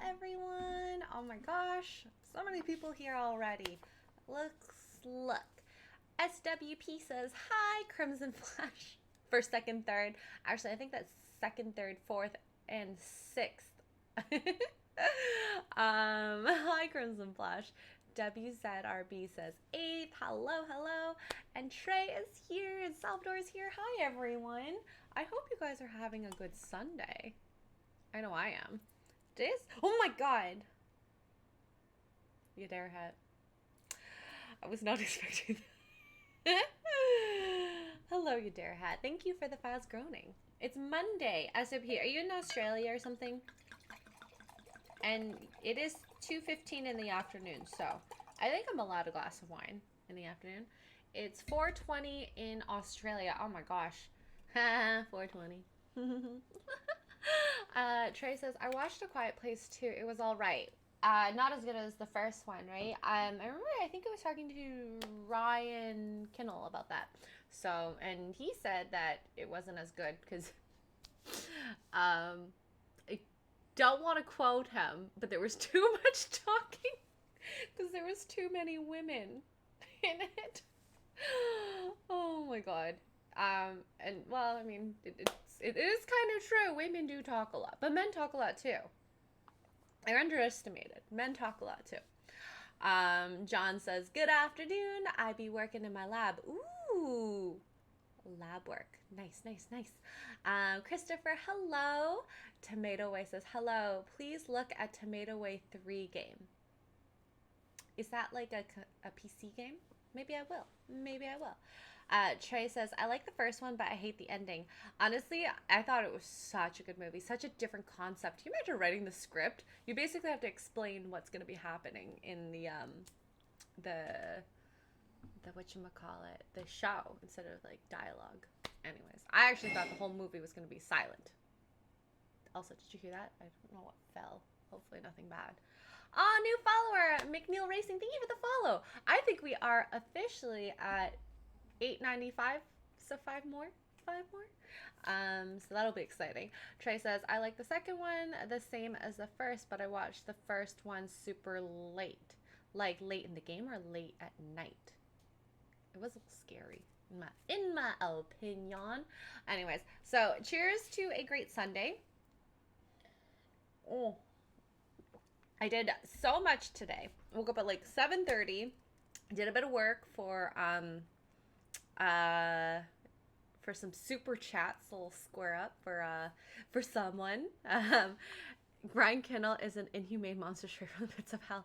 everyone. Oh my gosh, so many people here already. Look. SWP says, hi, Crimson Flash. First, second, third. Actually, I think that's second, third, fourth, and sixth. Hi, Crimson Flash. WZRB says eighth. Hello. And Trey is here, and Salvador is here. Hi, everyone. I hope you guys are having a good Sunday. I know I am. Oh my god. You dare hat. I was not expecting that. Hello, you dare hat. Thank you for the fast groaning. It's Monday. SOP, are you in Australia or something? And it is 2:15 in the afternoon, so I think I'm allowed a glass of wine in the afternoon. It's 4:20 in Australia. Oh my gosh. 4:20. Trey says, I watched A Quiet Place too. It was all right. Not as good as the first one, right? I remember, I think I was talking to Ryan Kinnell about that. So, and he said that it wasn't as good because, I don't want to quote him, but there was too much talking because there was too many women in it. Oh my god. And well, I mean, it is kind of true. Women do talk a lot, but men talk a lot too. They're underestimated. Men talk a lot too. John says, good afternoon. I be working in my lab. Ooh, lab work. Nice. Christopher, hello. Tomato Way says, hello. Please look at Tomato Way 3 game. Is that like a PC game? Maybe I will. Trey says, I like the first one, but I hate the ending. Honestly, I thought it was such a good movie, such a different concept. Can you imagine writing the script? You basically have to explain what's going to be happening in the whatchamacallit, the show, instead of like dialogue. Anyways, I actually thought the whole movie was going to be silent. Also, did you hear that? I don't know what fell. Hopefully nothing bad. New follower, McNeil Racing. Thank you for the follow. I think we are officially at 895, so five more. So that'll be exciting. Trey says, I like the second one the same as the first, but I watched the first one super late. Like late in the game or late at night. It was a little scary, in my opinion. Anyways, so cheers to a great Sunday. Oh, I did so much today. Woke up at like 7:30. Did a bit of work for some super chats. A little square up for someone. Brian Kinnell is an inhumane monster straight from the pits of hell.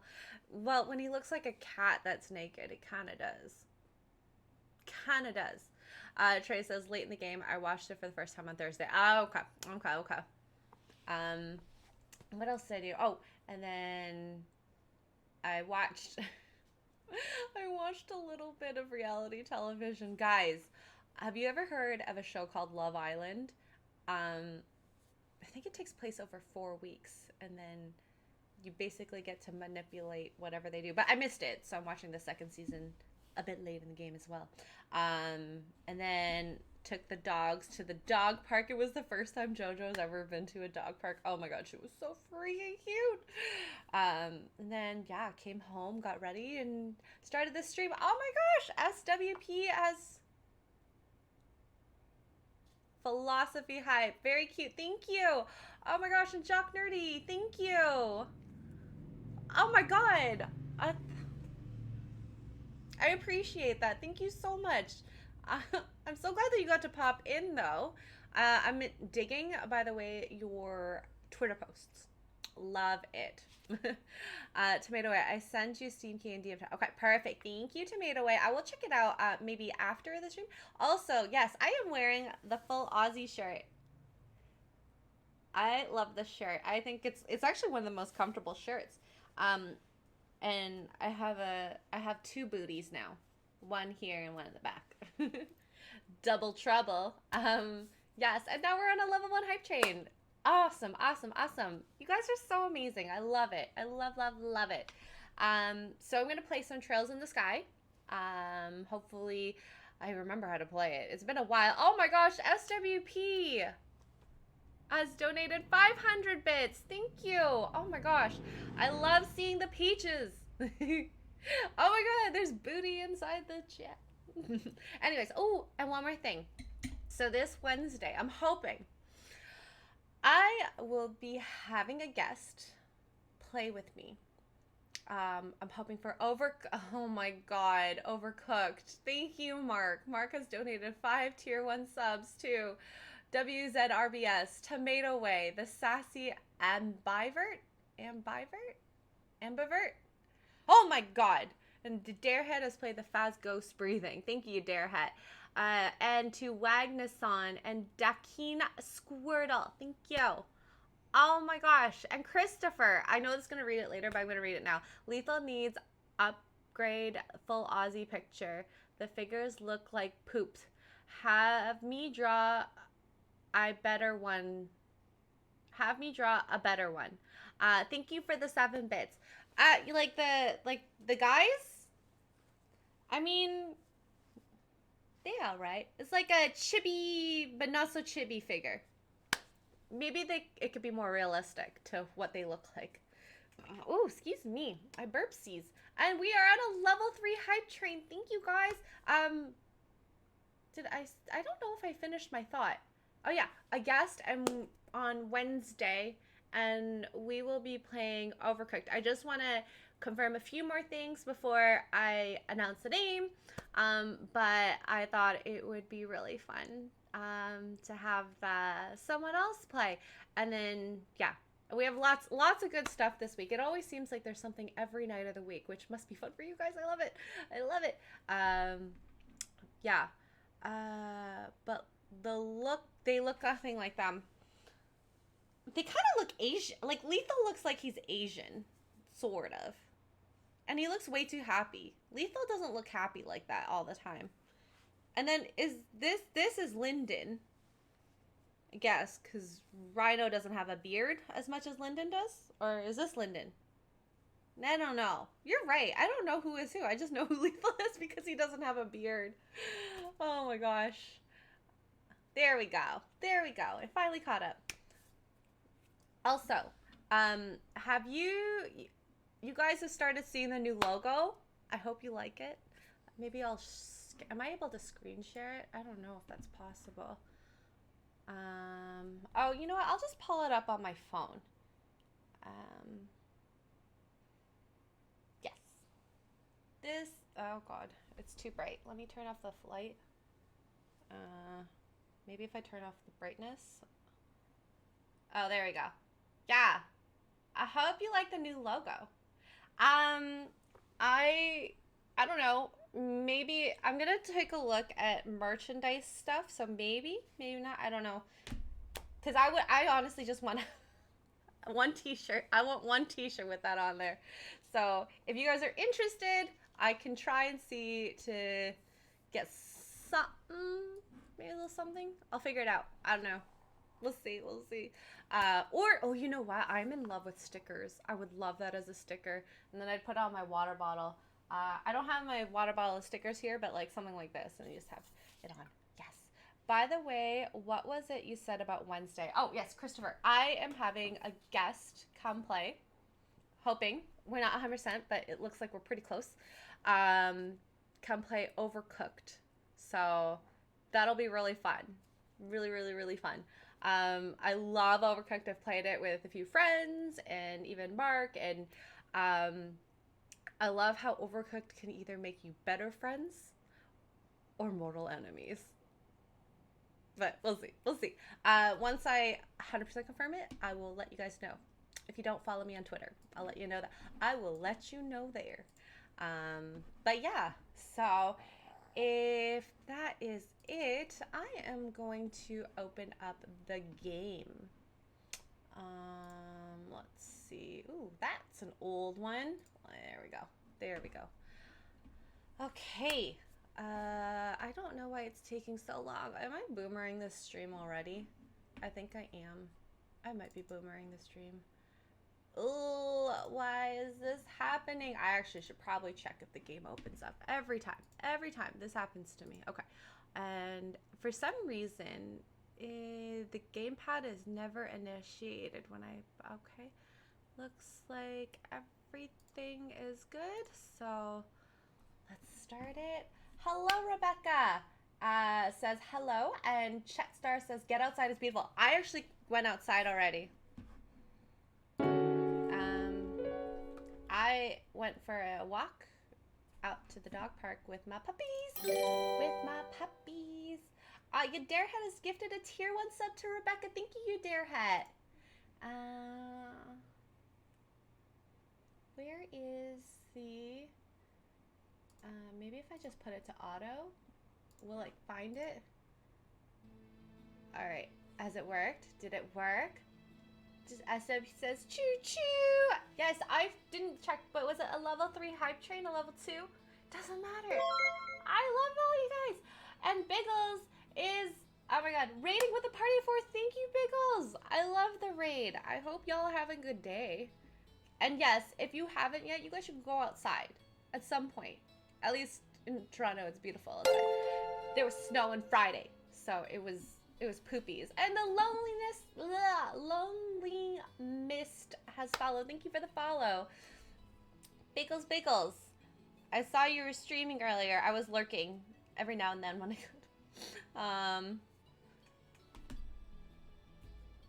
Well, when he looks like a cat that's naked, it kind of does. Trey says, late in the game, I watched it for the first time on Thursday. Oh, okay. What else did I do? Oh, and then I watched a little bit of reality television. Guys, have you ever heard of a show called Love Island? I think it takes place over 4 weeks, and then you basically get to manipulate whatever they do. But I missed it, so I'm watching the second season a bit late in the game as well. And then took the dogs to the dog park. It was the first time JoJo's ever been to a dog park. Oh my god, she was so freaking cute. And then came home, got ready, and started the stream. Oh my gosh, SWP as Philosophy Hype. Very cute. Thank you. Oh my gosh, and Jock Nerdy. Thank you. Oh my god. I appreciate that. Thank you so much. I'm so glad that you got to pop in, though. I'm digging, by the way, your Twitter posts. Love it. Tomato Way, I sent you Steam Key and DM. Okay, perfect. Thank you, Tomato Way. I will check it out maybe after the stream. Also, yes, I am wearing the full Aussie shirt. I love this shirt. I think it's actually one of the most comfortable shirts. And I have two booties now. One here and one in the back. Double trouble. Yes, and now we're on a level 1 hype train. Awesome. You guys are so amazing. I love it. I love it. So I'm gonna play some Trails in the Sky. Hopefully I remember how to play it. It's been a while. Oh my gosh, SWP. has donated 500 bits. Thank you. Oh my gosh. I love seeing the peaches. Oh my god, there's booty inside the chat. Anyways, oh, and one more thing. So this Wednesday, I'm hoping I will be having a guest play with me. I'm hoping for oh my god, Overcooked. Thank you, Mark. Mark has donated 5 tier 1 subs to WZRBS, Tomato Way, the Sassy Ambivert? Ambivert? Oh my god. And Darehead has played the Faz Ghost Breathing. Thank you, Darehead. And to Wagnason and Dakina Squirtle. Thank you. Oh my gosh. And Christopher. I know this is going to read it later, but I'm going to read it now. Lethal needs upgrade full Aussie picture. The figures look like poops. Have me draw a better one. Have me draw a better one. Thank you for the 7 bits. Like the guys? I mean, they all right. It's like a chibi, but not so chibi figure. Maybe it could be more realistic to what they look like. Oh, excuse me. I burpsies. And we are at a level 3 hype train. Thank you, guys. I don't know if I finished my thought. Oh yeah, a guest on Wednesday, and we will be playing Overcooked. I just want to confirm a few more things before I announce the name, but I thought it would be really fun to have someone else play. And then yeah, we have lots of good stuff this week. It always seems like there's something every night of the week, which must be fun for you guys. I love it. Yeah, but they look nothing like them. They kind of look Asian. Like Lethal looks like he's Asian, sort of. And he looks way too happy. Lethal doesn't look happy like that all the time. And then this is Lyndon. I guess, because Rhino doesn't have a beard as much as Lyndon does. Or is this Lyndon? I don't know. You're right. I don't know who is who. I just know who Lethal is because he doesn't have a beard. Oh my gosh. There we go. There we go. I finally caught up. Also, have you guys have started seeing the new logo? I hope you like it. Maybe am I able to screen share it? I don't know if that's possible. Oh, you know what? I'll just pull it up on my phone. Yes. Oh God, it's too bright. Let me turn off the light. Maybe if I turn off the brightness. Oh, there we go. Yeah. I hope you like the new logo. I don't know. Maybe I'm gonna take a look at merchandise stuff. So maybe not. I don't know. Cause I honestly just want one t-shirt. I want one t-shirt with that on there. So if you guys are interested, I can try and see to get something, maybe a little something. I'll figure it out. I don't know. We'll see. Or you know what? I'm in love with stickers. I would love that as a sticker. And then I'd put on my water bottle. I don't have my water bottle stickers here, but like something like this, and you just have it on. Yes. By the way, what was it you said about Wednesday? Oh yes, Christopher. I am having a guest come play. Hoping. We're not 100%, but it looks like we're pretty close. Come play Overcooked. So that'll be really fun. Really, really, really fun. I love Overcooked. I've played it with a few friends and even Mark, and I love how Overcooked can either make you better friends or mortal enemies. But we'll see. Once I 100% confirm it, I will let you guys know. If you don't follow me on Twitter, I'll let you know that. I will let you know there. But yeah, so if that is it, I am going to open up the game. Let's see. Ooh, that's an old one. There we go. Okay. I don't know why it's taking so long. Am I boomering this stream already? I think I am. I might be boomering the stream. Oh, why is this happening? I actually should probably check if the game opens up every time this happens to me. Okay. And for some reason The gamepad is never initiated when I, okay. Looks like everything is good. So let's start it. Hello, Rebecca. Says hello, and Chetstar says get outside is beautiful. I actually went outside already. I went for a walk out to the dog park with my puppies. Your Darehead has gifted a tier 1 sub to Rebecca. Thank you, Darehead. Where is the... maybe if I just put it to auto, will it find it? Alright, has it worked? Did it work? Just SW says choo choo. Yes, I didn't check, but was it a level 3 hype train, a level 2? Doesn't matter. I love all you guys. And Biggles is, oh my god, raiding with the party of 4. Thank you, Biggles. I love the raid. I hope y'all have a good day. And yes, if you haven't yet, you guys should go outside at some point. At least in Toronto, it's beautiful outside. There was snow on Friday, so it was poopies. And the lonely mist has followed. Thank you for the follow. Bagels. I saw you were streaming earlier. I was lurking every now and then when I could.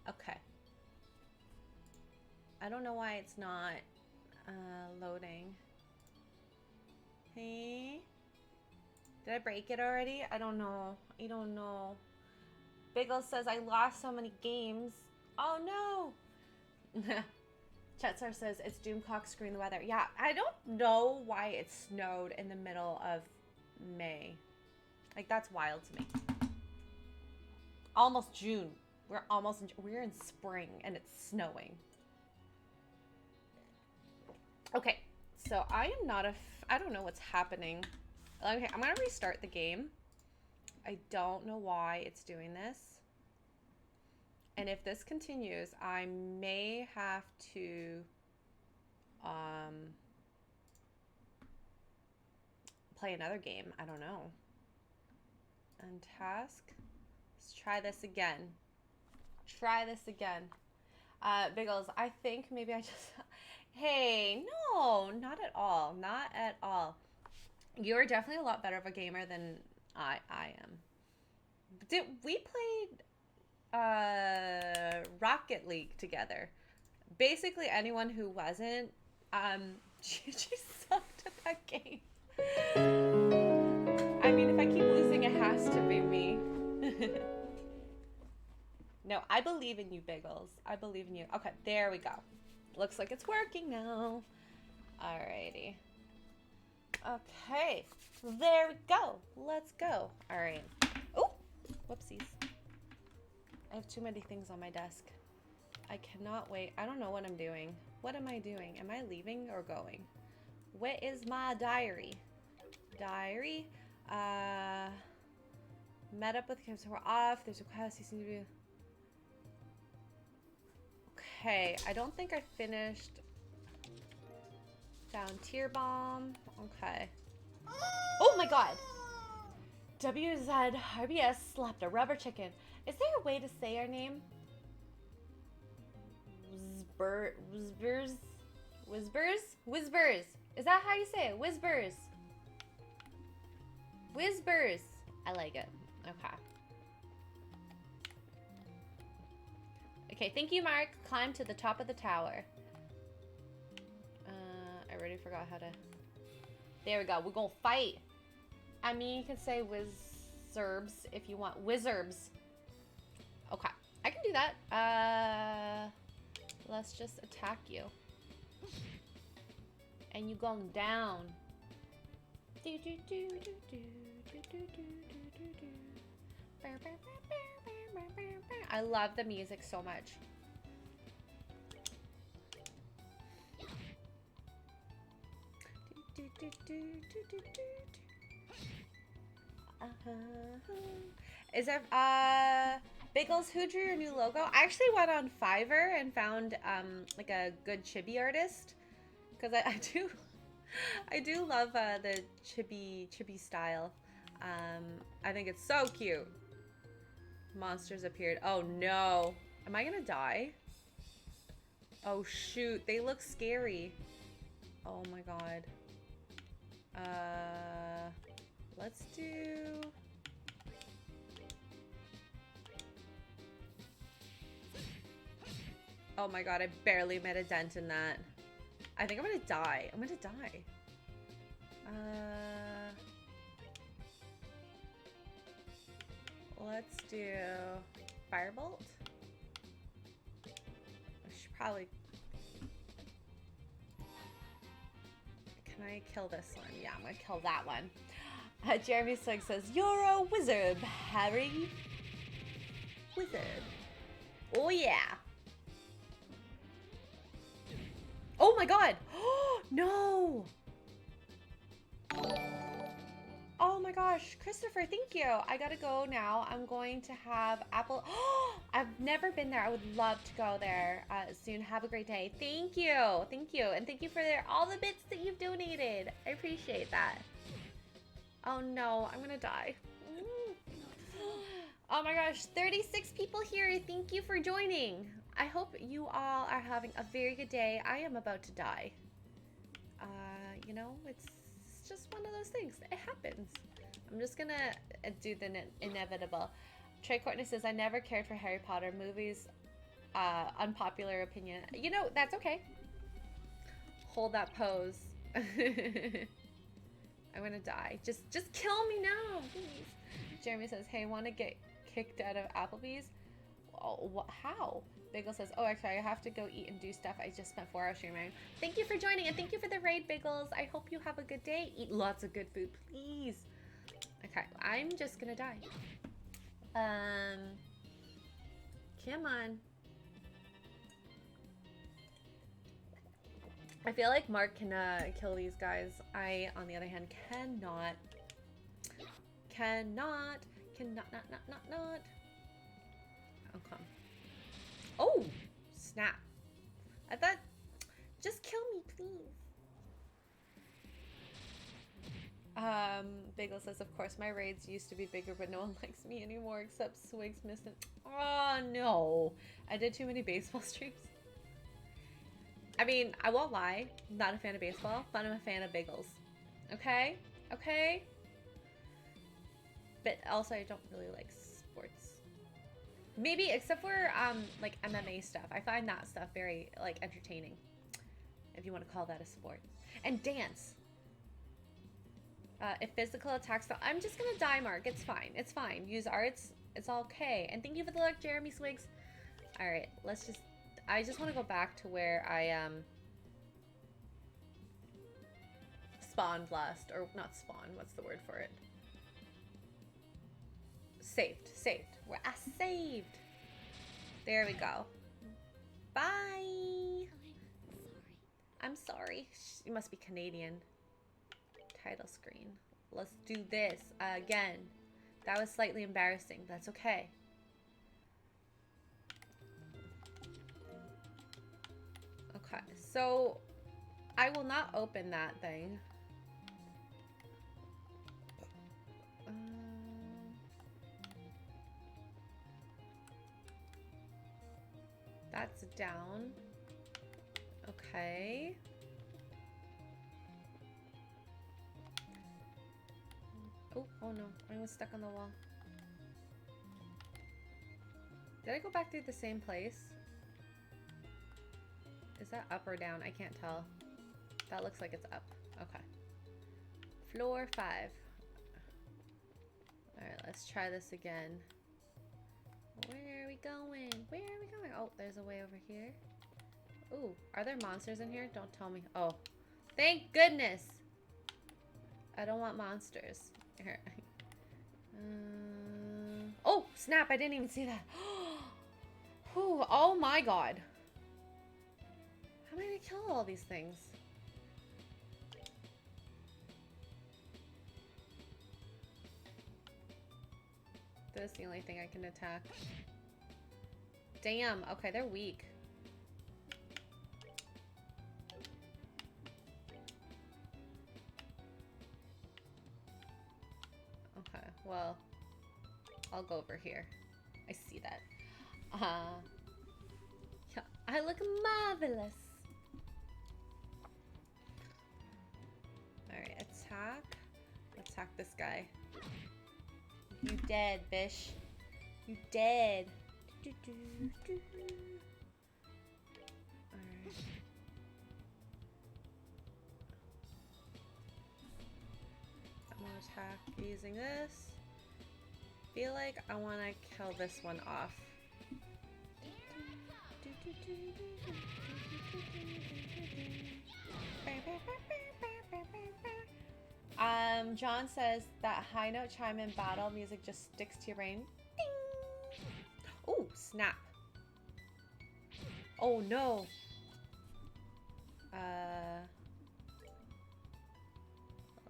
Okay. I don't know why it's not loading. Hey? Did I break it already? I don't know. Bagel says, I lost so many games. Oh no! Chetsar says, it's Doomcock screwing the weather. Yeah, I don't know why it snowed in the middle of May. Like, that's wild to me. Almost June. We're in spring and it's snowing. Okay, so I am not I don't know what's happening. Okay, I'm gonna restart the game. I don't know why it's doing this. And if this continues, I may have to play another game. I don't know. Untask. Let's try this again. Biggles, I think maybe I just... Hey, no, not at all. Not at all. You're definitely a lot better of a gamer than I am. We played Rocket League together. Basically anyone who wasn't, she sucked at that game. I mean, if I keep losing, it has to be me. No, I believe in you, Biggles. I believe in you. Okay, there we go. Looks like it's working now. Alrighty. Okay, there we go. Let's go. All right. Oh, whoopsies. I have too many things on my desk. I cannot wait. I don't know what I'm doing. What am I doing? Am I leaving or going? Where is my diary? Diary. Met up with kids who are off. There's a quest. He seems to be... Okay, I don't think I finished... Down tier bomb. Okay. Oh my god! WZ RBS slapped a rubber chicken. Is there a way to say our name? Whispers? Is that how you say it? Whispers. I like it. Okay. Okay, thank you, Mark. Climb to the top of the tower. I already forgot how to... There we go. We're gonna fight. I mean, you can say wizards if you want. Wizards. Okay. I can do that. Let's just attack you. And you going down. I love the music so much. Is there Biggles, who drew your new logo? I actually went on Fiverr and found like a good chibi artist, because I do love the chibi style. I think it's so cute. Monsters appeared. Oh no. Am I gonna die? Oh shoot, they look scary. Oh my god. Let's do... Oh my god, I barely made a dent in that. I think I'm gonna die. I'm gonna die. Let's do Firebolt. I should probably... Can I kill this one? Yeah, I'm gonna kill that one. Jeremy Swig says, "You're a wizard, Harry." Wizard. Oh yeah. Oh my god. No. Oh my gosh, Christopher, thank you. I gotta go now. I'm going to have apple. I've never been there. I would love to go there soon. Have a great day. Thank you. Thank you. And thank you for all the bits that you've donated. I appreciate that. Oh no, I'm gonna die. Oh my gosh, 36 people here. Thank you for joining. I hope you all are having a very good day. I am about to die. You know, it's just one of those things. It happens. I'm just gonna do the inevitable. Trey Courtney says, "I never cared for Harry Potter movies. Unpopular opinion." You know, that's okay. Hold that pose. I'm gonna die. Just kill me now, please. Jeremy says, "Hey, want to get kicked out of Applebee's?" Oh, what? How? Bagel says, "Oh, actually, I have to go eat and do stuff. I just spent 4 hours streaming." Thank you for joining, and thank you for the raid, Bagels. I hope you have a good day. Eat lots of good food, please. Okay, I'm just gonna die. Come on. I feel like Mark can kill these guys. I, on the other hand, cannot. Cannot. Not. Okay. Oh, snap. I thought, just kill me, please. Bagel says, "Of course, my raids used to be bigger, but no one likes me anymore except Swigs missed it." Oh, no. I did too many baseball streams. I mean, I won't lie. I'm not a fan of baseball, but I'm a fan of bagels. Okay? Okay? But also, I don't really like sports. Maybe, except for, like, MMA stuff. I find that stuff very, like, entertaining. If you want to call that a sport. And dance. If physical attacks... I'm just gonna die, Mark. It's fine. It's fine. Use arts. It's okay. And thank you for the luck, Jeremy Swigs. Alright, let's just... I just want to go back to where I, spawned last. Or, not spawned. What's the word for it? Saved. I saved. There we go. Bye. I'm sorry. You must be Canadian. Title screen. Let's do this again. That was slightly embarrassing. That's okay. Okay, so I will not open that thing. That's down. Okay. Oh no. I was stuck on the wall. Did I go back through the same place? Is that up or down? I can't tell. That looks like it's up. Okay. Floor 5. Alright, let's try this again. Where are we going? Where are we going? Oh, there's a way over here. Ooh, are there monsters in here? Don't tell me. Oh, thank goodness. I don't want monsters. Here. Oh, snap. I didn't even see that. Whew, oh my god. How am I gonna kill all these things? This is the only thing I can attack. Damn. Okay, they're weak. Okay, well, I'll go over here. I see that. Yeah, I look marvelous. Alright, attack. Attack this guy. You dead, bish. You dead. Alright. I'm gonna attack using this. Feel like I want to kill this one off. John says that high note chime in battle music just sticks to your brain. Ding! Oh, snap. Oh no.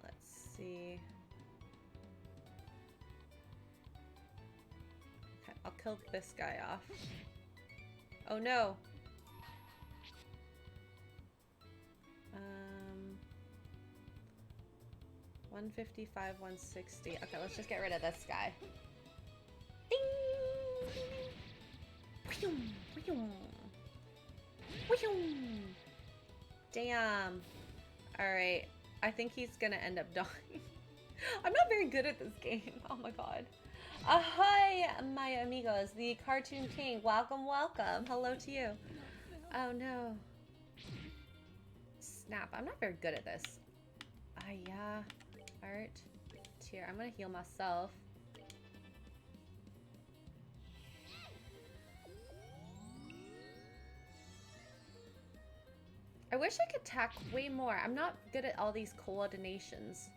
Let's see. Okay, I'll kill this guy off. Oh no. 155, 160. Okay, let's just get rid of this guy. Ding! Damn. Alright. I think he's gonna end up dying. I'm not very good at this game. Oh my god. Ahoy, my amigos. The Cartoon King. Welcome, welcome. Hello to you. Oh no. Snap. I'm not very good at this. Yeah. Art. Tier. I'm gonna heal myself. I wish I could attack way more. I'm not good at all these coordinations.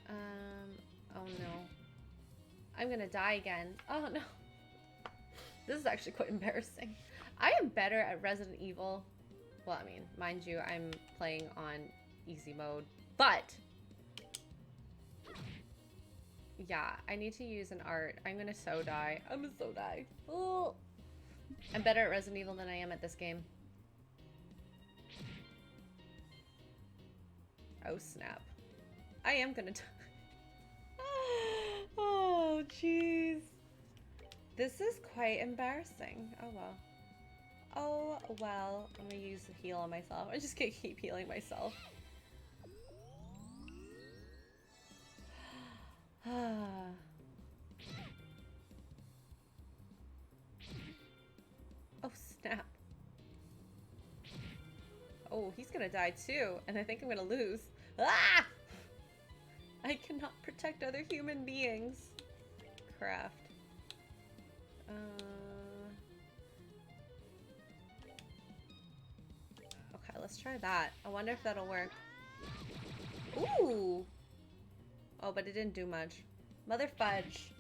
Oh no. I'm gonna die again. Oh no. This is actually quite embarrassing. I am better at Resident Evil. Well, I mean, mind you, I'm playing on easy mode, but yeah, I need to use an art. I'm gonna so die. I'm gonna so die. Oh. I'm better at Resident Evil than I am at this game. Oh snap. I am gonna die. Oh jeez. This is quite embarrassing. Oh well. Oh well. I'm gonna use the heal on myself. I'm just gonna keep healing myself. Oh snap. Oh, he's gonna die too, and I think I'm gonna lose. Ah! I cannot protect other human beings. Craft. Okay, let's try that. I wonder if that'll work. Ooh! Oh, but it didn't do much. Mother fudge.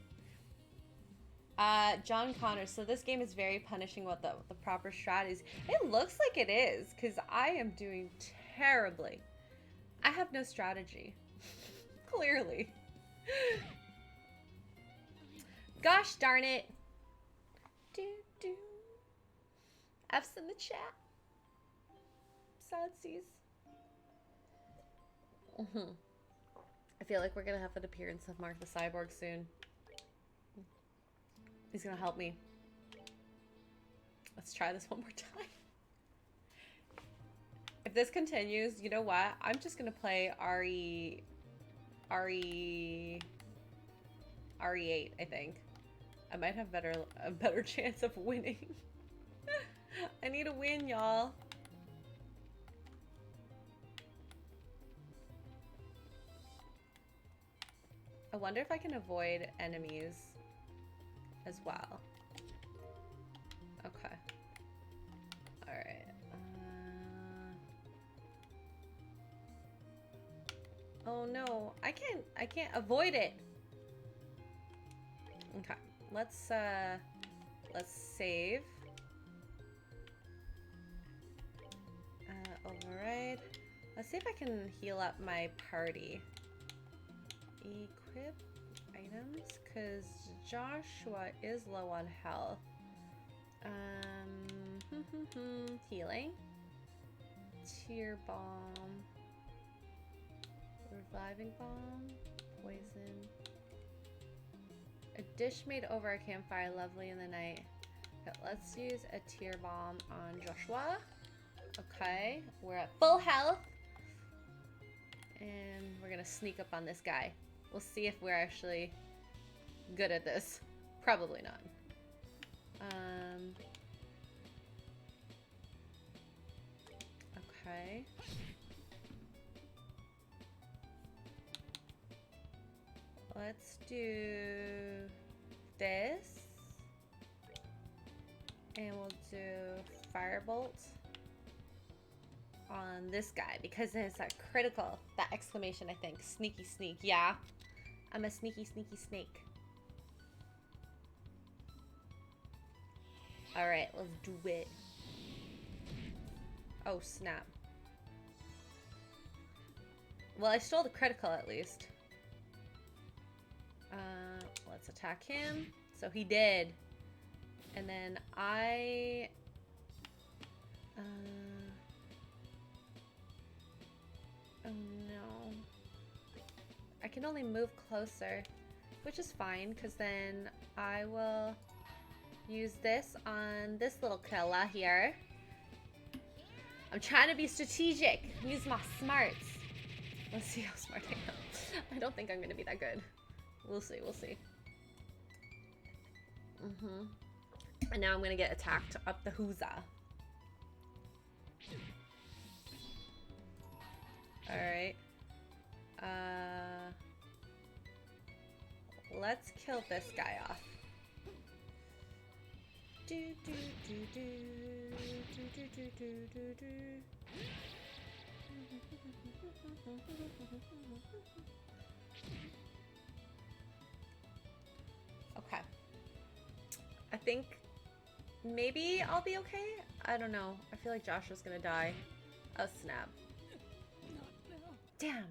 John Connor. So this game is very punishing what the proper strat is. It looks like it is, because I am doing terribly. I have no strategy. Clearly. Gosh darn it. Do. F's in the chat. Sadsies. I feel like we're gonna have an appearance of Mark the Cyborg soon. He's gonna help me. Let's try this one more time. If this continues, you know what? I'm just gonna play RE8, I think. I might have a better chance of winning. I need a win, y'all. I wonder if I can avoid enemies as well. Okay. Alright. Oh no, I can't avoid it. Okay, let's save. Override. Let's see if I can heal up my party. Equip items, because Joshua is low on health. Healing. Tear bomb. Reviving bomb. Poison. A dish made over a campfire, lovely in the night. Okay, let's use a tear bomb on Joshua. Okay, we're at full health. And we're gonna sneak up on this guy. We'll see if we're actually good at this. Probably not. Okay. Let's do this. And we'll do firebolt on this guy because it's a critical, that exclamation, I think. Sneaky sneak, yeah. I'm a sneaky snake. Alright, let's do it. Oh, snap. Well, I stole the critical at least. Let's attack him. So he did. And then I... oh no. I can only move closer, which is fine, because then I will use this on this little killer here. I'm trying to be strategic. Use my smarts. Let's see how smart I am. I don't think I'm going to be that good. We'll see, we'll see. And now I'm going to get attacked up the hooza. Alright. Let's kill this guy off. Okay. I think maybe I'll be okay. I don't know. I feel like Joshua's gonna die. Oh, snap. Damn.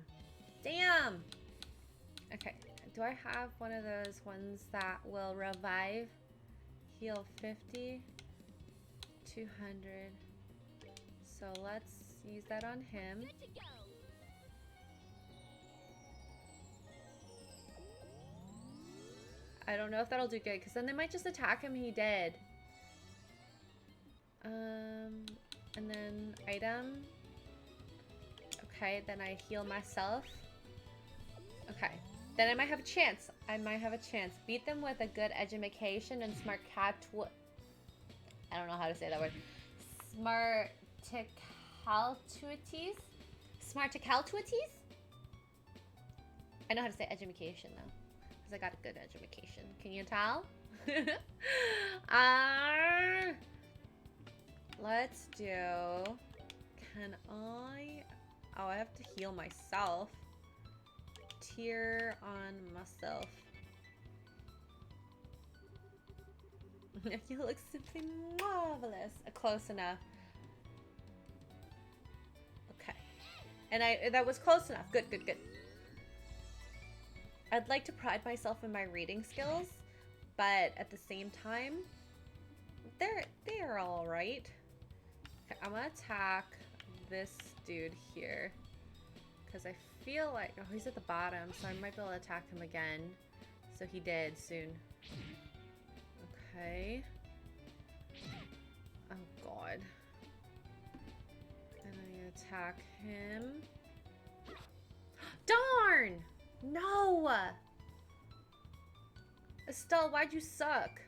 Damn. Okay. Do I have one of those ones that will revive? Heal 50. 200. So let's use that on him. I don't know if that'll do good, because then they might just attack him. He did. And then item. Okay, then I heal myself. Okay, then I might have a chance. I might have a chance. Beat them with a good education and smart cat. I don't know how to say that word. Smarticaltuities? Smarticaltuities? I know how to say education though, because I got a good education. Can you tell? Let's do... Can I... Oh, I have to heal myself. Tear on myself. You look simply marvelous. Close enough. Okay. And that was close enough. Good, good, good. I'd like to pride myself in my reading skills, but at the same time, they're all right. Okay, I'm gonna attack this dude here because I feel like, oh, he's at the bottom, so I might be able to attack him again. So he did soon. Okay. Oh god. And I attack him. Darn! No! Estelle, why'd you suck?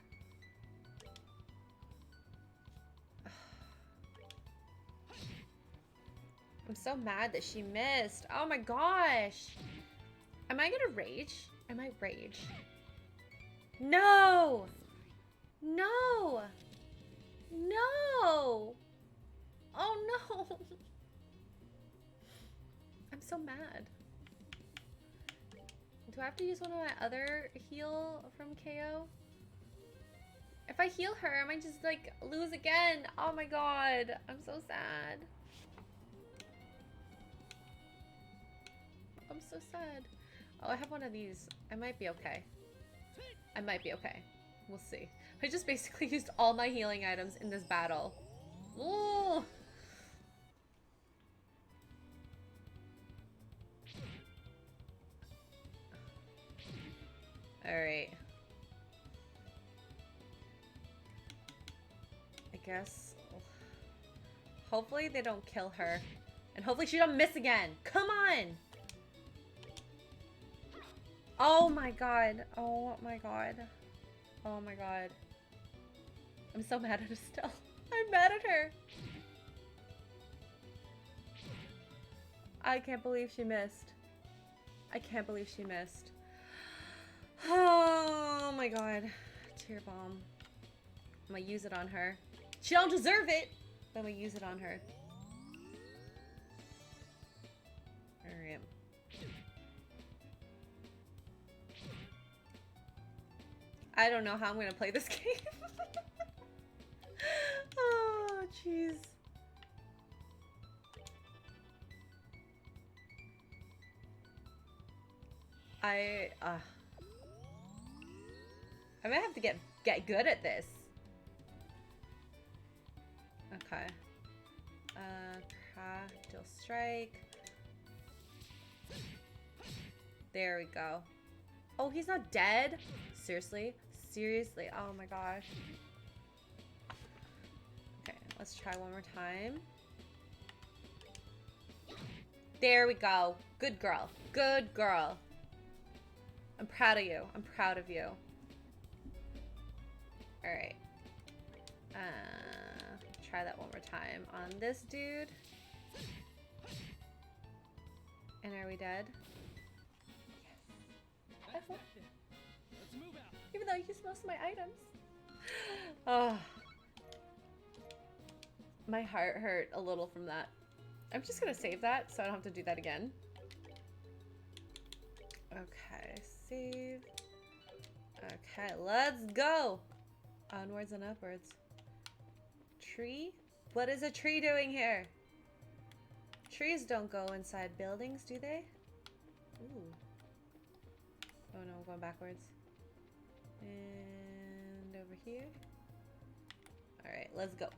I'm so mad that she missed. Oh my gosh. Am I gonna rage? I might rage. No! No! No! Oh no! I'm so mad. Do I have to use one of my other heal from KO? If I heal her, I might just like lose again. Oh my god. I'm so sad. I'm so sad. Oh, I have one of these. I might be okay. I might be okay. We'll see. I just basically used all my healing items in this battle. Ooh. Alright. guess. Hopefully they don't kill her. And hopefully she don't miss again. Come on! Oh my god. Oh my god. Oh my god. I'm so mad at her still. I'm mad at her. I can't believe she missed. I can't believe she missed. Oh my god. Tear bomb. I'm gonna use it on her. She don't deserve it, but I'm gonna use it on her. Alright. I don't know how I'm gonna play this game. Oh, jeez. I might have to get good at this. Okay. Craftal strike. There we go. Oh, he's not dead? Seriously? Seriously? Oh my gosh. Okay, let's try one more time. There we go. Good girl. Good girl. I'm proud of you. I'm proud of you. Alright. Try that one more time on this dude. And are we dead? Yes. Let's move out. Even though I used most of my items. Oh. My heart hurt a little from that. I'm just gonna save that so I don't have to do that again. Okay, save. Okay, let's go. Onwards and upwards. Tree? What is a tree doing here? Trees don't go inside buildings, do they? Ooh. Oh no, I'm going backwards. And over here. Alright, let's go.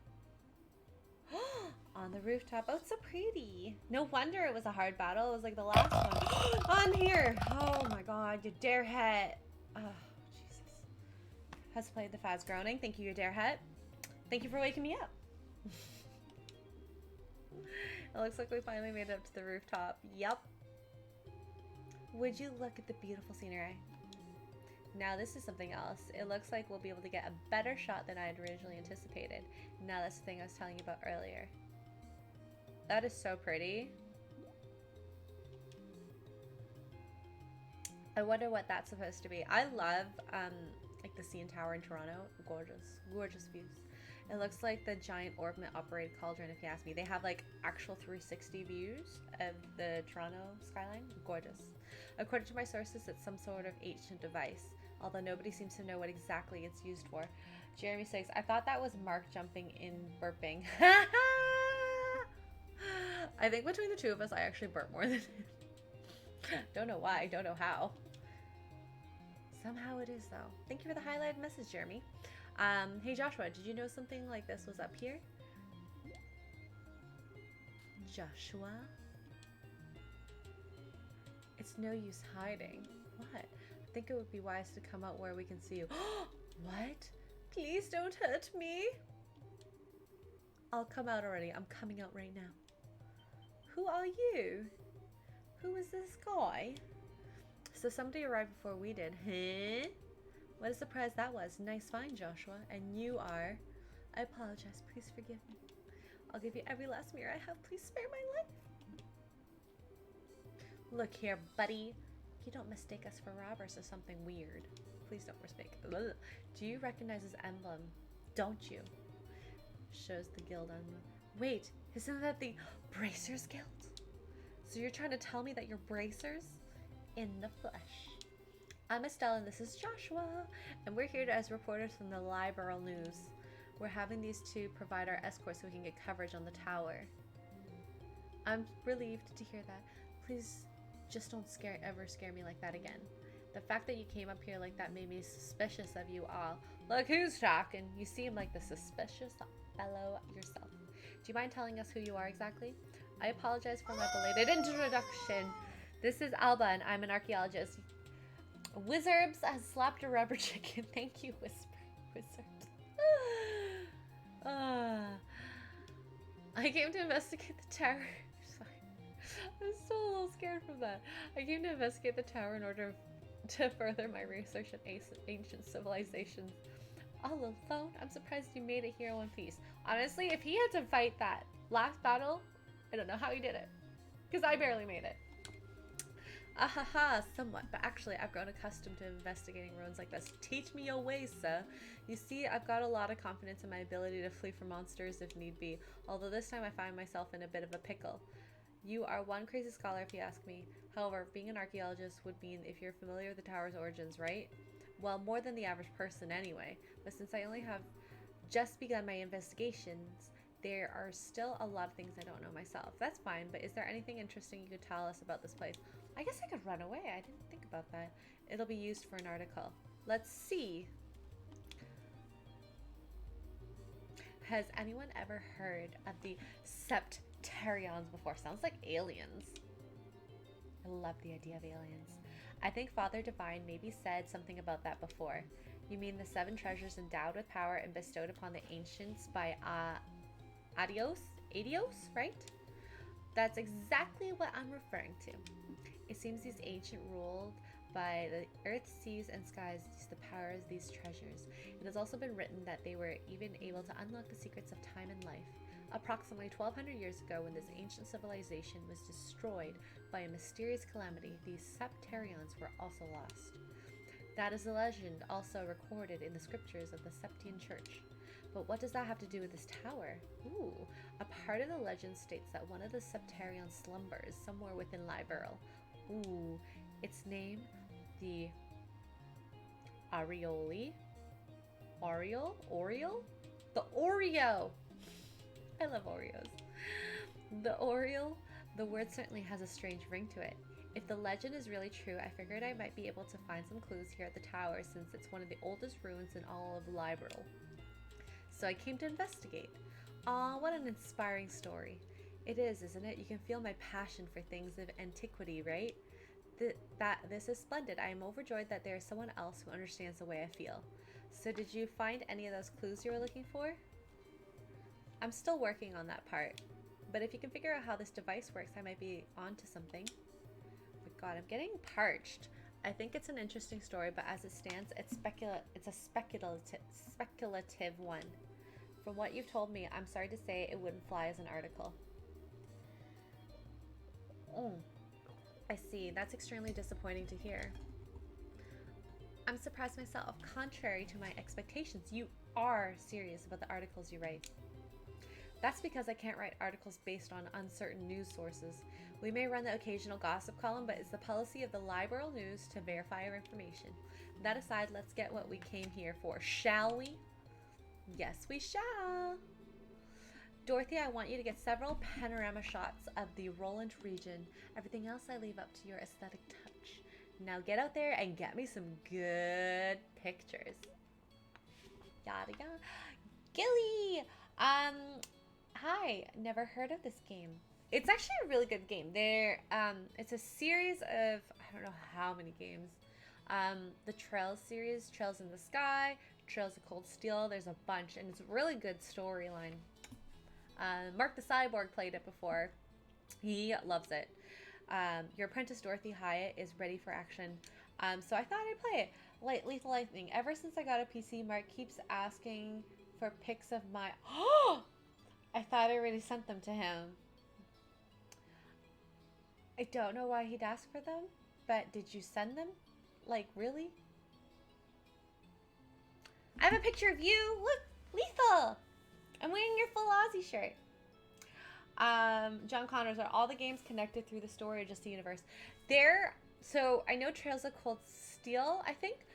On the rooftop. Oh, it's so pretty. No wonder it was a hard battle. It was like the last one. On here. Oh my god, you darehead. Oh, Jesus. Has played the Faz groaning. Thank you, you darehead. Thank you for waking me up. It looks like we finally made it up to the rooftop. Yep. Would you look at the beautiful scenery? Now this is something else. It looks like we'll be able to get a better shot than I had originally anticipated. Now that's the thing I was telling you about earlier. That is so pretty. I wonder what that's supposed to be. I love like the CN Tower in Toronto. Gorgeous, gorgeous views. It looks like the giant orbit operated cauldron, if you ask me. They have like actual 360 views of the Toronto skyline. Gorgeous. According to my sources, it's some sort of ancient device, although nobody seems to know what exactly it's used for. Jeremy says, I thought that was Mark jumping in burping. I think between the two of us, I actually burp more than him. Don't know why, don't know how. Somehow it is, though. Thank you for the highlighted message, Jeremy. Hey Joshua, did you know something like this was up here? Joshua? It's no use hiding. What? I think it would be wise to come out where we can see you. What? Please don't hurt me. I'll come out already. I'm coming out right now. Who are you? Who is this guy? So somebody arrived before we did. Huh? What a surprise that was. Nice find, Joshua. And you are... I apologize. Please forgive me. I'll give you every last mirror I have. Please spare my life. Look here, buddy. You don't mistake us for robbers or something weird. Please don't mistake. Ugh. Do you recognize his emblem? Don't you? Shows the guild emblem. Wait, isn't that the Bracers Guild? So you're trying to tell me that you're bracers? In the flesh. I'm Estelle and this is Joshua, and we're here as reporters from the Liberal News. We're having these two provide our escort so we can get coverage on the tower. I'm relieved to hear that. Please just don't ever scare me like that again. The fact that you came up here like that made me suspicious of you all. Look who's talking. You seem like the suspicious fellow yourself. Do you mind telling us who you are exactly? I apologize for my belated introduction. This is Alba and I'm an archaeologist. Wizards has slapped a rubber chicken. Thank you, Wizards. Uh, I came to investigate the tower. Sorry. I'm still a little scared from that. I came to investigate the tower in order to further my research on ancient civilizations. All alone? I'm surprised you made it here in one piece. Honestly, if he had to fight that last battle, I don't know how he did it. Because I barely made it. Ahaha, somewhat, but actually I've grown accustomed to investigating ruins like this. Teach me your ways, sir. You see, I've got a lot of confidence in my ability to flee from monsters if need be, although this time I find myself in a bit of a pickle. You are one crazy scholar if you ask me. However, being an archaeologist would mean if you're familiar with the tower's origins, right? Well, more than the average person anyway, but since I only have just begun my investigations, there are still a lot of things I don't know myself. That's fine, but is there anything interesting you could tell us about this place? I guess I could run away. I didn't think about that. It'll be used for an article. Let's see. Has anyone ever heard of the Septarians before? Sounds like aliens. I love the idea of aliens. I think Father Divine maybe said something about that before. You mean the 7 treasures endowed with power and bestowed upon the ancients by Adios, right? That's exactly what I'm referring to. It seems these ancient ruled by the earth, seas, and skies used the power of these treasures. It has also been written that they were even able to unlock the secrets of time and life. Approximately 1200 years ago, when this ancient civilization was destroyed by a mysterious calamity, these Septarians were also lost. That is a legend also recorded in the scriptures of the Septian Church. But what does that have to do with this tower? Ooh, a part of the legend states that one of the Septarians slumbers somewhere within Liberl. Ooh, its name, the Arioli? Oriole? The Oreo! I love Oreos. The Oriole, the word certainly has a strange ring to it. If the legend is really true, I figured I might be able to find some clues here at the tower since it's one of the oldest ruins in all of Liberl. So I came to investigate. Aw, what an inspiring story. It is, isn't it? You can feel my passion for things of antiquity, right? This is splendid. I am overjoyed that there is someone else who understands the way I feel. So did you find any of those clues you were looking for? I'm still working on that part. But if you can figure out how this device works, I might be onto something. But God, I'm getting parched. I think it's an interesting story, but as it stands, it's a speculative one. From what you've told me, I'm sorry to say it wouldn't fly as an article. Oh, I see. That's extremely disappointing to hear. I'm surprised myself. Contrary to my expectations, you are serious about the articles you write. That's because I can't write articles based on uncertain news sources. We may run the occasional gossip column, but it's the policy of the Liberal News to verify our information. That aside, let's get what we came here for, shall we? Yes, we shall. Dorothy, I want you to get several panorama shots of the Roland region. Everything else I leave up to your aesthetic touch. Now get out there and get me some good pictures. Yada yada. Gilly! Hi, never heard of this game. It's actually a really good game. It's a series of, I don't know how many games. The Trails series, Trails in the Sky, Trails of Cold Steel, there's a bunch, and it's a really good storyline. Mark the Cyborg played it before. He loves it. Your apprentice Dorothy Hyatt is ready for action. So I thought I'd play it. Lethal Lightning. Ever since I got a PC, Mark keeps asking for pics of my... I thought I already sent them to him. I don't know why he'd ask for them, but did you send them? Like, really? I have a picture of you. Look, Lethal. I'm wearing your full Aussie shirt. John Connors, are all the games connected through the story or just the universe? So I know Trails of Cold Steel, I think.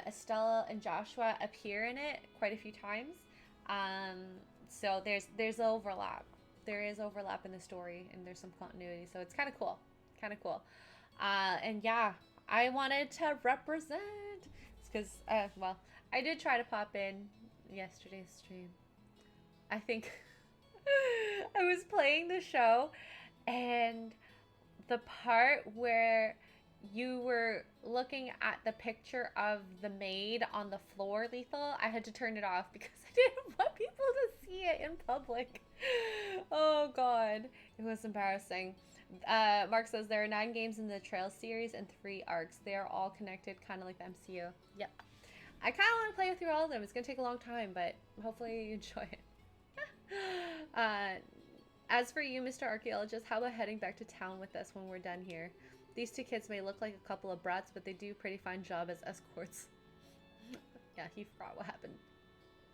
Estella and Joshua appear in it quite a few times. So there's overlap. There is overlap in the story, and there's some continuity, so it's kind of cool. And yeah, I wanted to represent. It's because, well, I did try to pop in yesterday's stream. I think I was playing the show, and the part where you were looking at the picture of the maid on the floor, Lethal, I had to turn it off because I didn't want people to see it in public. Oh god, it was embarrassing. Mark says there are 9 games in the Trail series and 3 arcs. They are all connected, kind of like the MCU. Yep. I kind of want to play through all of them. It's going to take a long time, but hopefully you enjoy it. As for you, Mr. Archaeologist, how about heading back to town with us when we're done here? These 2 kids may look like a couple of brats, but they do a pretty fine job as escorts. Yeah, he forgot what happened.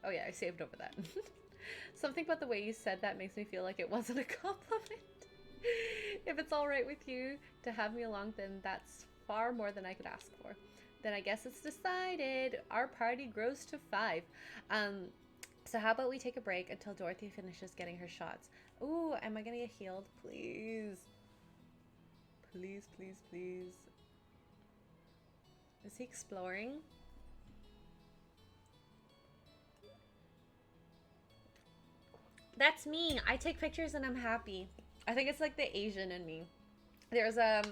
Oh yeah, I saved over that. Something about the way you said that makes me feel like it wasn't a compliment. If it's alright with you to have me along, then that's far more than I could ask for. Then I guess it's decided. Our party grows to 5. So how about we take a break until Dorothy finishes getting her shots? Ooh, am I gonna get healed? Please. Please, please, please. Is he exploring? That's me. I take pictures and I'm happy. I think it's like the Asian in me. There's an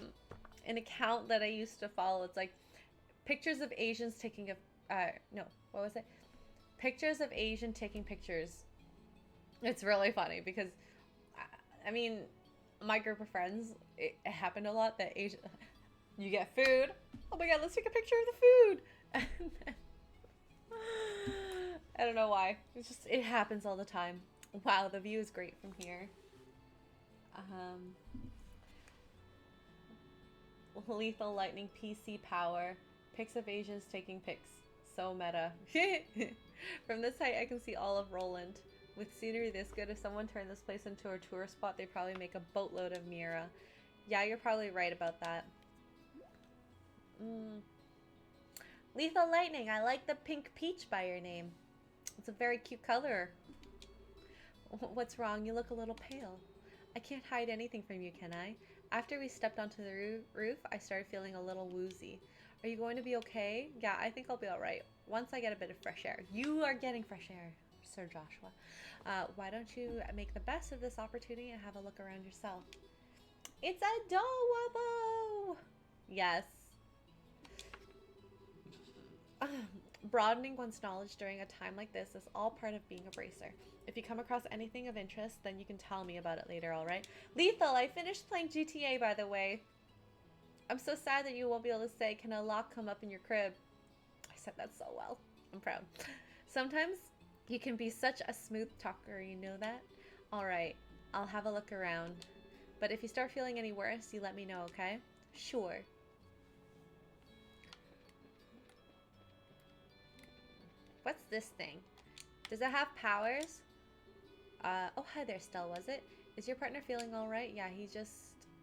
account that I used to follow. It's like pictures of Asians taking no, what was it? Pictures of Asian taking pictures. It's really funny because, I mean, my group of friends, it happened a lot that Asian, you get food. Oh my god, let's take a picture of the food. I don't know why. It's just, it happens all the time. Wow, the view is great from here. Lethal lightning PC power. Pics of Asians taking pics. So meta. From this height, I can see all of Roland. With scenery this good, if someone turned this place into a tourist spot, they'd probably make a boatload of Mira. Yeah, you're probably right about that. Lethal lightning. I like the pink peach by your name. It's a very cute color. What's wrong? You look a little pale. I can't hide anything from you, can I? After we stepped onto the roof, I started feeling a little woozy. Are you going to be okay? Yeah, I think I'll be alright. Once I get a bit of fresh air. You are getting fresh air, Sir Joshua. Why don't you make the best of this opportunity and have a look around yourself? It's adorable! Yes. Broadening one's knowledge during a time like this is all part of being a bracer. If you come across anything of interest, then you can tell me about it later, alright? Lethal, I finished playing GTA, by the way. I'm so sad that you won't be able to say, can a lock come up in your crib? I said that so well. I'm proud. Sometimes you can be such a smooth talker, you know that? Alright, I'll have a look around. But if you start feeling any worse, you let me know, okay? Sure. What's this thing? Does it have powers? Oh, hi there, Stell, was it? Is your partner feeling alright? Yeah, he just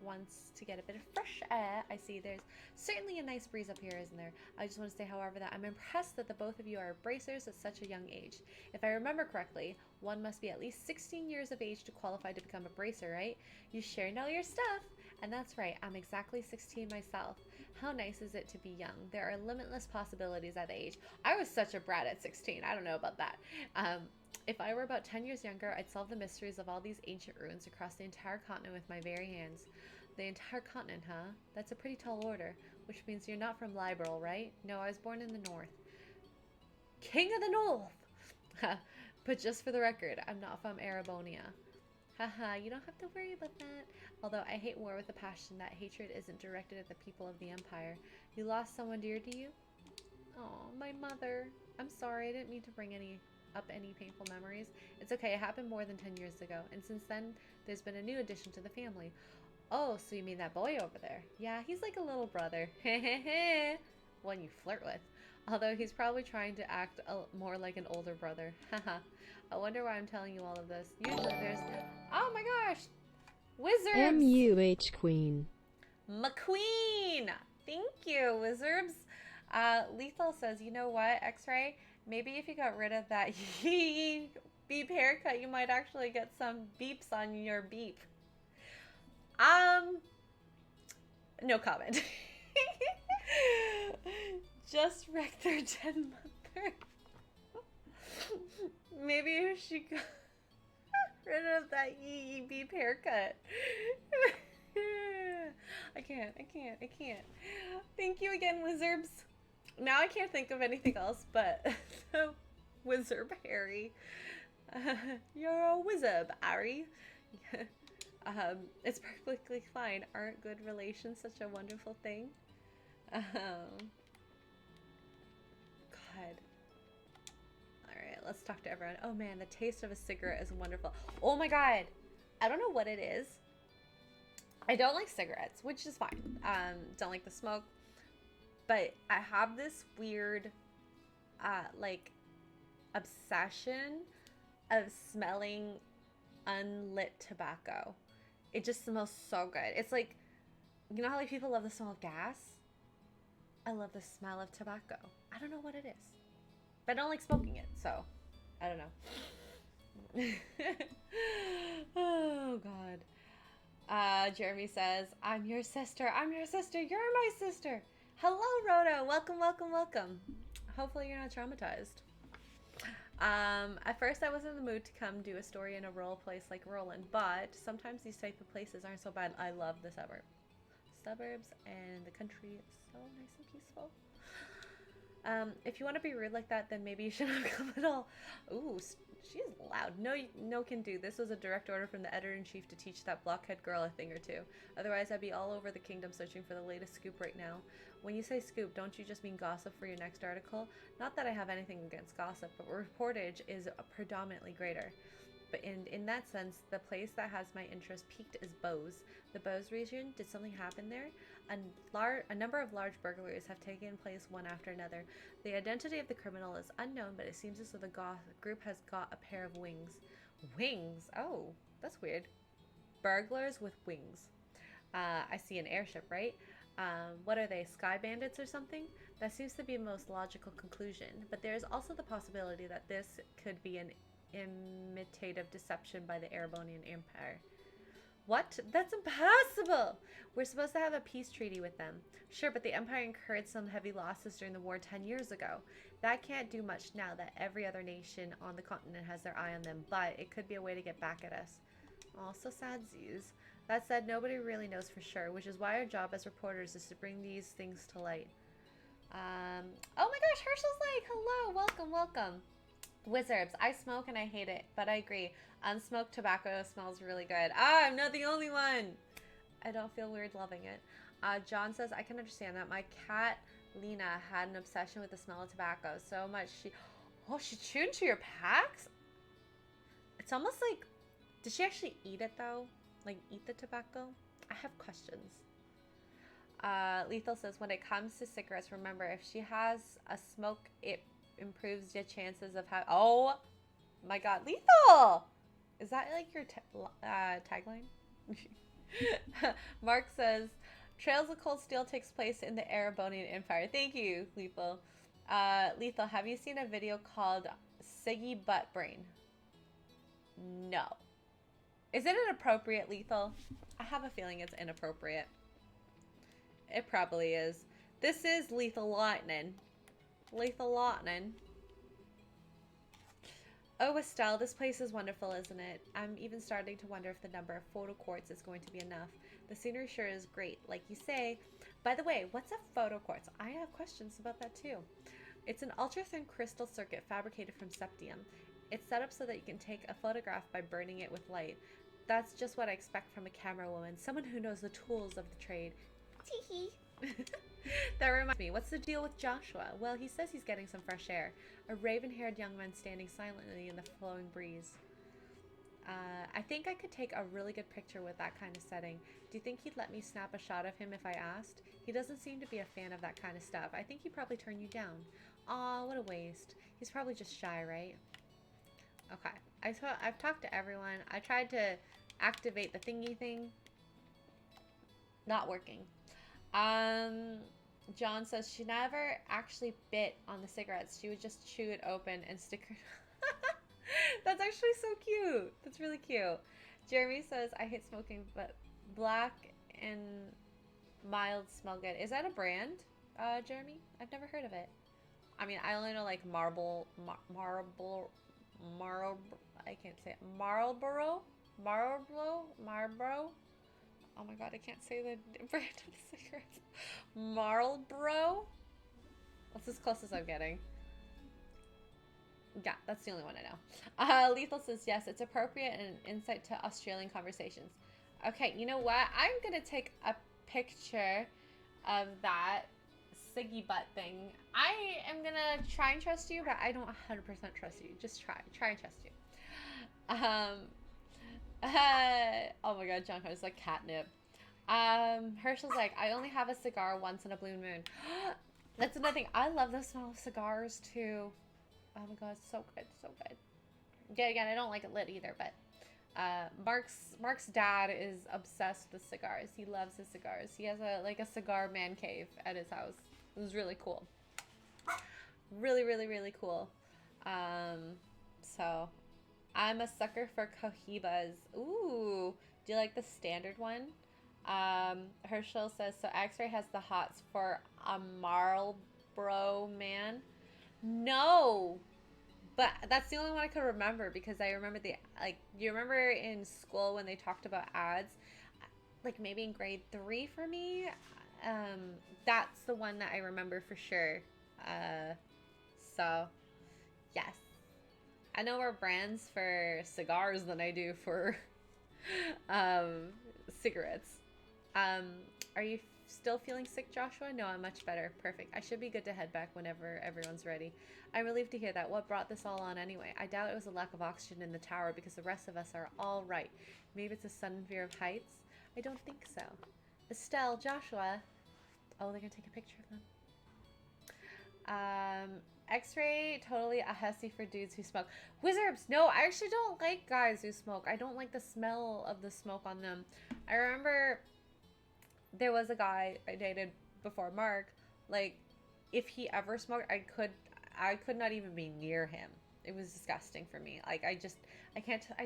wants to get a bit of fresh air. I see there's certainly a nice breeze up here, isn't there? I just want to say, however, that I'm impressed that the both of you are bracers at such a young age. If I remember correctly, one must be at least 16 years of age to qualify to become a bracer, right? You sure know your stuff. And that's right, I'm exactly 16 myself. How nice is it to be young? There are limitless possibilities at the age. I was such a brat at 16. I don't know about that. If I were about 10 years younger, I'd solve the mysteries of all these ancient ruins across the entire continent with my very hands. The entire continent, huh? That's a pretty tall order, which means you're not from Liberal, right? No, I was born in the north. King of the North! But just for the record, I'm not from Arabonia. Haha, you don't have to worry about that. Although I hate war with a passion, that hatred isn't directed at the people of the Empire. You lost someone dear to you? Oh, my mother. I'm sorry, I didn't mean to bring up any painful memories. It's okay, it happened more than 10 years ago, and since then, there's been a new addition to the family. Oh, so you mean that boy over there? Yeah, he's like a little brother. Hehehe. One you flirt with. Although he's probably trying to act more like an older brother. Haha. I wonder why I'm telling you all of this. Usually there's... Oh my gosh! Wizards! M-U-H Queen. McQueen! Thank you, wizards. Lethal says, you know what, X-Ray? Maybe if you got rid of that beep haircut, you might actually get some beeps on your beep. No comment. Just wrecked their dead mother. Maybe if she got rid of that beep haircut. I can't. Thank you again, wizards. Now I can't think of anything else but the wizard Harry. You're a wizard, Harry. It's perfectly fine. Aren't good relations such a wonderful thing? God. Alright, let's talk to everyone. Oh man, the taste of a cigarette is wonderful. Oh my god. I don't know what it is. I don't like cigarettes, which is fine. Don't like the smoke. But I have this weird, like, obsession of smelling unlit tobacco. It just smells so good. It's like, you know how like people love the smell of gas? I love the smell of tobacco. I don't know what it is. But I don't like smoking it, so I don't know. Oh god. Jeremy says, I'm your sister. I'm your sister. You're my sister. Hello, Rhoda. Welcome, welcome, welcome. Hopefully you're not traumatized. At first I was in the mood to come do a story in a rural place like Roland, but sometimes these type of places aren't so bad. I love the suburbs and the country is so nice and peaceful. If you want to be rude like that, then maybe you shouldn't come at all. Ooh, she's loud. No can do. This was a direct order from the editor-in-chief to teach that blockhead girl a thing or two. Otherwise, I'd be all over the kingdom searching for the latest scoop right now. When you say scoop, don't you just mean gossip for your next article? Not that I have anything against gossip, but reportage is predominantly greater. But in that sense, the place that has my interest peaked is Bose. The Bose region, did something happen there? A number of large burglaries have taken place one after another. The identity of the criminal is unknown, but it seems as though the group has got a pair of wings. Wings? Oh, that's weird. Burglars with wings. I see an airship, right? What are they, sky bandits or something? That seems to be the most logical conclusion, but there is also the possibility that this could be an imitative deception by the Erebonian Empire. What? That's impossible! We're supposed to have a peace treaty with them. Sure, but the Empire incurred some heavy losses during the war 10 years ago. That can't do much now that every other nation on the continent has their eye on them, but it could be a way to get back at us. Also sadsies. That said, nobody really knows for sure, which is why our job as reporters is to bring these things to light. Oh my gosh, Herschel's like, hello, welcome, welcome. Wizards, I smoke and I hate it, but I agree. Unsmoked tobacco smells really good. Ah, I'm not the only one. I don't feel weird loving it. John says, I can understand that. My cat, Lena, had an obsession with the smell of tobacco so much she chewed into your packs? It's almost like, did she actually eat it though? Like eat the tobacco? I have questions. Lethal says, when it comes to cigarettes, remember, if she has a smoke, it improves your chances of having... Oh my god, Lethal! Is that like your tagline? Mark says, Trails of Cold Steel takes place in the Erebonian Empire. Thank you, Lethal. Lethal, have you seen a video called Siggy Butt Brain? No. Is it inappropriate, Lethal? I have a feeling it's inappropriate. It probably is. This is Lethal Lightning. Lethal Lightning. Oh, Estelle, this place is wonderful, isn't it? I'm even starting to wonder if the number of photo quartz is going to be enough. The scenery sure is great, like you say. By the way, what's a photo quartz? I have questions about that too. It's an ultra-thin crystal circuit fabricated from septium. It's set up so that you can take a photograph by burning it with light. That's just what I expect from a camera woman, someone who knows the tools of the trade. Tee-hee. That reminds me, what's the deal with Joshua? Well, he says he's getting some fresh air. A raven-haired young man standing silently in the flowing breeze. I think I could take a really good picture with that kind of setting. Do you think he'd let me snap a shot of him if I asked? He doesn't seem to be a fan of that kind of stuff. I think he'd probably turn you down. Aw, what a waste. He's probably just shy, right? Okay. I've talked to everyone. I tried to activate the thingy thing. Not working. John says she never actually bit on the cigarettes. She would just chew it open and stick her... That's actually so cute. That's really cute. Jeremy says, I hate smoking, but black and mild smell good. is that a brand, Jeremy? I've never heard of it. I mean, I only know like Marlboro. I can't say it. Marlboro. Oh my god, I can't say the brand of the cigarettes. Marlboro? That's as close as I'm getting. Yeah, that's the only one I know. Lethal says, yes, it's appropriate and an insight to Australian conversations. Okay, you know what? I'm going to take a picture of that Siggy butt thing. I am going to try and trust you, but I don't 100% trust you. Just try. Try and trust you. Oh my god, John Connor's like catnip. Herschel's like, I only have a cigar once in a blue moon. That's another thing. I love the smell of cigars too. Oh my god, so good, so good. Yeah, again, I don't like it lit either, but Mark's dad is obsessed with cigars. He loves his cigars. He has a cigar man cave at his house. It was really cool. Really, really, really cool. So I'm a sucker for Cohibas. Ooh, do you like the standard one? Herschel says, so X-Ray has the hots for a Marlboro man. No, but that's the only one I could remember because I remember you remember in school when they talked about ads, like maybe in grade 3 for me. That's the one that I remember for sure. So yes, I know more brands for cigars than I do for cigarettes. Are you still feeling sick, Joshua? No, I'm much better. Perfect. I should be good to head back whenever everyone's ready. I'm relieved to hear that. What brought this all on anyway? I doubt it was a lack of oxygen in the tower because the rest of us are all right. Maybe it's a sudden fear of heights? I don't think so. Estelle, Joshua. Oh, they're gonna take a picture of them. X-ray, totally a hussy for dudes who smoke. Wizards, no, I actually don't like guys who smoke. I don't like the smell of the smoke on them. I remember there was a guy I dated before Mark, like, if he ever smoked, I could not even be near him. It was disgusting for me. Like, I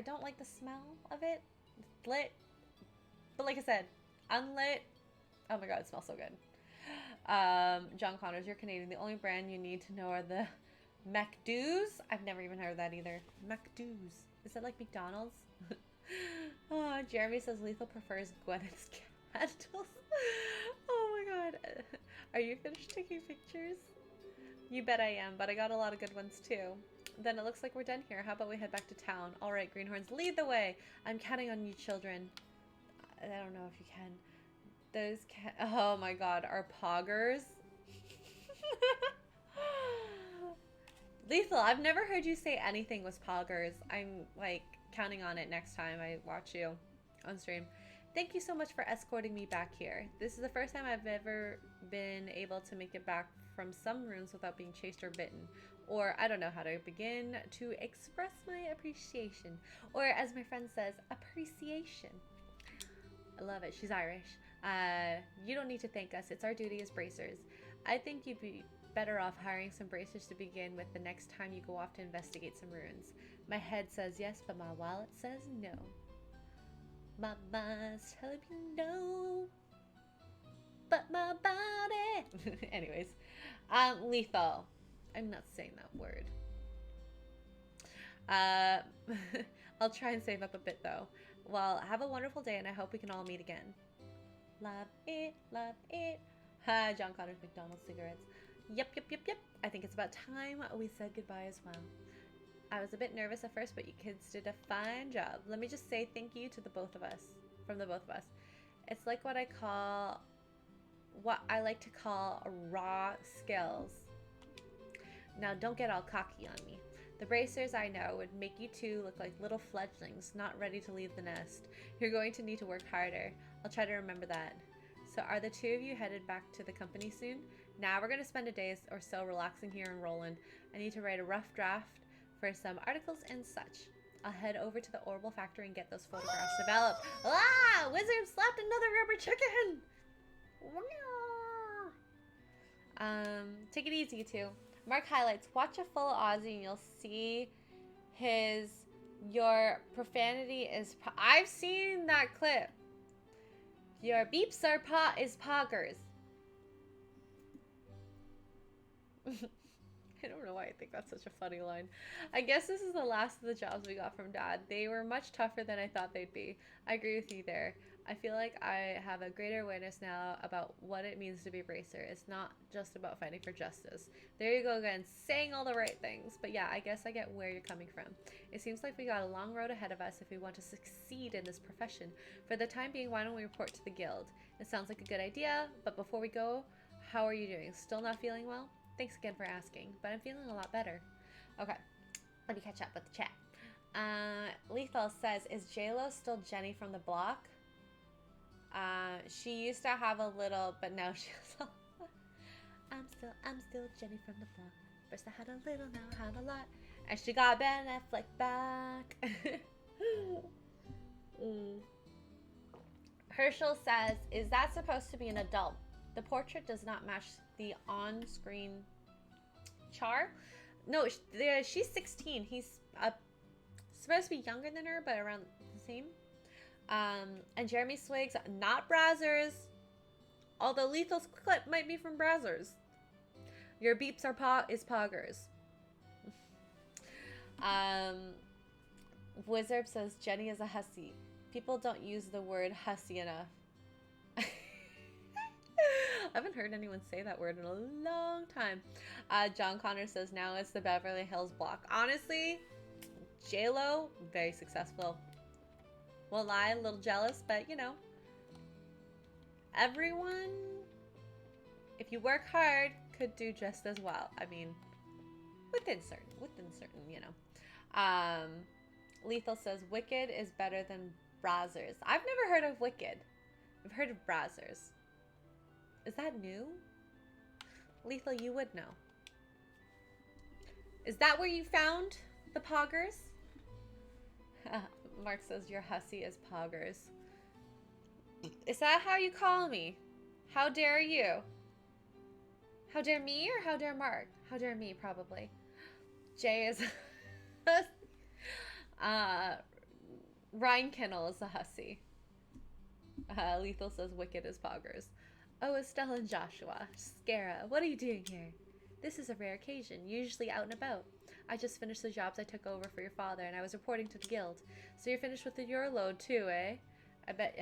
don't like the smell of it. It's lit. But like I said, unlit, oh my god, it smells so good. John Connors, you're Canadian. The only brand you need to know are the McDoos. I've never even heard of that either. McDoos. Is that like McDonald's? Oh, Jeremy says Lethal prefers Gwyneth's candles. Oh my god. Are you finished taking pictures? You bet I am, but I got a lot of good ones too. Then it looks like we're done here. How about we head back to town? Alright, Greenhorns, lead the way. I'm counting on you children. I don't know if you can. Oh my god, are poggers? Lethal, I've never heard you say anything was poggers. I'm like counting on it next time I watch you on stream. Thank you so much for escorting me back here. This is the first time I've ever been able to make it back from some rooms without being chased or bitten. Or I don't know how to begin to express my appreciation. Or as my friend says, appreciation. I love it. She's Irish. You don't need to thank us. It's our duty as bracers. I think you'd be better off hiring some bracers to begin with the next time you go off to investigate some ruins. My head says yes, but my wallet says no. My mind's telling me no, but my body. Anyways, lethal. I'm not saying that word. I'll try and save up a bit though. Well, have a wonderful day, and I hope we can all meet again. Love it, love it. Hi, John Connor's McDonald's cigarettes. Yep. I think it's about time we said goodbye as well. I was a bit nervous at first, but you kids did a fine job. Let me just say thank you to the both of us, from the both of us. It's like what I like to call raw skills. Now, don't get all cocky on me. The bracers I know would make you two look like little fledglings, not ready to leave the nest. You're going to need to work harder. I'll try to remember that. So are the two of you headed back to the company soon? Now we're going to spend a day or so relaxing here in Roland. I need to write a rough draft for some articles and such. I'll head over to the Orbital factory and get those photographs developed. Ah! Wizard slapped another rubber chicken! Take it easy, you two. Mark highlights. Watch a full Aussie and you'll see your profanity is... I've seen that clip. Your beeps are poggers. I don't know why I think that's such a funny line. I guess this is the last of the jobs we got from Dad. They were much tougher than I thought they'd be. I agree with you there. I feel like I have a greater awareness now about what it means to be a bracer. It's not just about fighting for justice. There you go again, saying all the right things. But yeah, I guess I get where you're coming from. It seems like we got a long road ahead of us if we want to succeed in this profession. For the time being, why don't we report to the guild? It sounds like a good idea, but before we go, how are you doing? Still not feeling well? Thanks again for asking, but I'm feeling a lot better. Okay, let me catch up with the chat. Lethal says, is JLo still Jenny from the block? She used to have a little, but now she's I'm still Jenny from the block. First I had a little, now I have a lot. And she got Ben Affleck back. Herschel says, is that supposed to be an adult? The portrait does not match the on-screen char. No, she's 16. He's supposed to be younger than her, but around the same. And Jeremy Swiggs, not Brazzers. Although Lethal's clip might be from Brazzers. Your beeps are is poggers. Wizard says Jenny is a hussy. People don't use the word hussy enough. I haven't heard anyone say that word in a long time. John Connor says now it's the Beverly Hills block. Honestly, JLo, very successful. Won't lie, a little jealous, but you know, everyone, if you work hard, could do just as well. I mean, within certain, you know. Lethal says Wicked is better than Brazzers. I've never heard of Wicked. I've heard of Brazzers. Is that new? Lethal, you would know. Is that where you found the poggers? Mark says your hussy is poggers. Is that how you call me? How dare you? How dare me or how dare Mark? How dare me, probably. Jay is Ryan Kennel is a hussy. Lethal says Wicked is poggers. Oh, Estelle and Joshua. Scara, what are you doing here? This is a rare occasion, usually out and about. I just finished the jobs I took over for your father, and I was reporting to the guild. So you're finished with your load too, eh? I bet,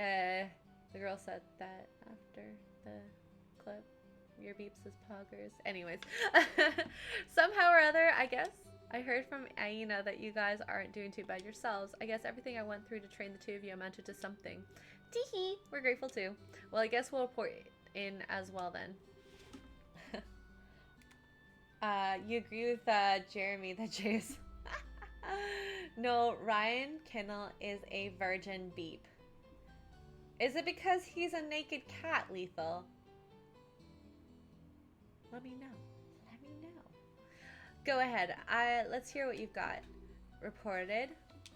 the girl said that after the clip. Your beeps is poggers. Anyways. Somehow or other, I guess, I heard from Aina that you guys aren't doing too bad yourselves. I guess everything I went through to train the two of you amounted to something. Teehee! We're grateful too. Well, I guess we'll report in as well then. You agree with Jeremy that Jay is... No, Ryan Kennel is a virgin beep. Is it because he's a naked cat, Lethal? Let me know. Let me know. Go ahead. Let's hear what you've got. Reported.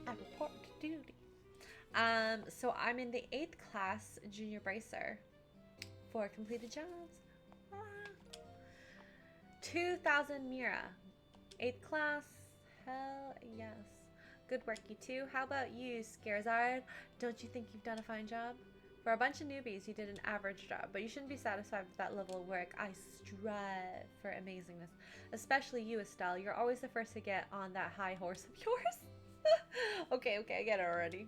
I report to duty. So I'm in the 8th class junior bracer for completed jobs. 2,000 Mira. 8th class. Hell yes. Good work, you two. How about you, Scarzard? Don't you think you've done a fine job? For a bunch of newbies, you did an average job, but you shouldn't be satisfied with that level of work. I strive for amazingness. Especially you, Estelle. You're always the first to get on that high horse of yours. Okay, I get it already.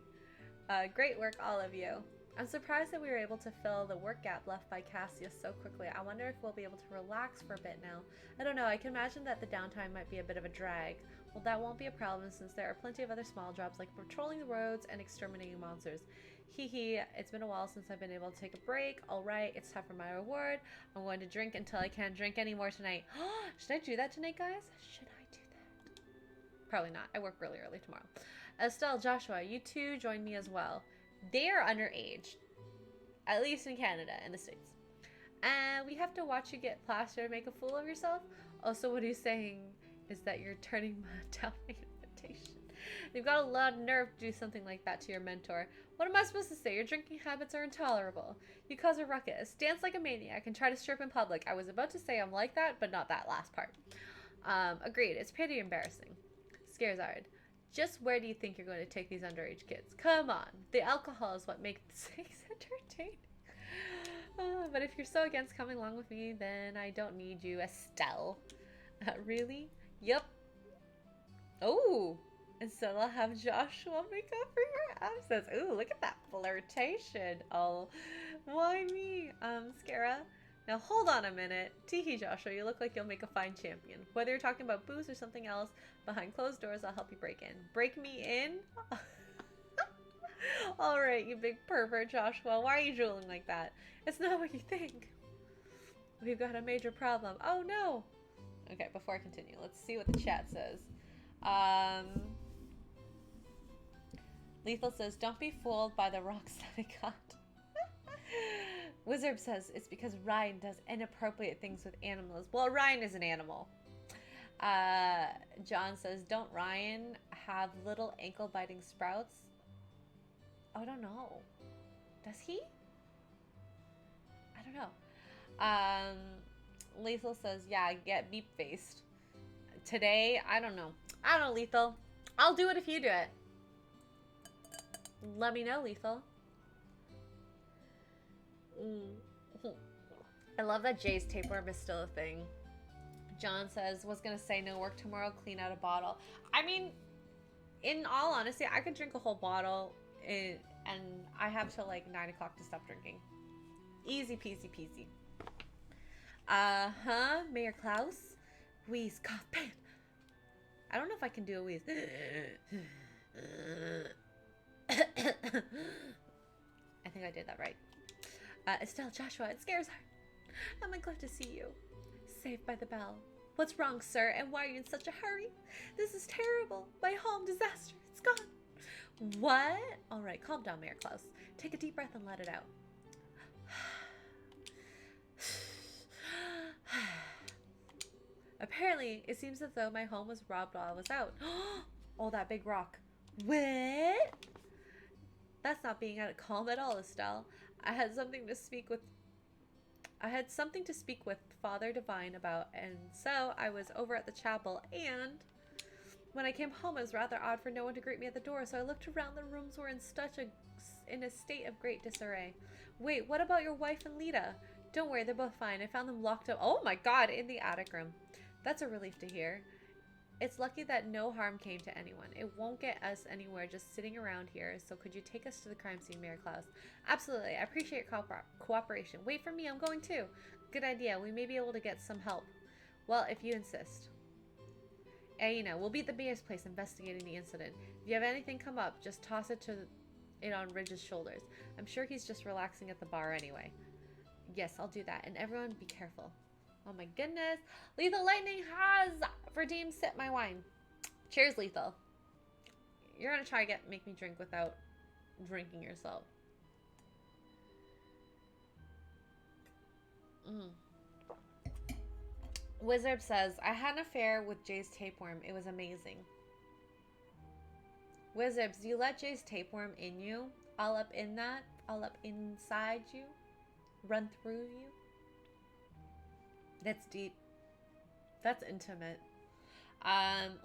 Great work, all of you. I'm surprised that we were able to fill the work gap left by Cassius so quickly. I wonder if we'll be able to relax for a bit now. I don't know, I can imagine that the downtime might be a bit of a drag. Well, that won't be a problem since there are plenty of other small jobs like patrolling the roads and exterminating monsters. Hee hee, it's been a while since I've been able to take a break. Alright, it's time for my reward. I'm going to drink until I can't drink anymore tonight. Should I do that tonight, guys? Should I do that? Probably not. I work really early tomorrow. Estelle, Joshua, you two join me as well. They are underage. At least in Canada and the States. And we have to watch you get plastered and make a fool of yourself? Also, what he's saying is that you're turning down my invitation. You've got a lot of nerve to do something like that to your mentor. What am I supposed to say? Your drinking habits are intolerable. You cause a ruckus, dance like a maniac, and try to strip in public. I was about to say I'm like that, but not that last part. Agreed. It's pretty embarrassing. Scarzard. Just where do you think you're going to take these underage kids? Come on. The alcohol is what makes things entertaining. But if you're so against coming along with me, then I don't need you, Estelle. Really? Yep. Oh. And so I'll have Joshua make up for your absence. Ooh, look at that flirtation. Oh, why me? Scara. Now hold on a minute. Teehee, Joshua, you look like you'll make a fine champion. Whether you're talking about booze or something else, behind closed doors, I'll help you break in. Break me in? Alright, you big pervert, Joshua. Why are you drooling like that? It's not what you think. We've got a major problem. Oh no! Okay, before I continue, let's see what the chat says. Lethal says, don't be fooled by the rocks that I got. Wizard says, it's because Ryan does inappropriate things with animals. Well, Ryan is an animal. John says, don't Ryan have little ankle-biting sprouts? Oh, I don't know. Does he? I don't know. Lethal says, yeah, get beep-faced. Today, I don't know. I don't know, Lethal. I'll do it if you do it. Let me know, Lethal. I love that Jay's tapeworm is still a thing. John says, was gonna say no work tomorrow, clean out a bottle. I mean, in all honesty, I could drink a whole bottle and I have till like 9 o'clock to stop drinking. Easy peasy peasy. Mayor Klaus. Wheeze, cough, pant. I don't know if I can do a wheeze. I think I did that right. Estelle, Joshua, it scares her. I'm glad to see you. Saved by the bell. What's wrong, sir? And why are you in such a hurry? This is terrible. My home disaster. It's gone. What? All right, calm down, Mayor Klaus. Take a deep breath and let it out. Apparently, it seems as though my home was robbed while I was out. Oh, that big rock. What? That's not being calm at all, Estelle. I had something to speak with Father Divine about, and so I was over at the chapel, and when I came home, it was rather odd for no one to greet me at the door, so I looked around. The rooms were in a state of great disarray. Wait, what about your wife and Lita? Don't worry, they're both fine. I found them locked up. Oh my god, in the attic room. That's a relief to hear. It's lucky that no harm came to anyone. It won't get us anywhere just sitting around here, so could you take us to the crime scene, Mayor Klaus? Absolutely. I appreciate your cooperation. Wait for me. I'm going too. Good idea. We may be able to get some help. Well, if you insist. And, you know, we'll be at the mayor's place investigating the incident. If you have anything come up, just toss it on Ridge's shoulders. I'm sure he's just relaxing at the bar anyway. Yes, I'll do that. And everyone be careful. Oh my goodness. Lethal Lightning has redeemed Sip My Wine. Cheers, Lethal. You're going to try to make me drink without drinking yourself. Wizard says, I had an affair with Jay's tapeworm. It was amazing. Wizards, do you let Jay's tapeworm in you? All up in that? All up inside you? Run through you? That's deep. That's intimate.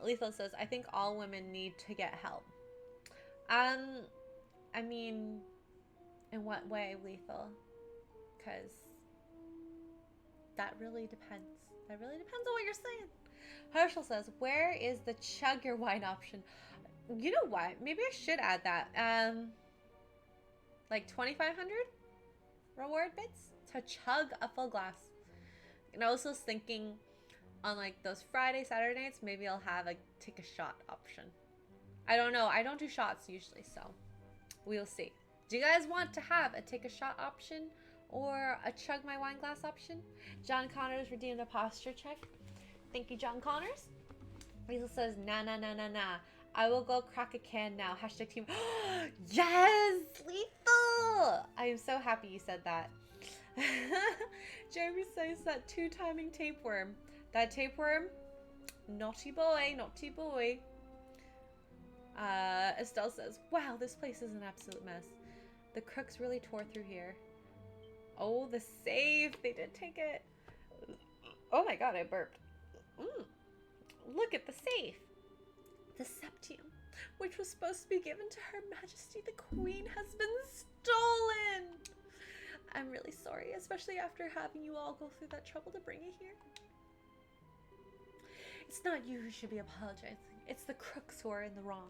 Lethal says, I think all women need to get help. I mean, in what way, Lethal? Because that really depends. That really depends on what you're saying. Herschel says, where is the chug your wine option? You know what? Maybe I should add that. Like 2,500 reward bits to chug a full glass. And I also was thinking on like those Friday, Saturday nights, maybe I'll have a take a shot option. I don't know. I don't do shots usually, so we'll see. Do you guys want to have a take a shot option or a chug my wine glass option? John Connors redeemed a posture check. Thank you, John Connors. Lethal says, nah, nah, nah, nah, nah. I will go crack a can now. Hashtag team. Yes, Lethal. I am so happy you said that. Jeremy says that 2-timing tapeworm. That tapeworm, naughty boy, naughty boy. Estelle says, wow, this place is an absolute mess. The crooks really tore through here. Oh, the safe. They did take it. Oh my god, I burped. Look at the safe. The septium, which was supposed to be given to Her Majesty the Queen, has been stolen. I'm really sorry, especially after having you all go through that trouble to bring it here. It's not you who should be apologizing. It's the crooks who are in the wrong.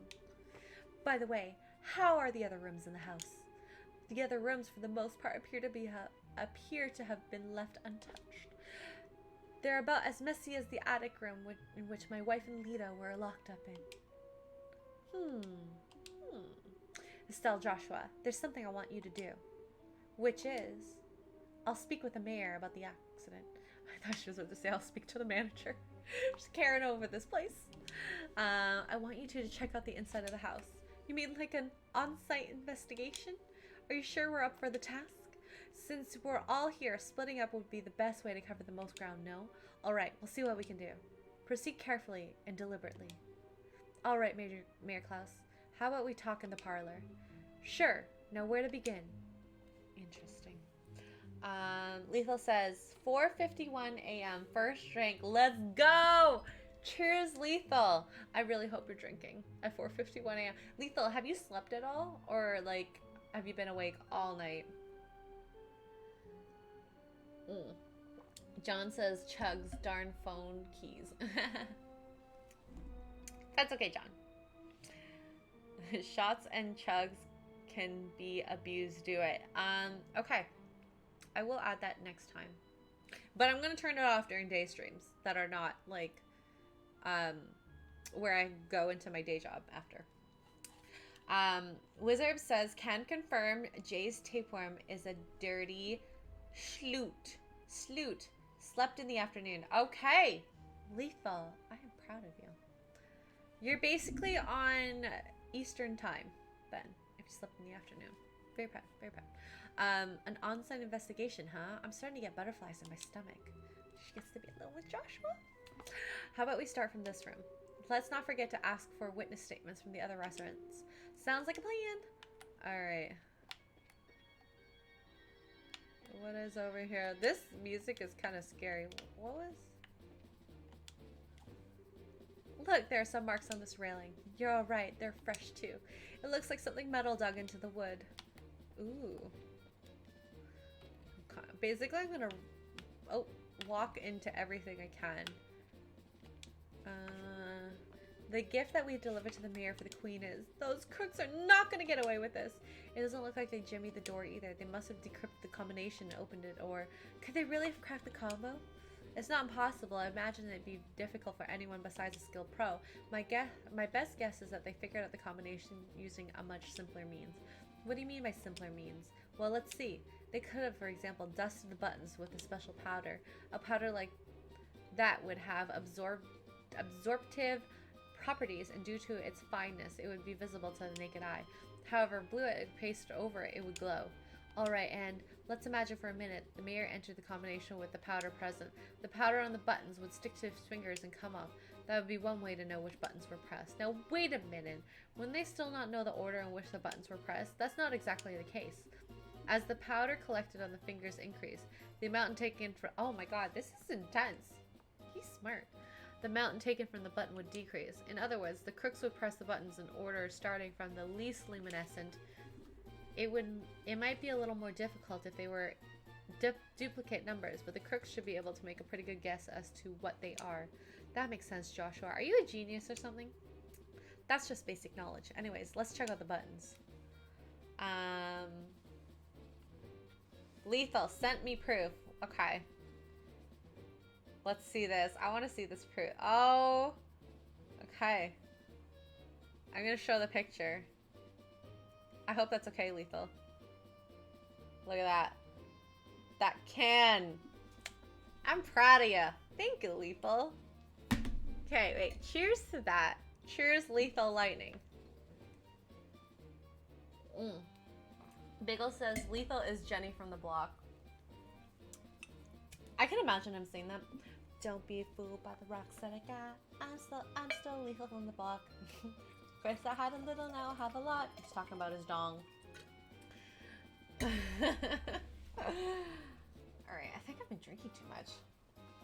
By the way, how are the other rooms in the house? The other rooms, for the most part, appear to have been left untouched. They're about as messy as the attic room in which my wife and Lita were locked up in. Estelle, Joshua, there's something I want you to do. Which is, I'll speak with the mayor about the accident. I thought she was about to say, I'll speak to the manager. She's carrying over this place. I want you two to check out the inside of the house. You mean like an on-site investigation? Are you sure we're up for the task? Since we're all here, splitting up would be the best way to cover the most ground, no? Alright, we'll see what we can do. Proceed carefully and deliberately. Alright, Mayor Klaus. How about we talk in the parlor? Sure. Now where to begin? Interesting. Lethal says, 4:51 a.m. First drink. Let's go! Cheers, Lethal. I really hope you're drinking at 4:51 a.m. Lethal, have you slept at all? Or, like, have you been awake all night? John says, chugs, darn phone keys. That's okay, John. Shots and chugs can be abused. Do it. Okay. I will add that next time. But I'm going to turn it off during day streams that are not, like, where I go into my day job after. Wizard says, can confirm Jay's tapeworm is a dirty sloot. Slept in the afternoon. Okay. Lethal. I am proud of you. You're basically on Eastern time, then, if you slept in the afternoon. Very proud. Very proud. An on-site investigation, huh? I'm starting to get butterflies in my stomach. She gets to be alone with Joshua. How about we start from this room? Let's not forget to ask for witness statements from the other residents. Sounds like a plan. Alright. What is over here? This music is kind of scary. What was? Look, there are some marks on this railing. You're all right. They're fresh, too. It looks like something metal dug into the wood. Ooh. Okay. Basically, I'm going to walk into everything I can. The gift that we delivered to the mayor for the queen is, those crooks are not going to get away with this. It doesn't look like they jimmied the door either. They must have decrypted the combination and opened it, or could they really have cracked the combo? It's not impossible. I imagine it'd be difficult for anyone besides a skilled pro. My best guess is that they figured out the combination using a much simpler means. What do you mean by simpler means? Well, let's see. They could have, for example, dusted the buttons with a special powder. A powder like that would have absorptive properties, and due to its fineness, it would be visible to the naked eye. However, blue paste over it, it would glow. Alright, and let's imagine for a minute the mayor entered the combination with the powder present. The powder on the buttons would stick to his fingers and come off. That would be one way to know which buttons were pressed. Now, wait a minute. Wouldn't they still not know the order in which the buttons were pressed? That's not exactly the case. As the powder collected on the fingers increased, the amount taken from... Oh my god, this is intense. He's smart. The amount taken from the button would decrease. In other words, the crooks would press the buttons in order starting from the least luminescent. It might be a little more difficult if they were duplicate numbers, but the crooks should be able to make a pretty good guess as to what they are. That makes sense, Joshua. Are you a genius or something? That's just basic knowledge. Anyways, let's check out the buttons. Lethal sent me proof. Okay. Let's see this. I want to see this proof. Oh. Okay. I'm going to show the picture. I hope that's okay, Lethal. Look at that. That can. I'm proud of you. Thank you, Lethal. Okay, wait. Cheers to that. Cheers, Lethal Lightning. Biggle says, Lethal is Jenny from the block. I can imagine him saying that. Don't be fooled by the rocks that I got. I'm still Lethal from the block. First I had a little, now I have a lot. He's talking about his dong. Alright, I think I've been drinking too much.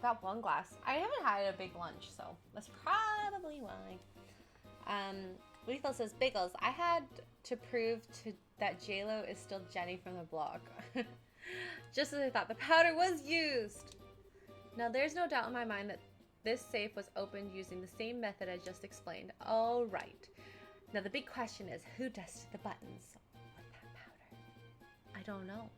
That one glass. I haven't had a big lunch, so that's probably why. Lethal says, Biggles, I had to prove that JLo is still Jenny from the block. Just as I thought, the powder was used. Now, there's no doubt in my mind that This safe was opened using the same method I just explained. All right. Now the big question is, who dusted the buttons with that powder? I don't know.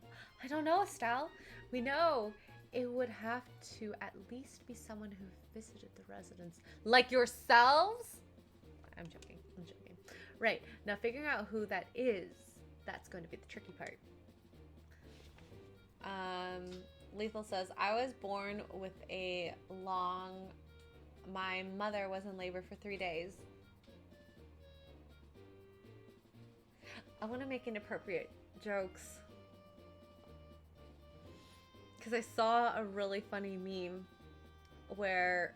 I don't know, Estelle. We know it would have to at least be someone who visited the residence. Like yourselves? I'm joking. I'm joking. Right. Now figuring out who that is, that's going to be the tricky part. Lethal says, I was born with a long... My mother was in labor for 3 days. I want to make inappropriate jokes. Because I saw a really funny meme where...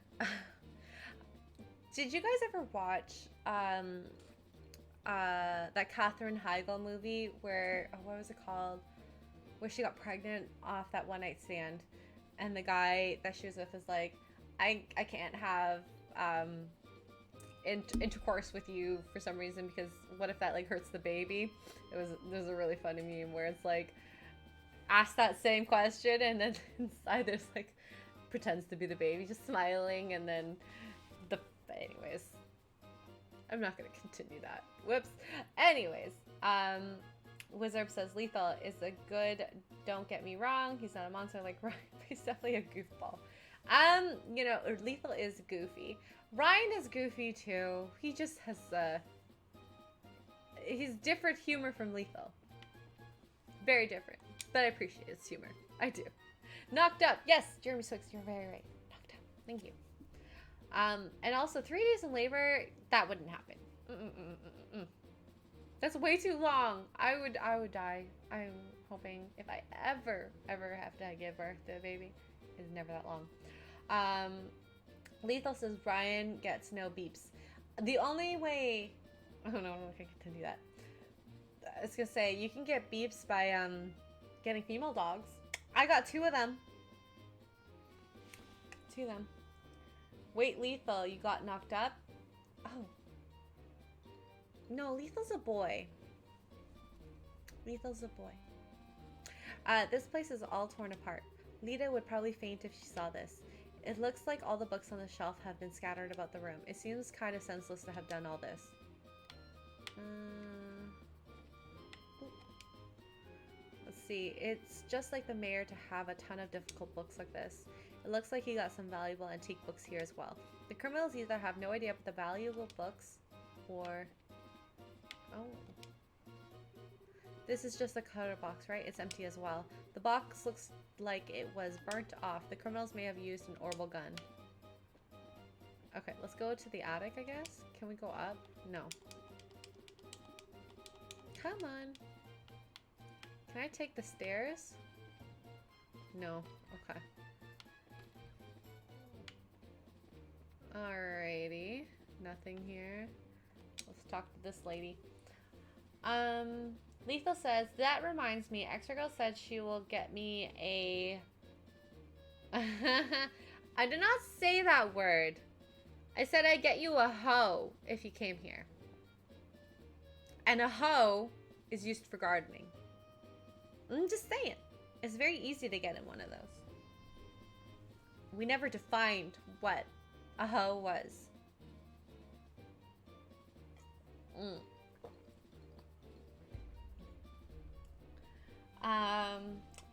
Did you guys ever watch that Katherine Heigl movie where... what was it called? Where she got pregnant off that one night stand, and the guy that she was with was like, I can't have intercourse with you for some reason, because what if that like hurts the baby? There's a really funny meme where it's like, ask that same question, and then inside there's like pretends to be the baby just smiling, and then anyways, I'm not gonna continue that. Whoops. Anyways, Wizard says Lethal is a good, don't get me wrong, he's not a monster like Ryan, but he's definitely a goofball. You know, Lethal is goofy. Ryan is goofy too. He just has he's different humor from Lethal. Very different. But I appreciate his humor. I do. Knocked Up. Yes, Jeremy Swix, you're very right. Knocked Up. Thank you. And also 3 days in labor, that wouldn't happen. That's way too long. I would die. I'm hoping if I ever have to give birth to a baby, it's never that long. Lethal says Brian gets no beeps. The only way... Oh no, I'm not gonna continue that. I was gonna say, you can get beeps by getting female dogs. I got 2 of them. 2 of them. Wait, Lethal, you got knocked up? Oh. No, Lethal's a boy. Lethal's a boy. This place is all torn apart. Lita would probably faint if she saw this. It looks like all the books on the shelf have been scattered about the room. It seems kind of senseless to have done all this. Let's see. It's just like the mayor to have a ton of difficult books like this. It looks like he got some valuable antique books here as well. The criminals either have no idea about the valuable books or... Oh. This is just a cutter box, right? It's empty as well. The box looks like it was burnt off. The criminals may have used an orbital gun. Okay, let's go to the attic, I guess. Can we go up? No. Come on. Can I take the stairs? No. Okay. Alrighty. Nothing here. Let's talk to this lady. Lethal says, that reminds me, Extra Girl said she will get me a... I did not say that word. I said I'd get you a hoe if you came here. And a hoe is used for gardening. I'm just saying. It's very easy to get in one of those. We never defined what a hoe was.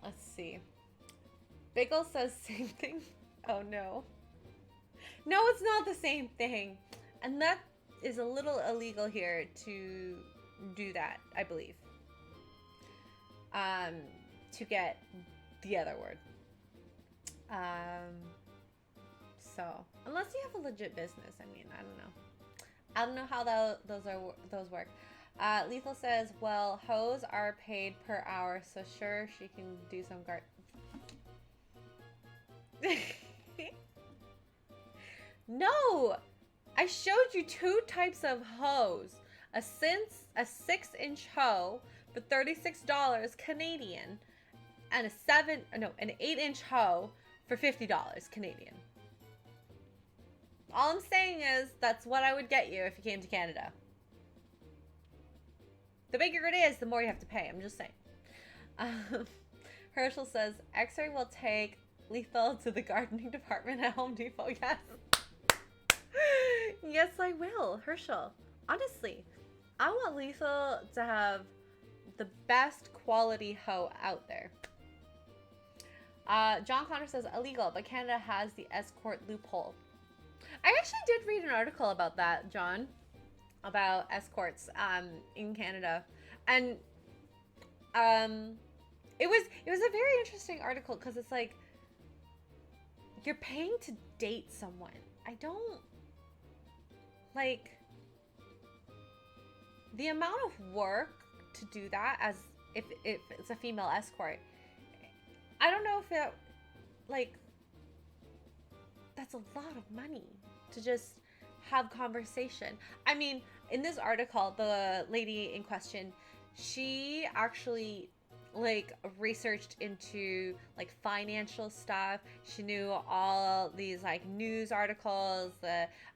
Let's see. Bagel says same thing. Oh no. No, it's not the same thing. And that is a little illegal here to do that, I believe. To get the other word. So, unless you have a legit business, I mean, I don't know. I don't know how those work. Lethal says, well, hoes are paid per hour, so sure she can do some No! I showed you 2 types of hoes. A 6-inch hoe for $36 Canadian, and an 8-inch hoe for $50 Canadian. All I'm saying is that's what I would get you if you came to Canada. The bigger it is, the more you have to pay. I'm just saying. Herschel says, X-ray will take Lethal to the gardening department at Home Depot. Yes. Yes, I will. Herschel. Honestly, I want Lethal to have the best quality hoe out there. John Connor says illegal, but Canada has the escort loophole. I actually did read an article about that, John, about escorts in Canada, and it was a very interesting article because it's like you're paying to date someone. I don't like the amount of work to do that as if it's a female escort. I don't know if it, like, that's a lot of money to just have conversation. I mean, in this article, the lady in question, she actually like researched into like financial stuff. She knew all these like news articles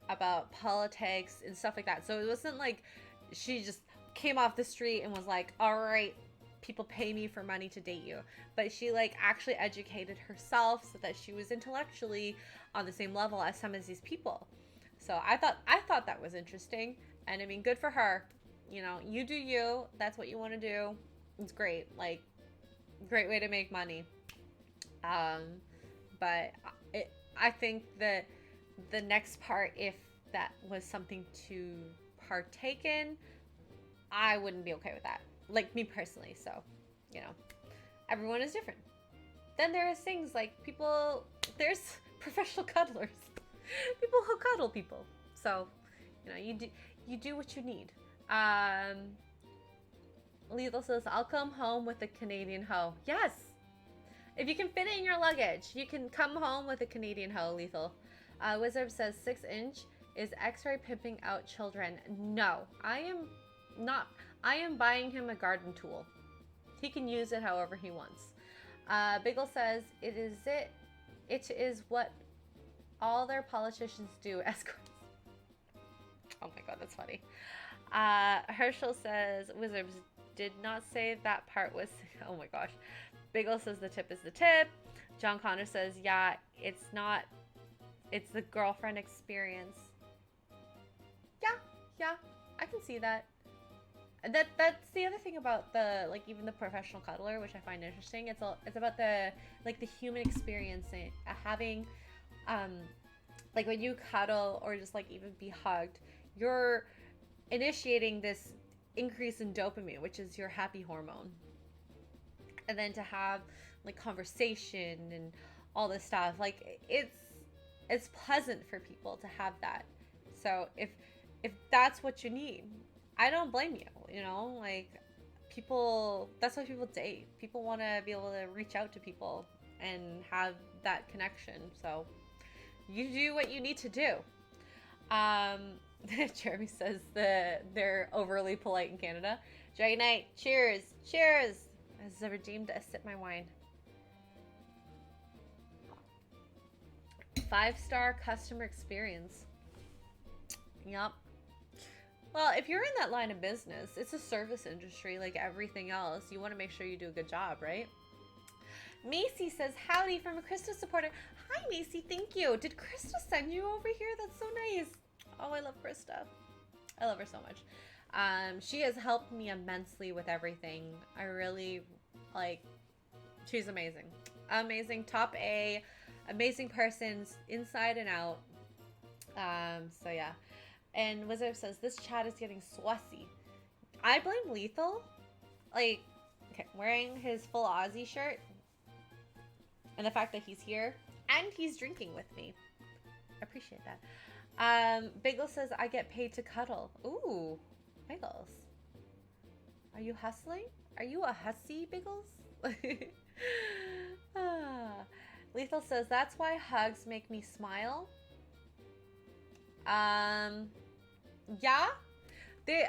about politics and stuff like that. So it wasn't like she just came off the street and was like, all right, people pay me for money to date you. But she like actually educated herself so that she was intellectually on the same level as some of these people. So I thought that was interesting. And I mean, good for her. You know, you do you. That's what you want to do. It's great. Like, great way to make money. But I think that the next part, if that was something to partake in, I wouldn't be okay with that. Like, me personally. So, you know, everyone is different. Then there's things like there's professional cuddlers. People who cuddle people. So, you know, you do what you need. Lethal says, I'll come home with a Canadian hoe. Yes! If you can fit it in your luggage, you can come home with a Canadian hoe, Lethal. Wizard says 6-inch is X-ray pimping out children. No, I am buying him a garden tool. He can use it however he wants. Biggle says, it is what all their politicians do, escorts. Oh my god, that's funny. Herschel says, Wizards did not say that part was... Oh my gosh. Biggle says the tip is the tip. John Connor says, yeah, it's not... It's the girlfriend experience. Yeah, I can see that. That's the other thing about the, like, even the professional cuddler, which I find interesting. It's about the, like, the human experience, having, like, when you cuddle or just, like, even be hugged, you're initiating this increase in dopamine, which is your happy hormone. And then to have, like, conversation and all this stuff, like, it's pleasant for people to have that. So if that's what you need, I don't blame you, you know, like, people, that's why people date. People want to be able to reach out to people and have that connection. So you do what you need to do. Jeremy says they're overly polite in Canada. Dragon Knight, cheers. Cheers. As I redeemed a sip my wine. 5-star customer experience. Yup. Well, if you're in that line of business, it's a service industry like everything else. You want to make sure you do a good job, right? Macy says, howdy from a Krista supporter. Hi, Macy. Thank you. Did Krista send you over here? That's so nice. Oh, I love Krista. I love her so much. She has helped me immensely with everything. I really, like, she's amazing. Amazing. Top A. Amazing person inside and out. So, yeah. And Wizard says, this chat is getting swassy. I blame Lethal. Like, okay, wearing his full Aussie shirt. And the fact that he's here. And he's drinking with me. I appreciate that. Bagel says, I get paid to cuddle. Ooh, Bagels. Are you hustling? Are you a hussy, Bagels? Lethal says, that's why hugs make me smile. Yeah.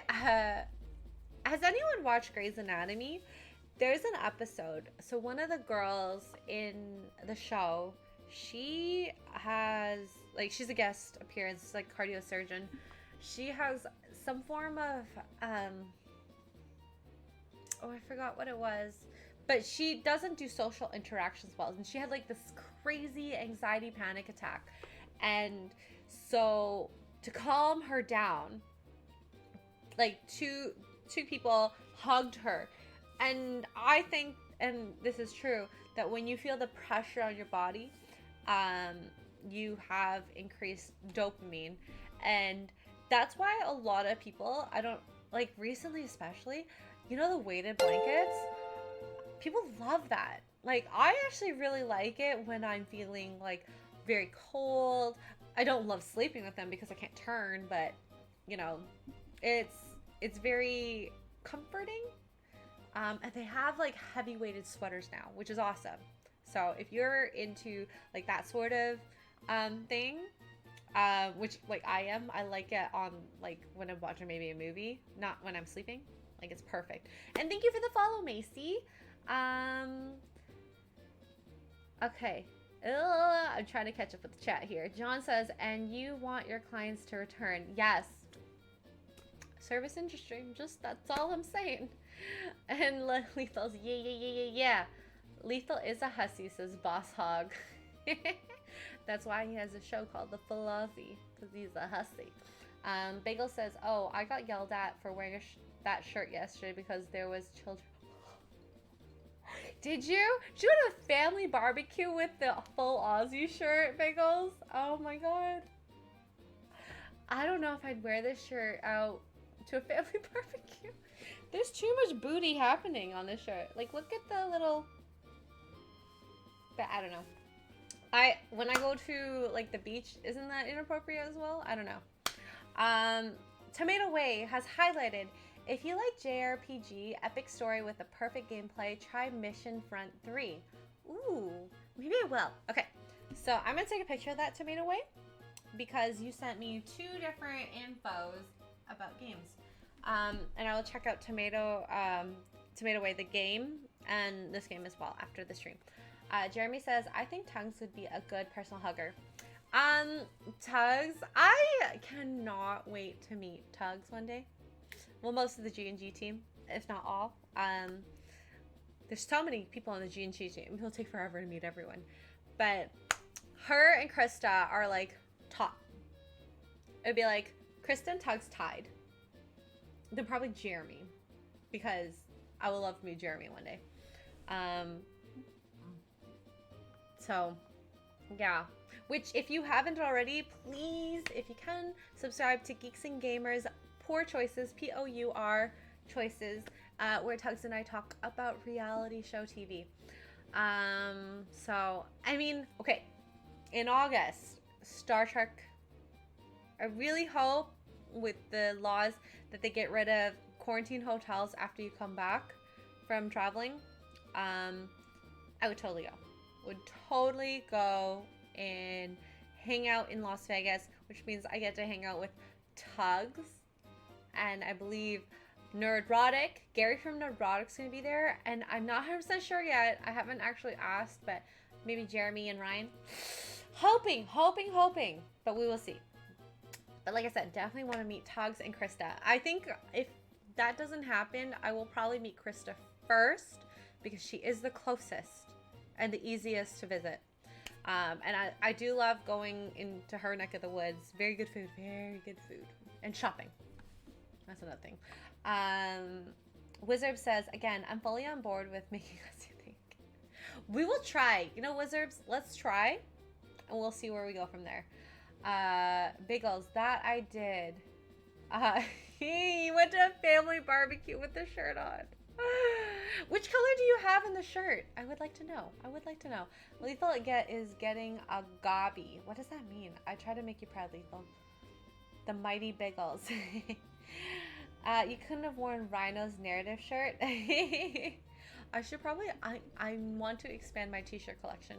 Has anyone watched Grey's Anatomy? There's an episode. So one of the girls in the show, she has, like, she's a guest appearance, like cardiosurgeon. She has some form of, oh, I forgot what it was. but she doesn't do social interactions well, and she had like this crazy anxiety panic attack. And so to calm her down, like two people hugged her. And I think, and this is true, that when you feel the pressure on your body, you have increased dopamine. And that's why a lot of people, I don't, like recently especially, you know, the weighted blankets, people love that. Like, I actually really like it when I'm feeling like very cold. I don't love sleeping with them because I can't turn, but you know, it's very comforting. And they have like heavy weighted sweaters now, which is awesome. So if you're into like that sort of thing, which like I am, I like it on like when I'm watching maybe a movie, not when I'm sleeping. Like, it's perfect. And thank you for the follow, Macy. Okay. I'm trying to catch up with the chat here. John says, and you want your clients to return. Yes. Service industry. Just, that's all I'm saying. And Lethal's, yeah. Lethal is a hussy, says Boss Hog. That's why he has a show called The Full Aussie, because he's a hussy. Bagel says, oh, I got yelled at for wearing that shirt yesterday because there was children. Did you? Did you go to a family barbecue with the Full Aussie shirt, Bagels? Oh my god. I don't know if I'd wear this shirt out to a family barbecue. There's too much booty happening on this shirt. Like, look at the little... But I don't know. When I go to like the beach, isn't that inappropriate as well? I don't know. Tomato Way has highlighted, if you like JRPG epic story with a perfect gameplay, try Mission Front 3. Ooh, maybe I will. Okay, so I'm gonna take a picture of that, Tomato Way, because you sent me 2 different infos about games. And I will check out Tomato Way, the game, and this game as well after the stream. Jeremy says, I think Tugs would be a good personal hugger. Tugs, I cannot wait to meet Tugs one day. Well, most of the G&G team, if not all. There's so many people on the G&G team. It'll take forever to meet everyone. But her and Krista are like top. It'd be like Krista and Tugs tied. Then probably Jeremy, because I would love to meet Jeremy one day. So, yeah. Which, if you haven't already, please, if you can, subscribe to Geeks and Gamers Poor Choices, P-O-U-R Choices, where Tugs and I talk about reality show TV. So, I mean, okay, in August, Star Trek, I really hope with the laws that they get rid of quarantine hotels after you come back from traveling. I would totally go. Would totally go and hang out in Las Vegas, which means I get to hang out with Tugs, and I believe Nerdrotic. Gary from Nerdrotic's gonna be there, and I'm not 100% sure yet. I haven't actually asked, but maybe Jeremy and Ryan. Hoping, but we will see. But like I said, definitely want to meet Tugs and Krista. I think if that doesn't happen, I will probably meet Krista first, because she is the closest and the easiest to visit. And I do love going into her neck of the woods. Very good food. And shopping. That's another thing. Wizard says, again, I'm fully on board with making us think. We will try. You know, Wizards, let's try. And we'll see where we go from there. Biggles, that I did. He went to a family barbecue with the shirt on. Which color do you have in the shirt? I would like to know. Lethal is getting a gobby. What does that mean? I try to make you proud, Lethal. The mighty Biggles. You couldn't have worn Rhino's narrative shirt. I should probably, I want to expand my t-shirt collection.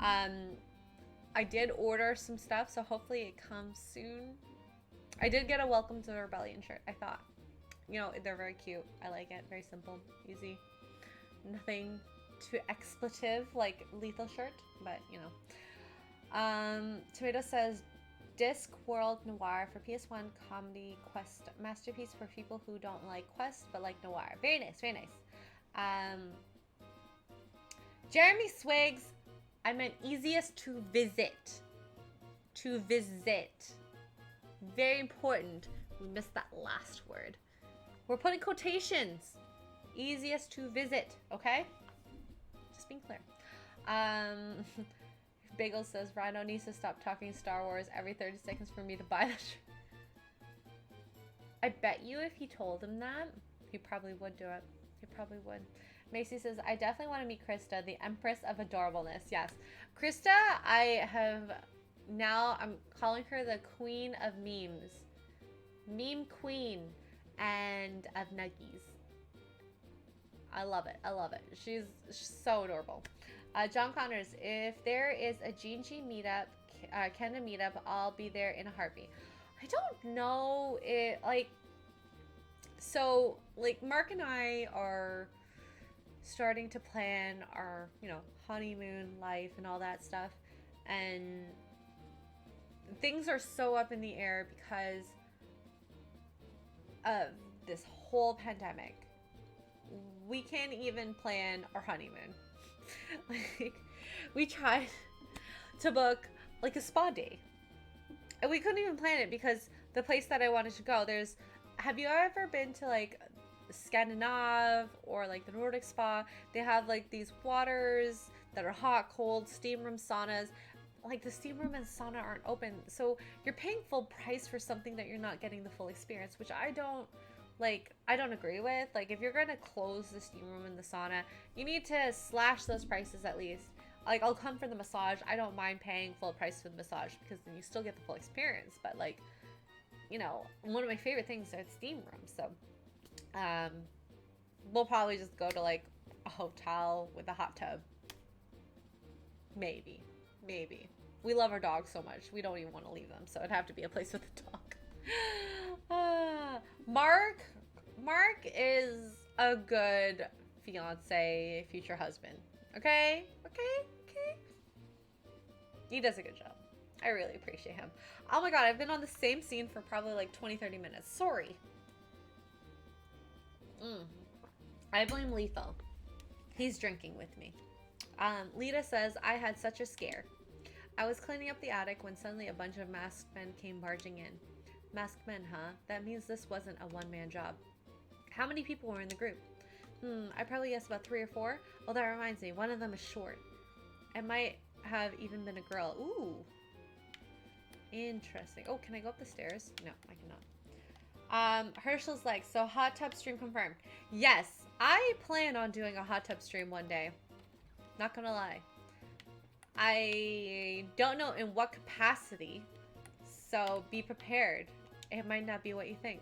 I did order some stuff, so hopefully it comes soon. I did get a Welcome to the Rebellion shirt, I thought. You know, they're very cute. I like it. Very simple, easy. Nothing too expletive like Lethal shirt, but you know. Tomato says, Discworld Noir for PS1 comedy quest masterpiece for people who don't like quest but like noir. Very nice, very nice. Jeremy Swigs, I meant easiest to visit. To visit. Very important. We missed that last word. We're putting quotations. Easiest to visit, okay? Just being clear. Bagel says, Rhino needs to stop talking Star Wars every 30 seconds for me to buy that. I bet you if he told him that, he probably would do it. He probably would. Macy says, I definitely want to meet Krista, the Empress of Adorableness. Yes. Krista, I'm calling her the Queen of Memes. Meme Queen and of Nuggies. I love it. I love it. She's so adorable. John Connors, if there is a G&G meetup, Canada meetup, I'll be there in a heartbeat. I don't know it, like, so, like, Mark and I are starting to plan our, honeymoon life and all that stuff, and things are so up in the air because of this whole pandemic. We can't even plan our honeymoon. Like, we tried to book like a spa day, and we couldn't even plan it because the place that I wanted to go, have you ever been to like Scandinave or like the Nordic spa? They have like these waters that are hot, cold, steam room, saunas. Like the steam room and sauna aren't open, so you're paying full price for something that you're not getting the full experience, which I don't agree with. Like, if you're gonna close the steam room and the sauna, you need to slash those prices at least. Like, I'll come for the massage. I don't mind paying full price for the massage because then you still get the full experience. But like, one of my favorite things are steam rooms. So, we'll probably just go to like a hotel with a hot tub. Maybe. We love our dogs so much. We don't even want to leave them. So it'd have to be a place with a dog. Mark is a good fiance, future husband. Okay? He does a good job. I really appreciate him. Oh my god, I've been on the same scene for probably like 20-30 minutes. Sorry. I blame Lethal. He's drinking with me. Lita says, I had such a scare. I was cleaning up the attic when suddenly a bunch of masked men came barging in. Masked men, huh? That means this wasn't a one-man job. How many people were in the group? I probably guessed about 3 or 4. Oh, that reminds me. One of them is short. It might have even been a girl. Ooh. Interesting. Oh, can I go up the stairs? No, I cannot. Herschel's like, so hot tub stream confirmed. Yes, I plan on doing a hot tub stream one day. Not gonna lie. I don't know in what capacity, so be prepared. It might not be what you think.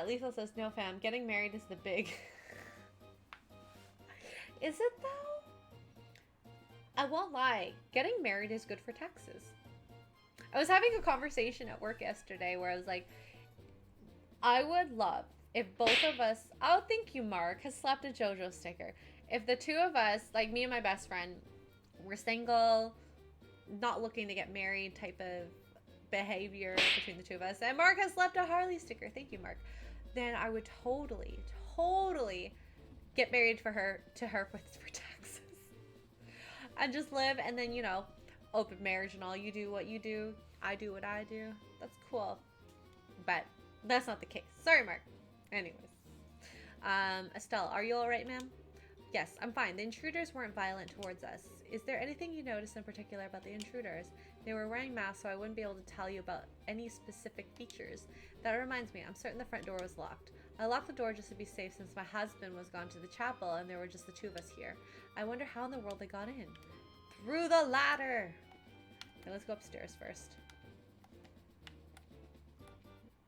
Lethal says, no fam, getting married is the big... Is it though? I won't lie, getting married is good for taxes. I was having a conversation at work yesterday where I was like, I would love if both of us, oh, thank you, Mark, has slapped a JoJo sticker. If the two of us, like me and my best friend, were single, not looking to get married type of behavior between the two of us, and Mark has slapped a Harley sticker, thank you, Mark, then I would totally get married to her for taxes. And just live, and then, open marriage and all. You do what you do, I do what I do. That's cool. But that's not the case. Sorry, Mark. Anyways. Estelle, are you alright, ma'am? Yes, I'm fine. The intruders weren't violent towards us. Is there anything you noticed in particular about the intruders? They were wearing masks, so I wouldn't be able to tell you about any specific features. That reminds me, I'm certain the front door was locked. I locked the door just to be safe since my husband was gone to the chapel and there were just the two of us here. I wonder how in the world they got in. Through the ladder! Okay, let's go upstairs first.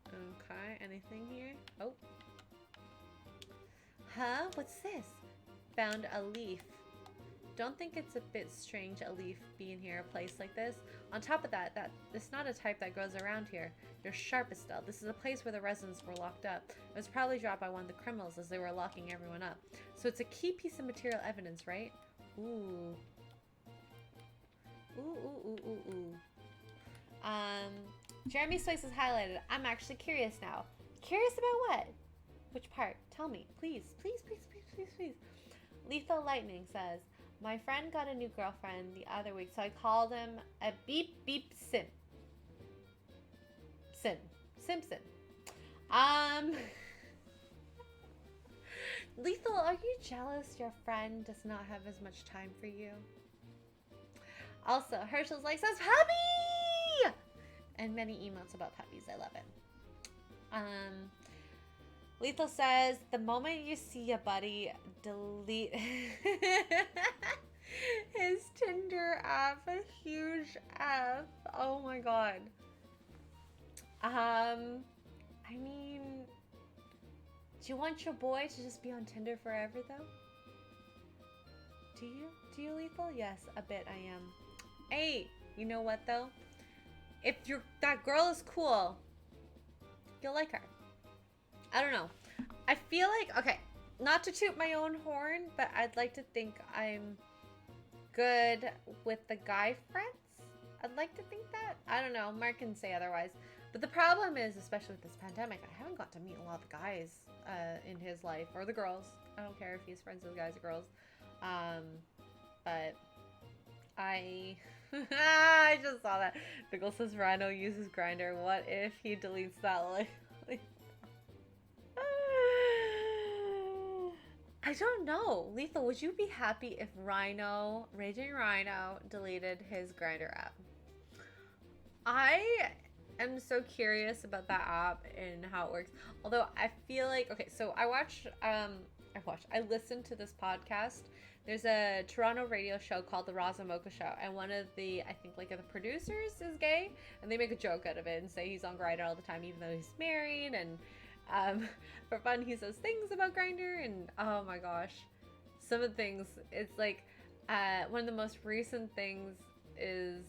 Okay, anything here? Oh. Huh? What's this? Found a leaf. Don't think it's a bit strange a leaf being here, a place like this. On top of that, it's not a type that grows around here. You're sharp, Estelle. This is a place where the residents were locked up. It was probably dropped by one of the criminals as they were locking everyone up. So it's a key piece of material evidence, right? Ooh. Ooh. Jeremy's face is highlighted. I'm actually curious now. Curious about what? Which part? Tell me. Please. Lethal Lightning says, my friend got a new girlfriend the other week, so I called him a beep beep sim. Simpson. Lethal, are you jealous your friend does not have as much time for you? Also, Herschel's like says puppy! And many emotes about puppies. I love it. Lethal says, the moment you see a buddy, delete his Tinder app. A huge F. Oh my god. I mean, do you want your boy to just be on Tinder forever though? Do you? Do you, Lethal? Yes, a bit I am. Hey, you know what though? If that girl is cool, you'll like her. I don't know. I feel like, okay, not to toot my own horn, but I'd like to think I'm good with the guy friends. I'd like to think that. I don't know. Mark can say otherwise. But the problem is, especially with this pandemic, I haven't got to meet a lot of the guys in his life, or the girls. I don't care if he's friends with guys or girls. But I I just saw that. Bickle says Rhino uses Grindr. What if he deletes that link? I don't know. Lethal, would you be happy if Raging Rhino, deleted his Grindr app? I am so curious about that app and how it works. Although I feel like, okay, so I listened to this podcast. There's a Toronto radio show called The Roz and Mocha Show, and one of the, I think, like, the producers is gay, and they make a joke out of it and say he's on Grindr all the time, even though he's married, and for fun, he says things about Grindr, and oh my gosh, some of the things, it's like, one of the most recent things is,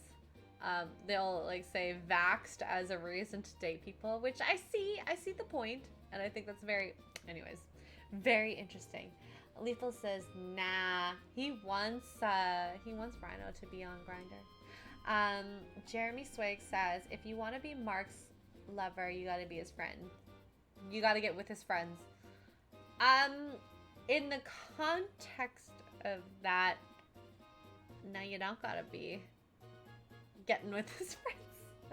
they'll, like, say vaxxed as a reason to date people, which I see the point, and I think that's very interesting. Lethal says, nah, he wants Rhino to be on Grindr. Jeremy Swig says, if you want to be Mark's lover, you got to be his friend. You got to get with his friends. In the context of that, no, you don't got to be getting with his friends.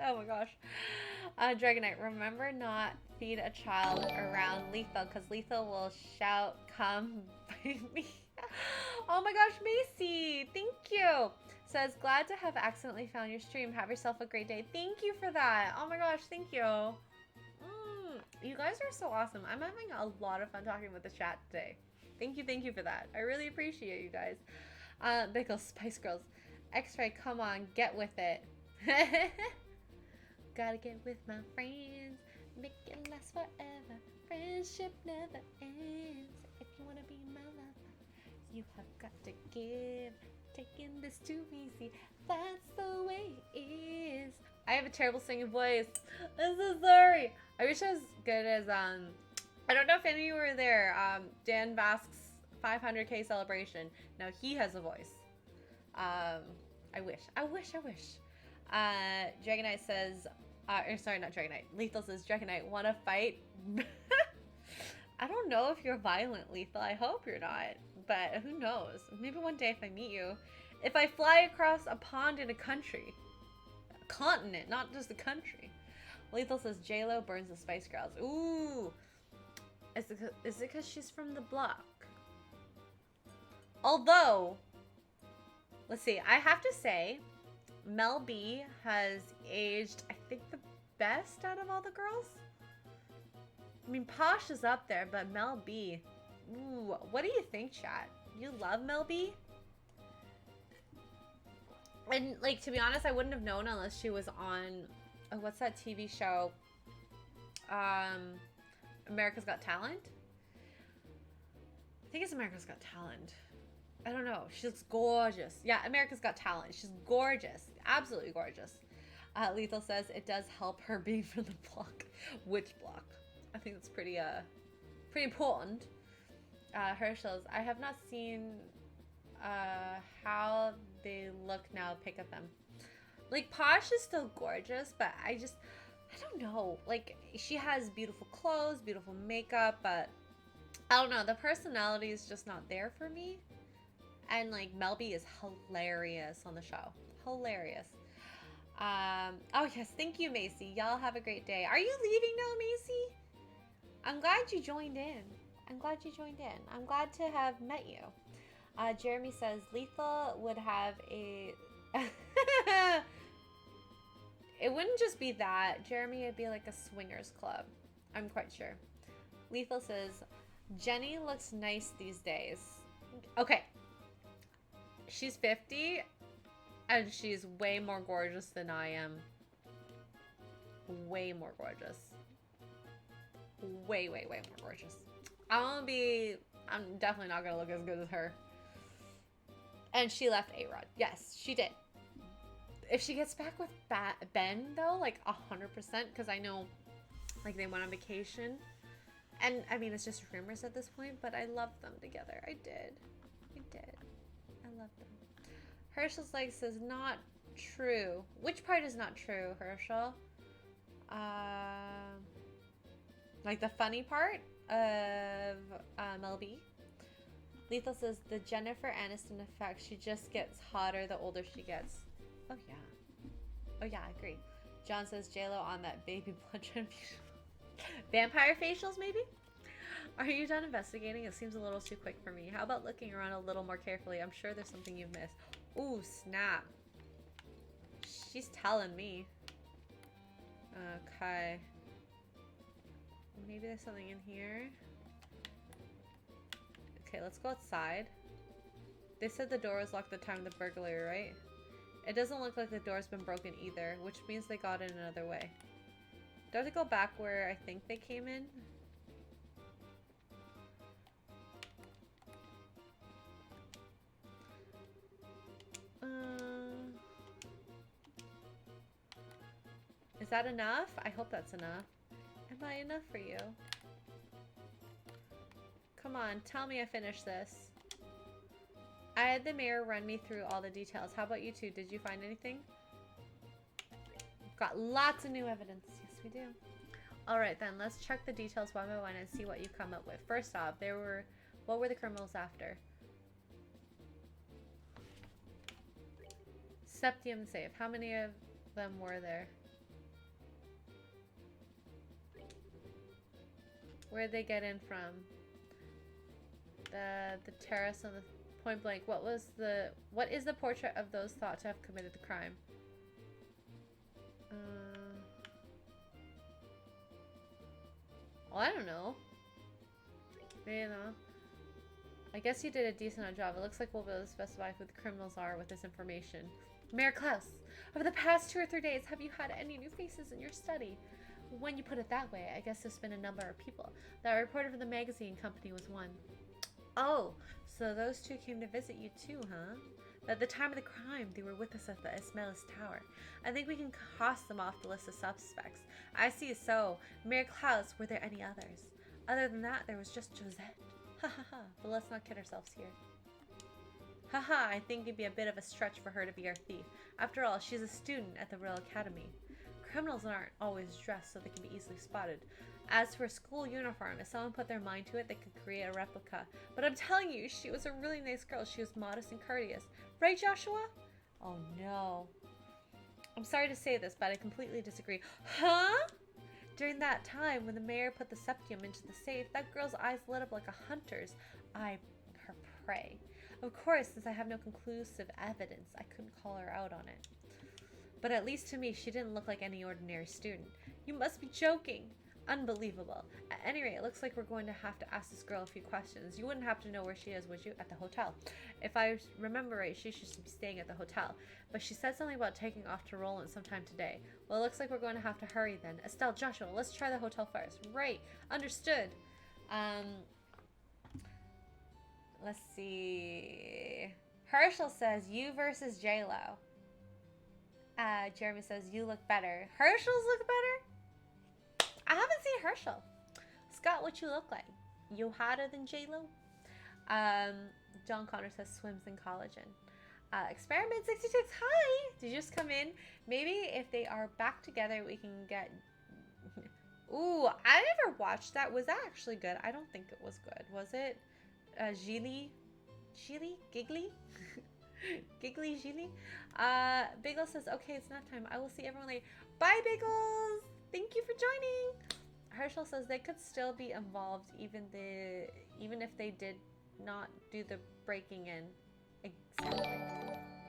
Oh my gosh. Dragonite, remember not feed a child around Lethal, because Lethal will shout, come find me. Oh my gosh, Macy, thank you. Says, glad to have accidentally found your stream. Have yourself a great day. Thank you for that. Oh my gosh, thank you. You guys are so awesome. I'm having a lot of fun talking with the chat today. Thank you for that. I really appreciate you guys. Bickle, Spice Girls. X-Ray, come on, get with it. Gotta get with my friends, make it last forever. Friendship never ends. If you wanna be my lover, you have got to give. Taking this too easy, that's the way it is. I have a terrible singing voice. I'm so sorry. I wish I was good as I don't know if any of you were there. Dan Vasque's 500K celebration. Now he has a voice. I wish. Dragonite says, or sorry, not Dragonite. Lethal says, Dragonite, wanna fight? I don't know if you're violent, Lethal. I hope you're not, but who knows? Maybe one day if I meet you. If I fly across a pond in a country. A continent, not just a country. Lethal says, J-Lo burns the Spice Girls. Ooh. Is it because she's from the block? Although, let's see, I have to say, Mel B has aged, I think, the best out of all the girls. I mean, Posh is up there, but Mel B. Ooh, what do you think, chat? You love Mel B? And, like, to be honest, I wouldn't have known unless she was on, oh, what's that TV show? America's Got Talent? I think it's America's Got Talent. I don't know. She looks gorgeous. Yeah, America's Got Talent. She's gorgeous. Absolutely gorgeous. Lethal says it does help her being from the block. Which block? I think that's pretty important. Herschel's, I have not seen how they look now. Pick at them. Like, Posh is still gorgeous, but I don't know. Like, she has beautiful clothes, beautiful makeup, but I don't know. The personality is just not there for me. And like Melby is hilarious on the show. Hilarious. Oh yes, thank you, Macy. Y'all have a great day. Are you leaving now, Macy? I'm glad you joined in. I'm glad you joined in. I'm glad to have met you. Jeremy says Lethal would have a it wouldn't just be that. Jeremy, it'd be like a swingers club. I'm quite sure. Lethal says Jenny looks nice these days. Okay. She's 50 and she's way more gorgeous than I am. Way more gorgeous. Way more gorgeous. I'm definitely not gonna look as good as her. And she left A-Rod. Yes, she did. If she gets back with Ben, though, like 100%, because I know, like, they went on vacation. And, I mean, it's just rumors at this point, but I love them together. I did. I love them. Herschel's leg says not true. Which part is not true, Herschel? Like the funny part of Melby. Lethal says the Jennifer Aniston effect. She just gets hotter the older she gets. Oh yeah. Oh yeah, I agree. John says JLo on that baby blood transfusion. Vampire facials, maybe? Are you done investigating? It seems a little too quick for me. How about looking around a little more carefully? I'm sure there's something you've missed. Ooh, snap. She's telling me. Okay. Maybe there's something in here. Okay, let's go outside. They said the door was locked at the time of the burglary, right? It doesn't look like the door's been broken either, which means they got in another way. Do I have to go back where I think they came in? Is that enough? I hope that's enough. Am I enough for you? Come on, tell me I finished this. I had the mayor run me through all the details. How about you two? Did you find anything? We've got lots of new evidence. Yes, we do. Alright then, let's check the details one by one and see what you come up with. First off, what were the criminals after? Septium safe. How many of them were there? Where'd they get in from? The terrace on the point blank. What is the portrait of those thought to have committed the crime? Well, I don't know. You know. I guess you did a decent enough job. It looks like we'll be able to specify who the criminals are with this information. Mayor Klaus, over the past 2 or 3 days, have you had any new faces in your study? When you put it that way, I guess there's been a number of people. That reporter from the magazine company was one. Oh, so those two came to visit you too, huh? At the time of the crime, they were with us at the Ismailis Tower. I think we can cross them off the list of suspects. I see, so. Mayor Klaus, were there any others? Other than that, there was just Josette. Ha ha ha, but let's not kid ourselves here. Haha, I think it'd be a bit of a stretch for her to be our thief. After all, she's a student at the Royal Academy. Criminals aren't always dressed so they can be easily spotted. As for a school uniform, if someone put their mind to it, they could create a replica. But I'm telling you, she was a really nice girl. She was modest and courteous. Right, Joshua? Oh no. I'm sorry to say this, but I completely disagree. Huh? During that time, when the mayor put the septium into the safe, that girl's eyes lit up like a hunter's. Her prey. Of course, since I have no conclusive evidence, I couldn't call her out on it. But at least to me, she didn't look like any ordinary student. You must be joking. Unbelievable. At any rate, it looks like we're going to have to ask this girl a few questions. You wouldn't happen to know where she is, would you? At the hotel. If I remember right, she should be staying at the hotel. But she said something about taking off to Roland sometime today. Well, it looks like we're going to have to hurry then. Estelle, Joshua, let's try the hotel first. Right. Understood. Let's see. Herschel says you versus JLo. Jeremy says you look better. Herschel's look better? I haven't seen Herschel. Scott, what you look like? You hotter than JLo? John Connor says swims in collagen. Experiment 66, hi! Did you just come in? Maybe if they are back together, we can get... Ooh, I never watched that. Was that actually good? I don't think it was good. Was it? Gili? Gili? Giggly? Giggly Gili? Bagel says, okay, it's nap time. I will see everyone later. Bye, Bagels! Thank you for joining! Herschel says they could still be involved even if they did not do the breaking in. Exactly.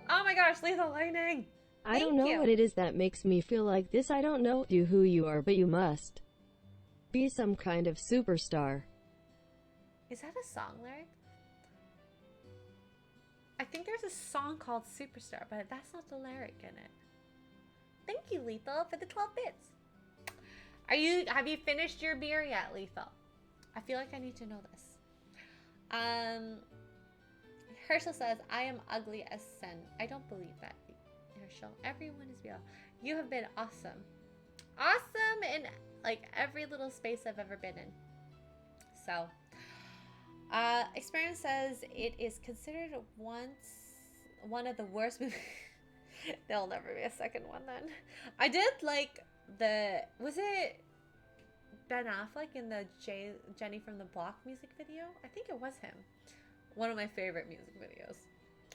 Oh my gosh, Lethal Lightning! I don't Thank know you! what it is that makes me feel like this. I don't know you who you are, but you must be some kind of superstar. Is that a song lyric? I think there's a song called Superstar, but that's not the lyric in it. Thank you, Lethal, for the 12 bits. Have you finished your beer yet, Lethal? I feel like I need to know this. Herschel says, I am ugly as sin. I don't believe that, Herschel. Everyone is beautiful. You have been awesome. Awesome in like every little space I've ever been in. So, Experience says it is considered one of the worst movies. There'll never be a second one then. I did like was it Ben Affleck in the Jenny from the Block music video? I think it was him. One of my favorite music videos.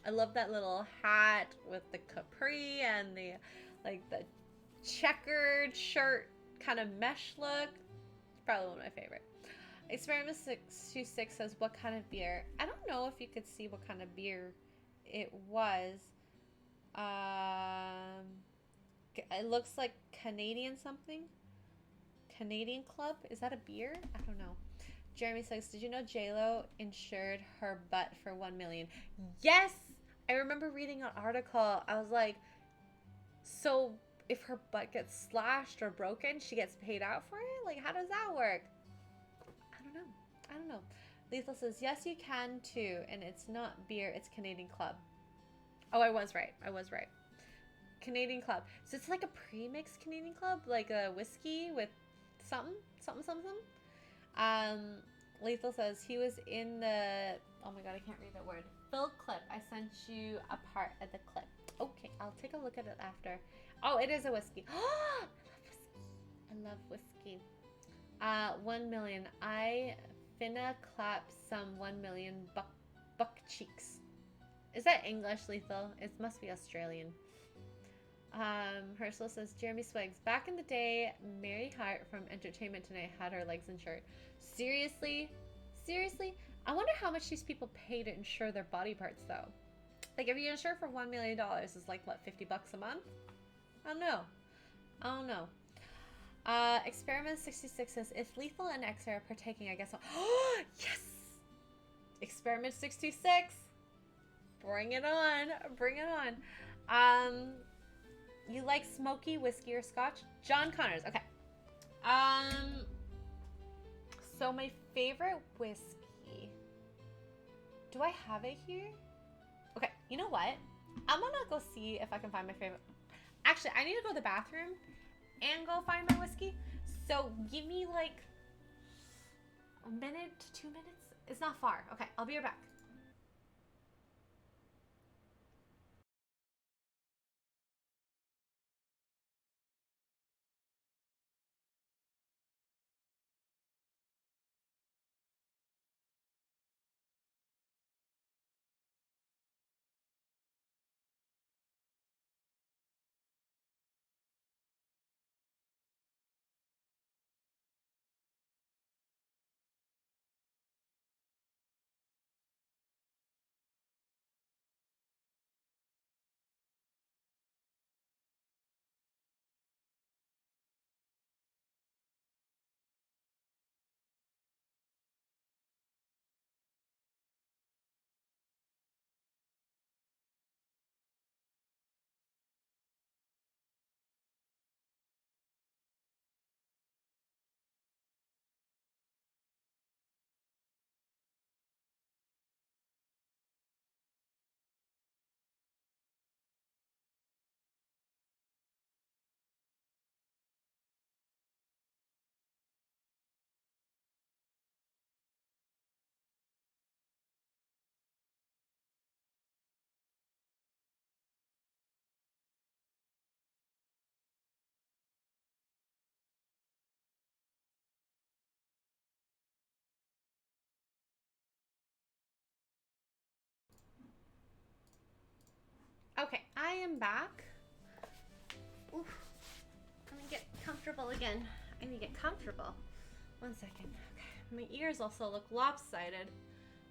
I love that little hat with the capri and the checkered shirt kind of mesh look. It's probably one of my favorite. Experiment 626 says, what kind of beer? I don't know if you could see what kind of beer it was. It looks like Canadian something. Canadian Club? Is that a beer? I don't know. Jeremy says, did you know JLo insured her butt for $1 million? Yes! I remember reading an article. I was like, so if her butt gets slashed or broken, she gets paid out for it? Like, how does that work? I don't know. Lethal says, yes, you can too. And it's not beer, it's Canadian Club. Oh, I was right. Canadian Club. So it's like a pre-mixed Canadian Club, like a whiskey with something. Lethal says he was in the, oh my god, I can't read that word. Fill clip. I sent you a part of the clip. Okay, I'll take a look at it after. Oh, it is a whiskey. I love whiskey. 1 million. I finna clap some 1 million buck cheeks. Is that English, Lethal? It must be Australian. Herschel says, Jeremy Swigs, back in the day, Mary Hart from Entertainment Tonight had her legs insured. Seriously? I wonder how much these people pay to insure their body parts, though. Like, if you insure for $1 million, it's like, what, $50 a month? I don't know. Experiment 66 says, if Lethal and X are partaking, I guess I'll... Yes! Experiment 66! Bring it on. You like smoky whiskey or scotch? John Connors. Okay. So my favorite whiskey. Do I have it here? Okay, you know what? I'm gonna go see if I can find my favorite. Actually, I need to go to the bathroom and go find my whiskey. So give me like a minute to 2 minutes. It's not far. Okay, I'll be right back. Okay, I am back. Oof. Let me get comfortable again. I need to get comfortable. 1 second. Okay. My ears also look lopsided.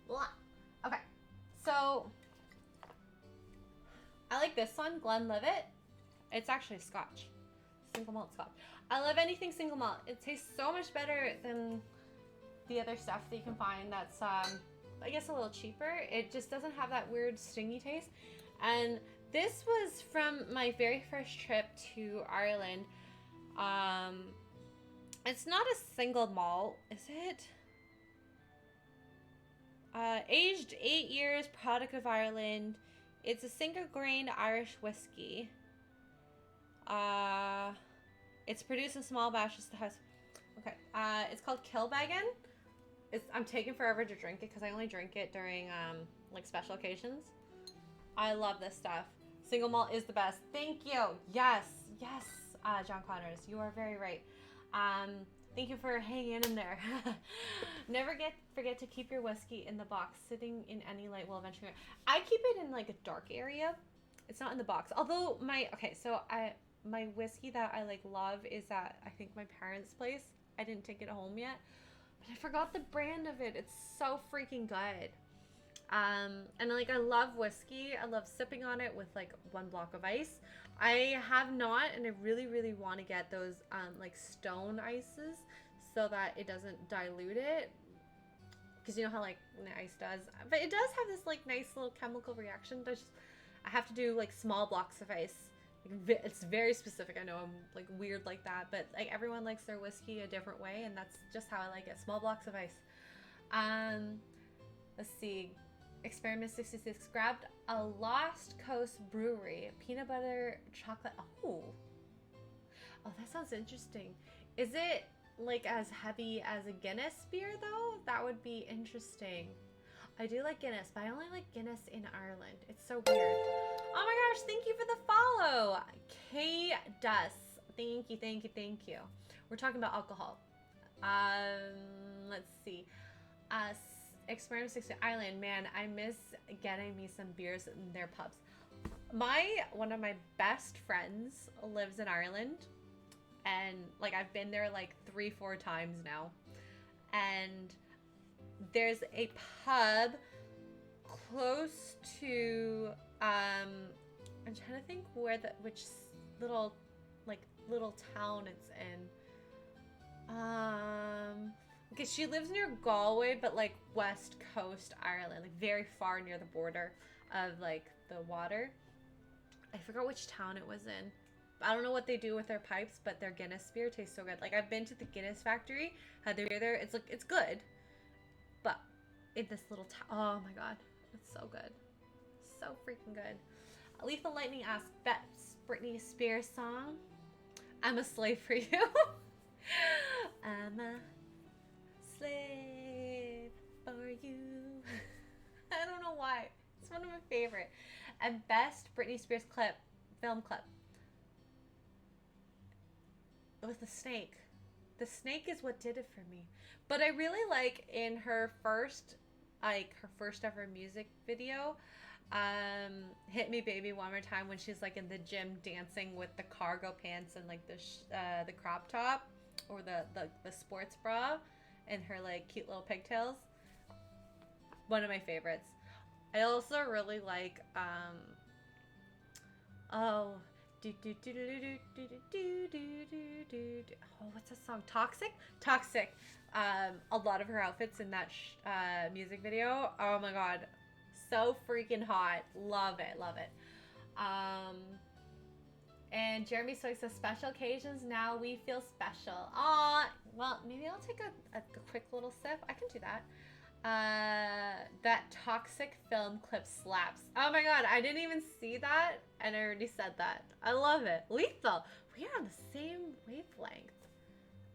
Blah. Okay. So, I like this one, Glenlivet. It's actually Scotch. Single malt Scotch. I love anything single malt. It tastes so much better than the other stuff that you can find that's, I guess, a little cheaper. It just doesn't have that weird stingy taste. And this was from my very first trip to Ireland. It's not a single malt, is it? Aged 8 years, product of Ireland. It's a single grain Irish whiskey. It's produced in small batches to house. Okay. It's called Kilbeggan. I'm taking forever to drink it because I only drink it during like special occasions. I love this stuff. Single malt is the best. Thank you. Yes, yes, John Connors, you are very right. Thank you for hanging in there. Never forget to keep your whiskey in the box. Sitting in any light will eventually. I keep it in like a dark area. It's not in the box. Although my whiskey that I like love is at I think my parents' place. I didn't take it home yet, but I forgot the brand of it. It's so freaking good. And like I love whiskey. I love sipping on it with like 1 block of ice. I have not, and I really, really want to get those like stone ices so that it doesn't dilute it. Because you know how like when the ice does, but it does have this like nice little chemical reaction. I have to do like small blocks of ice. It's very specific. I know I'm like weird like that, but like everyone likes their whiskey a different way, and that's just how I like it. Small blocks of ice. Let's see. Experiment 66 grabbed a Lost Coast brewery peanut butter chocolate. Oh, that sounds interesting. Is it like as heavy as a Guinness beer though? That would be interesting. I do like Guinness, but I only like Guinness in Ireland. It's so weird. Oh my gosh, thank you for the follow. K Dus. Thank you. We're talking about alcohol. Let's see. Experiment 60 Ireland, man, I miss getting me some beers in their pubs. One of my best friends lives in Ireland, and like I've been there like 3-4 times now, and there's a pub close to I'm trying to think which little town it's in. Because she lives near Galway, but like West Coast Ireland, like very far near the border of like the water. I forgot which town it was in. I don't know what they do with their pipes, but their Guinness beer tastes so good. Like I've been to the Guinness factory, had their beer there. It's good, but in this little town, oh my god, it's so good, so freaking good. Lethal Lightning asks, best Britney Spears song. I'm a slave for you. I'm a slave for you. I don't know why. It's one of my favorite. And best Britney Spears film clip. With the snake. The snake is what did it for me. But I really like in her first ever music video, Hit Me Baby One More Time, when she's like in the gym dancing with the cargo pants and like the crop top or the sports bra and her like cute little pigtails. One of my favorites. I also really like what's that song? Toxic. A lot of her outfits in that music video. Oh my god, so freaking hot. Love it. And Jeremy Soik says, special occasions, now we feel special. Aw, well, maybe I'll take a quick little sip. I can do that. That toxic film clip slaps. Oh my god, I didn't even see that, and I already said that. I love it. Lethal, we are on the same wavelength.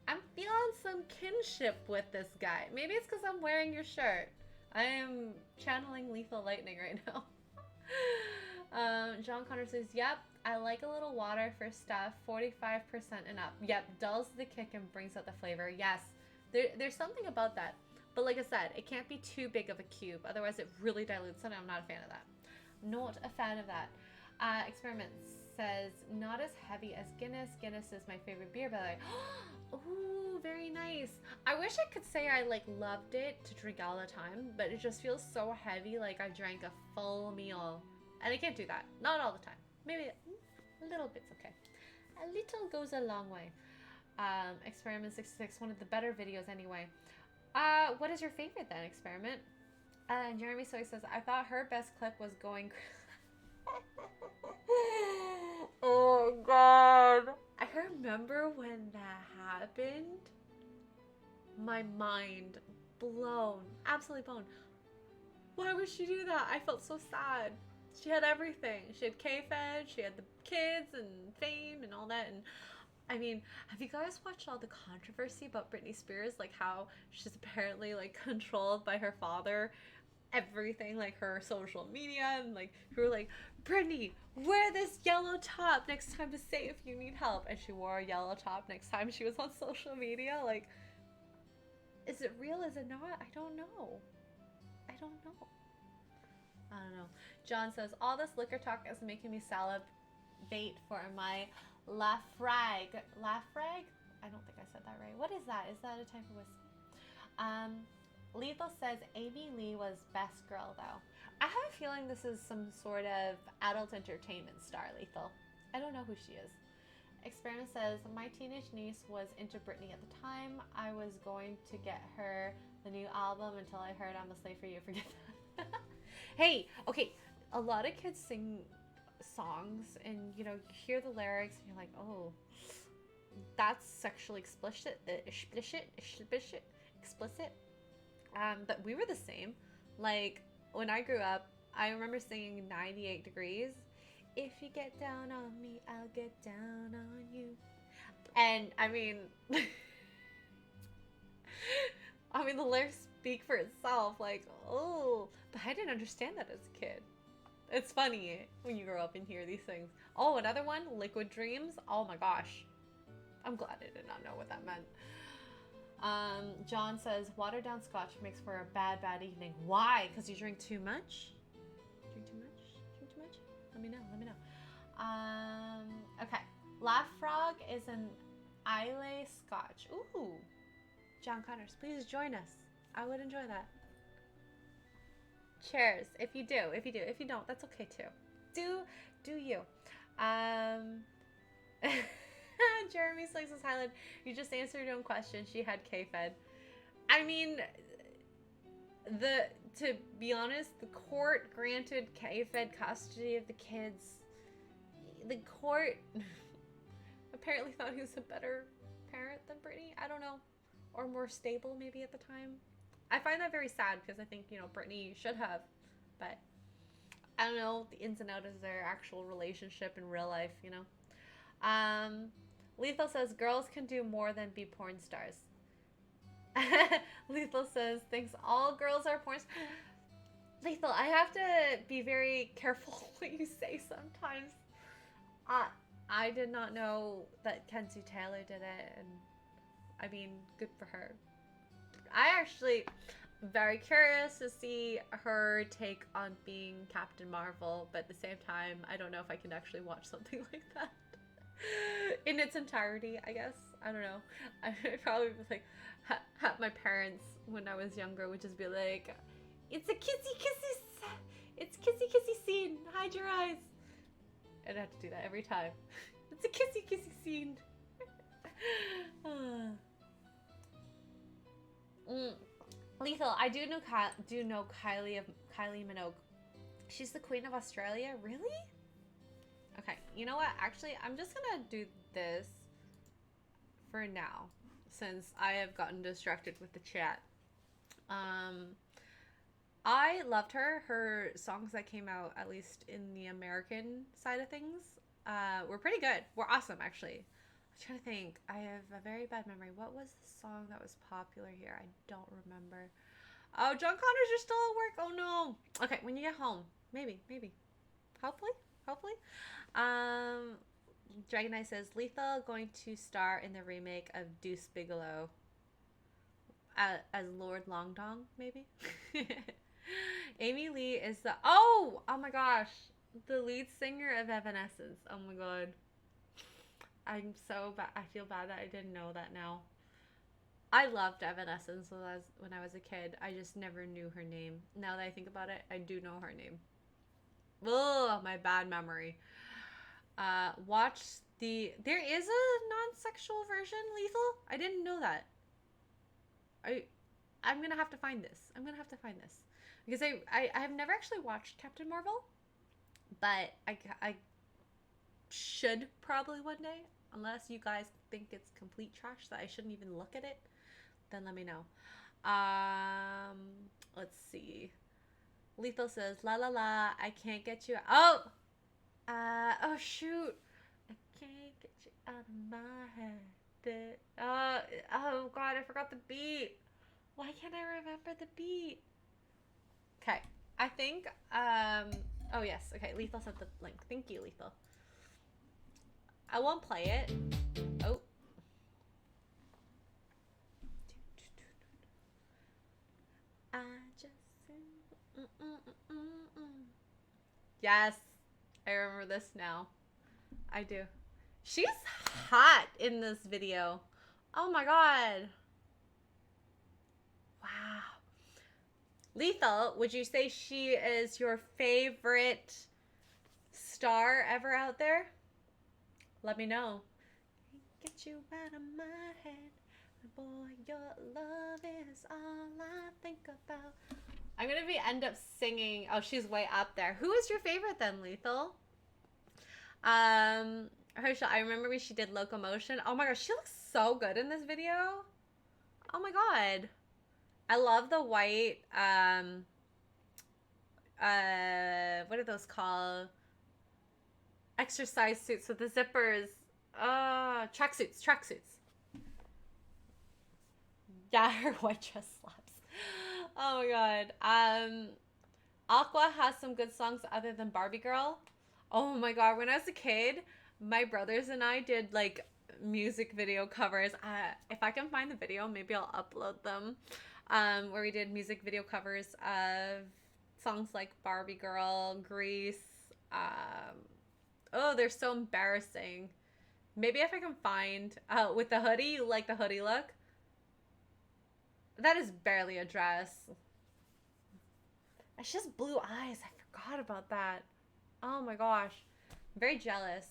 I'm feeling some kinship with this guy. Maybe it's because I'm wearing your shirt. I am channeling Lethal Lightning right now. John Connor says, yep, I like a little water for stuff, 45% and up. Yep, dulls the kick and brings out the flavor. Yes, there's something about that. But like I said, it can't be too big of a cube. Otherwise, it really dilutes it. I'm not a fan of that. Not a fan of that. Experiment says, not as heavy as Guinness. Guinness is my favorite beer, but like, ooh, very nice. I wish I could say I like loved it to drink all the time, but it just feels so heavy, like I drank a full meal. And I can't do that. Not all the time. Maybe a little bit's okay. A little goes a long way. Experiment 66, one of the better videos anyway. What is your favorite then, Experiment? Jeremy Soy says, I thought her best clip was going... Oh, God. I remember when that happened. My mind blown. Absolutely blown. Why would she do that? I felt so sad. She had everything. She had K-Fed, she had the kids and fame and all that. And I mean, have you guys watched all the controversy about Britney Spears? Like how she's apparently like controlled by her father. Everything, like her social media, and like who were like, Britney, wear this yellow top next time to say if you need help. And she wore a yellow top next time she was on social media. Like, is it real? Is it not? I don't know. I don't know. I don't know. John says, all this liquor talk is making me salivate for my La Frag. La Frag? I don't think I said that right. What is that? Is that a type of whiskey? Lethal says, Amy Lee was best girl, though. I have a feeling this is some sort of adult entertainment star, Lethal. I don't know who she is. Experiment says, my teenage niece was into Britney at the time. I was going to get her the new album until I heard I'm a Slave for You. Forget that. Hey, okay, a lot of kids sing songs and, you know, you hear the lyrics and you're like, oh, that's sexually explicit. But we were the same. Like, when I grew up, I remember singing 98 Degrees. If you get down on me, I'll get down on you. And, I mean, the lyrics speak for itself. Like, oh, but I didn't understand that as a kid. It's funny when you grow up and hear these things. Oh, another one, Liquid Dreams. Oh my gosh. I'm glad I did not know what that meant. John says, watered down scotch makes for a bad evening. Why? Because you drink too much? Drink too much? Drink too much? Let me know. Okay. Laugh Frog is an Islay scotch. Ooh. John Connors, please join us. I would enjoy that. Cheers. If you do. If you don't, that's okay too. Do you. Jeremy Slicks Highland, you just answered your own question. She had K-Fed. I mean, to be honest, the court granted K-Fed custody of the kids. The court apparently thought he was a better parent than Britney. I don't know. Or more stable maybe at the time. I find that very sad because I think, you know, Britney should have. But I don't know the ins and outs of their actual relationship in real life, you know. Lethal says, girls can do more than be porn stars. Lethal says, thinks all girls are porn stars. Lethal, I have to be very careful what you say sometimes. I did not know that Kenzie Taylor did it, and I mean, good for her. I actually very curious to see her take on being Captain Marvel, but at the same time, I don't know if I can actually watch something like that in its entirety, I guess. I don't know. I probably was like, my parents when I was younger would just be like, it's a it's kissy scene, hide your eyes. I'd have to do that every time. It's a kissy scene. Lethal, I do know Kylie Minogue. She's the Queen of Australia, really? Okay, you know what? Actually, I'm just gonna do this for now, since I have gotten distracted with the chat. I loved her. Her songs that came out, at least in the American side of things, were pretty good. Were awesome, actually. I'm trying to think. I have a very bad memory. What was the song that was popular here? I don't remember. Oh, John Connors, you're still at work. Oh no. Okay, when you get home, maybe. Hopefully. Dragon Eye says, Lethal going to star in the remake of Deuce Bigelow as Lord Longdong, maybe. Amy Lee is the... Oh my gosh. The lead singer of Evanescence. Oh my god. I'm so bad. I feel bad that I didn't know that now. I loved Evanescence when I was a kid. I just never knew her name. Now that I think about it, I do know her name. Oh, my bad memory. Watch there is a non-sexual version, Lethal? I didn't know that. I I'm gonna have to find this. I'm gonna have to find this. Because I have never actually watched Captain Marvel, but I should probably one day. Unless you guys think it's complete trash that I shouldn't even look at it, then let me know. Um, let's see. Lethal says, "La la la, I can't get you." Oh shoot, I can't get you out of my head. Oh god, I forgot the beat. Why can't I remember the beat? Okay, I think. Oh yes, okay. Lethal sent the link. Thank you, Lethal. I won't play it. Oh. I just. Yes, I remember this now. I do. She's hot in this video. Oh my god. Wow. Lethal, would you say she is your favorite star ever out there? Let me know. Get you out of my head. Boy, your love is all I think about. I'm gonna end up singing. Oh, she's way up there. Who is your favorite then, Lethal? Herschel, I remember when she did Locomotion. Oh my gosh, she looks so good in this video. Oh my god. I love the white, what are those called? Exercise suits with the zippers. Tracksuits. Yeah, her white dress slaps. Oh my god. Aqua has some good songs other than Barbie Girl. Oh my god, when I was a kid, my brothers and I did like music video covers. If I can find the video, maybe I'll upload them. Where we did music video covers of songs like Barbie Girl, Grease. Oh, they're so embarrassing. Maybe if I can find with the hoodie, you like the hoodie look? That is barely a dress. She has blue eyes. I forgot about that. Oh my gosh. I'm very jealous.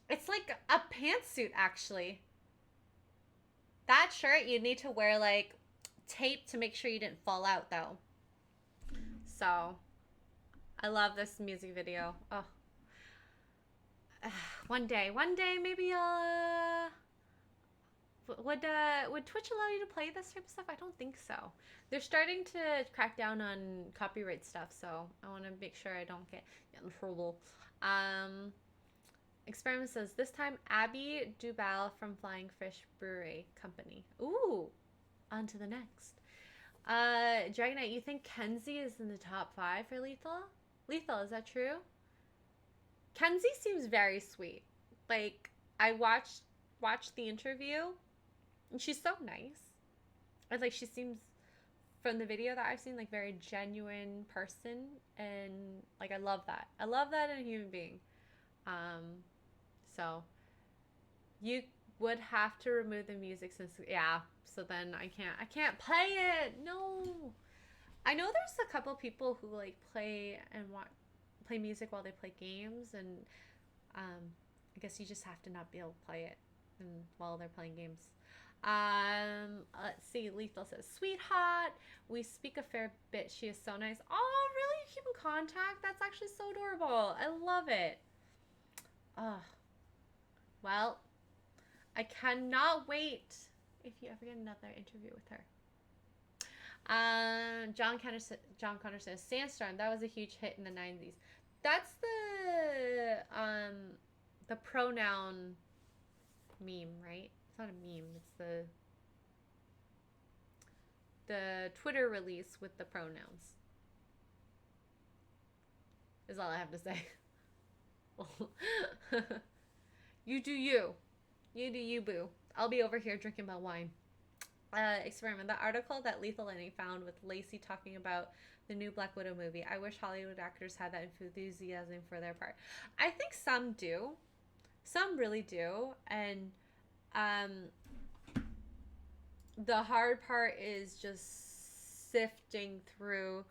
It's like a pantsuit, actually. That shirt, you need to wear like tape to make sure you didn't fall out, though. So, I love this music video. Oh. One day, maybe I'll. Would Twitch allow you to play this type of stuff? I don't think so. They're starting to crack down on copyright stuff, so I want to make sure I don't get in trouble. Experiment says, this time Abby Dubal from Flying Fish Brewery Company. Ooh, on to the next. Dragonite, you think Kenzie is in the top 5 for Lethal? Lethal, is that true? Kenzie seems very sweet. Like, I watched the interview, and she's so nice. It's like she seems, from the video that I've seen, like very genuine person, and like I love that. I love that in a human being. So you would have to remove the music since so then I can't play it. No. I know there's a couple people who like play music while they play games, and I guess you just have to not be able to play it while they're playing games. Let's see. Lethal says, sweetheart, we speak a fair bit. She is so nice. Oh, really? You keep in contact? That's actually so adorable. I love it. Oh. Well, I cannot wait if you ever get another interview with her. John Connor says, Sandstorm, that was a huge hit in the 90s. That's the pronoun meme, right? It's not a meme, it's the Twitter release with the pronouns. Is all I have to say. You do you. You do you, boo. I'll be over here drinking my wine. Experiment. The article that Lethal Lenny found with Lacey talking about the new Black Widow movie. I wish Hollywood actors had that enthusiasm for their part. I think some do. Some really do. And um, the hard part is just sifting through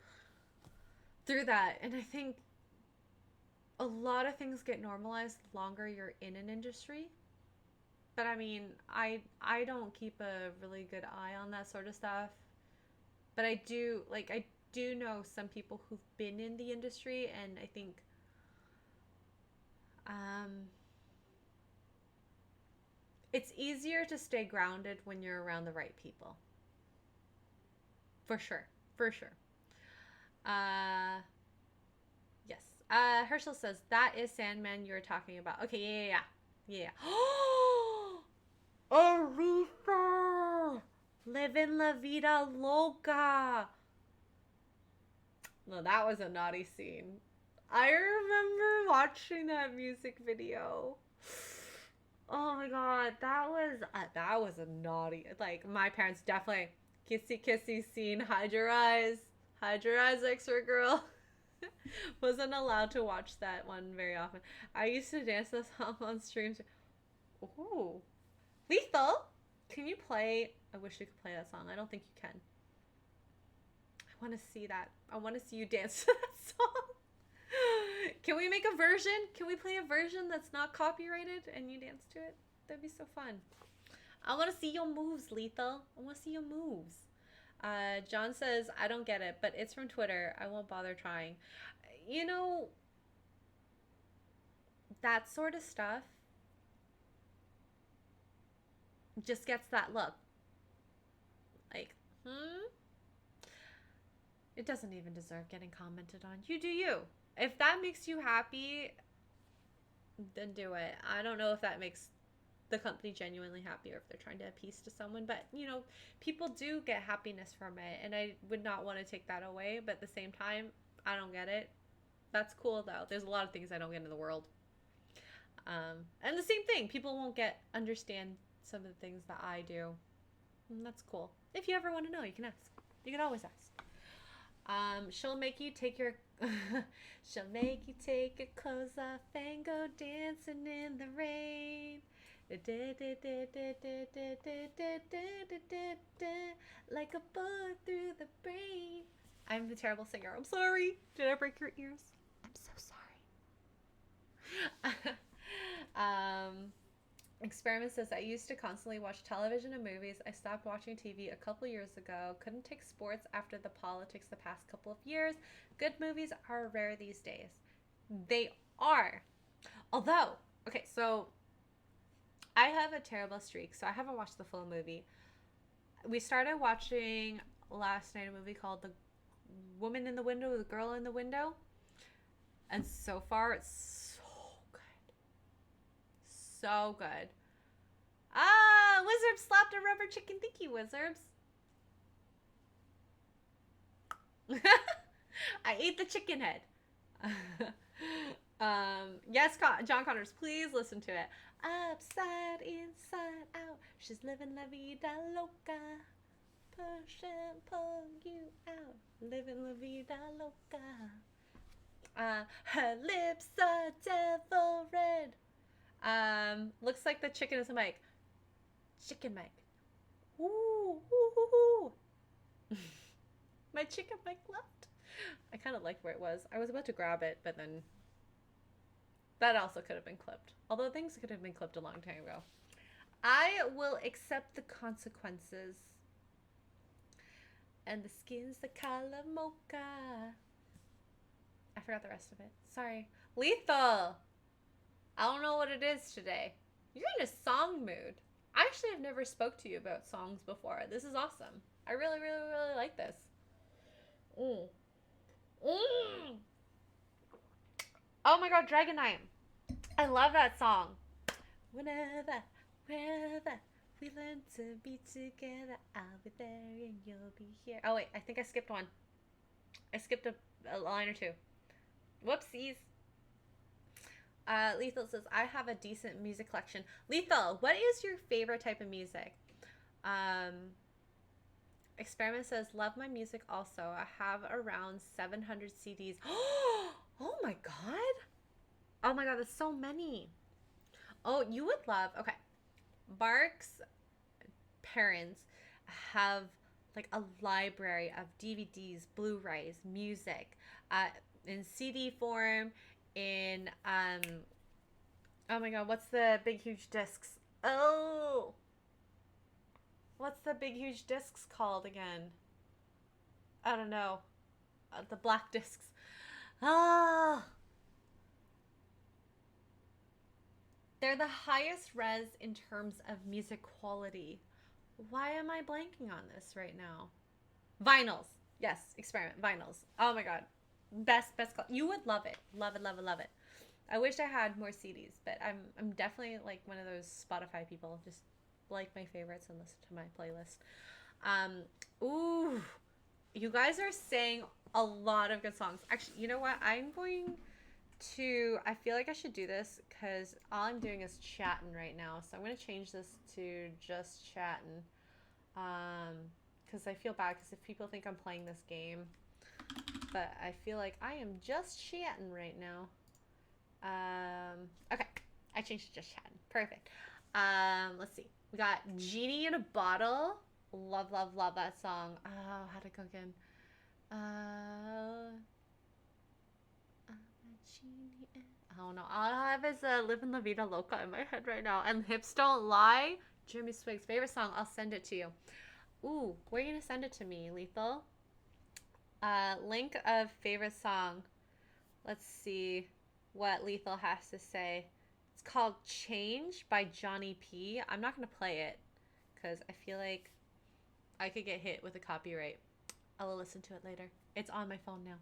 that. And I think a lot of things get normalized the longer you're in an industry. But I mean, I don't keep a really good eye on that sort of stuff. But I do know some people who've been in the industry, and I think um it's easier to stay grounded when you're around the right people. For sure. For sure. Uh yes. Herschel says that is Sandman you were talking about. Okay, yeah. Yeah. Aretha! Living La Vida Loca! No, that was a naughty scene. I remember watching that music video. Oh my god, that was a naughty. Like my parents definitely kissy kissy scene. Hide your eyes, extra girl. Wasn't allowed to watch that one very often. I used to dance this song on streams. Ooh, Lethal. Can you play? I wish you could play that song. I don't think you can. I want to see that. I want to see you dance to that song. Can we make a version? Can we play a version that's not copyrighted and you dance to it? That'd be so fun. I want to see your moves, Lethal. I want to see your moves. John says, I don't get it, but it's from Twitter. I won't bother trying. You know, that sort of stuff just gets that look. Like, it doesn't even deserve getting commented on. You do you. If that makes you happy, then do it. I don't know if that makes the company genuinely happy or if they're trying to appease to someone, but you know, people do get happiness from it, and I would not want to take that away, but at the same time, I don't get it. That's cool though. There's a lot of things I don't get in the world. And the same thing, people won't understand some of the things that I do. And that's cool. If you ever want to know, you can ask. You can always ask. She'll make you take your she'll make you take your clothes off and go dancing in the rain. Like a bullet through the brain. I'm a terrible singer. I'm sorry. Did I break your ears? I'm so sorry. Experiment says, I used to constantly watch television and movies. I stopped watching TV a couple years ago. Couldn't take sports after the politics the past couple of years. Good movies are rare these days. They are. Although, okay, so I have a terrible streak, so I haven't watched the full movie. We started watching last night a movie called The Woman in the Window, The Girl in the Window. And so far, it's so good. Ah, Wizard slapped a rubber chicken. Thank you, Wizards. I ate the chicken head. Yes, John Connors, please listen to it. Upside, inside, out. She's living la vida loca. Push and pull you out. Living la vida loca. Her lips are devil red. Looks like the chicken is a mic. Chicken mic. Ooh, ooh, ooh. My chicken mic left. I kind of liked where it was. I was about to grab it, but then that also could have been clipped. Although things could have been clipped a long time ago. I will accept the consequences. And the skin's the color mocha. I forgot the rest of it. Sorry. Lethal! I don't know what it is today. You're in a song mood. I actually have never spoke to you about songs before. This is awesome. I really, really, really like this. Oh my god, Dragonite. I love that song. Whenever, wherever we learn to be together, I'll be there and you'll be here. Oh wait, I think I skipped one. I skipped a line or two. Whoopsies. Lethal says, I have a decent music collection. Lethal, what is your favorite type of music? Experiment says, love my music also. I have around 700 CDs. Oh my god. Oh my god, that's so many. Oh, you would love. Okay. Mark's parents have like a library of DVDs, Blu-rays, music, in CD form, in oh my god, what's the big huge discs? Oh, what's the big huge discs called again? I don't know. The black discs. Ah, they're the highest res in terms of music quality. Why am I blanking on this right now? Vinyls. Yes, experiment. Vinyls. Oh my god. Best. You would love it. Love it, love it, love it. I wish I had more CDs, but I'm definitely like one of those Spotify people. Just like my favorites and listen to my playlist. Ooh, you guys are saying a lot of good songs. Actually, you know what? I'm going to. I feel like I should do this because all I'm doing is chatting right now. So I'm gonna change this to just chatting. Because I feel bad because if people think I'm playing this game, but I feel like I am just chatting right now. Okay, I changed to just chatting. Perfect. Let's see. We got Genie in a Bottle. Love, love, love that song. Oh, how'd it go again? I don't know. All I have is Living La Vida Loca in my head right now. And Hips Don't Lie. Jimmy Swig's favorite song. I'll send it to you. Ooh, where are you going to send it to me, Lethal? Link of favorite song. Let's see what Lethal has to say. It's called Change by Johnny P. I'm not going to play it because I feel like I could get hit with a copyright. I will listen to it later. It's on my phone now.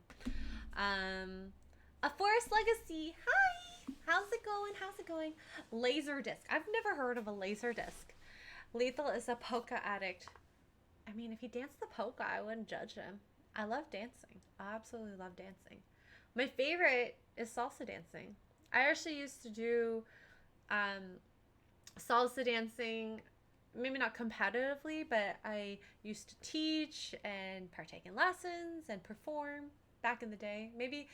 A Forest Legacy. Hi. How's it going? How's it going? Laserdisc. I've never heard of a Laserdisc. Lethal is a polka addict. I mean, if he danced the polka, I wouldn't judge him. I love dancing. I absolutely love dancing. My favorite is salsa dancing. I actually used to do salsa dancing, maybe not competitively, but I used to teach and partake in lessons and perform back in the day. Maybe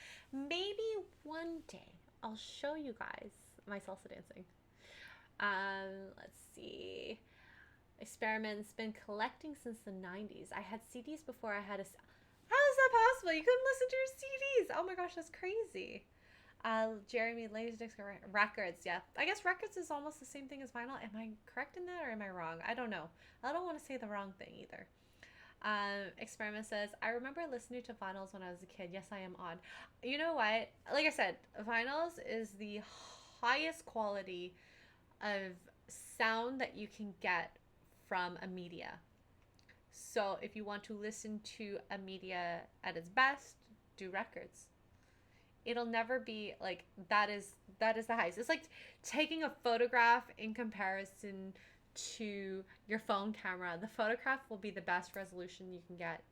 one day I'll show you guys my salsa dancing. Let's see. Experiment's been collecting since the 90s. I had CDs before I had a. How is that possible? You couldn't listen to your CDs. Oh my gosh, that's crazy. Jeremy, Laserdisc records. Yeah, I guess records is almost the same thing as vinyl. Am I correct in that or am I wrong? I don't know. I don't want to say the wrong thing either. Experiment says, I remember listening to vinyls when I was a kid. Yes, I am odd. You know what? Like I said, vinyls is the highest quality of sound that you can get from a media. So if you want to listen to a media at its best, do records. It'll never be like that is the highest. It's like taking a photograph in comparison to your phone camera. The photograph will be the best resolution you can get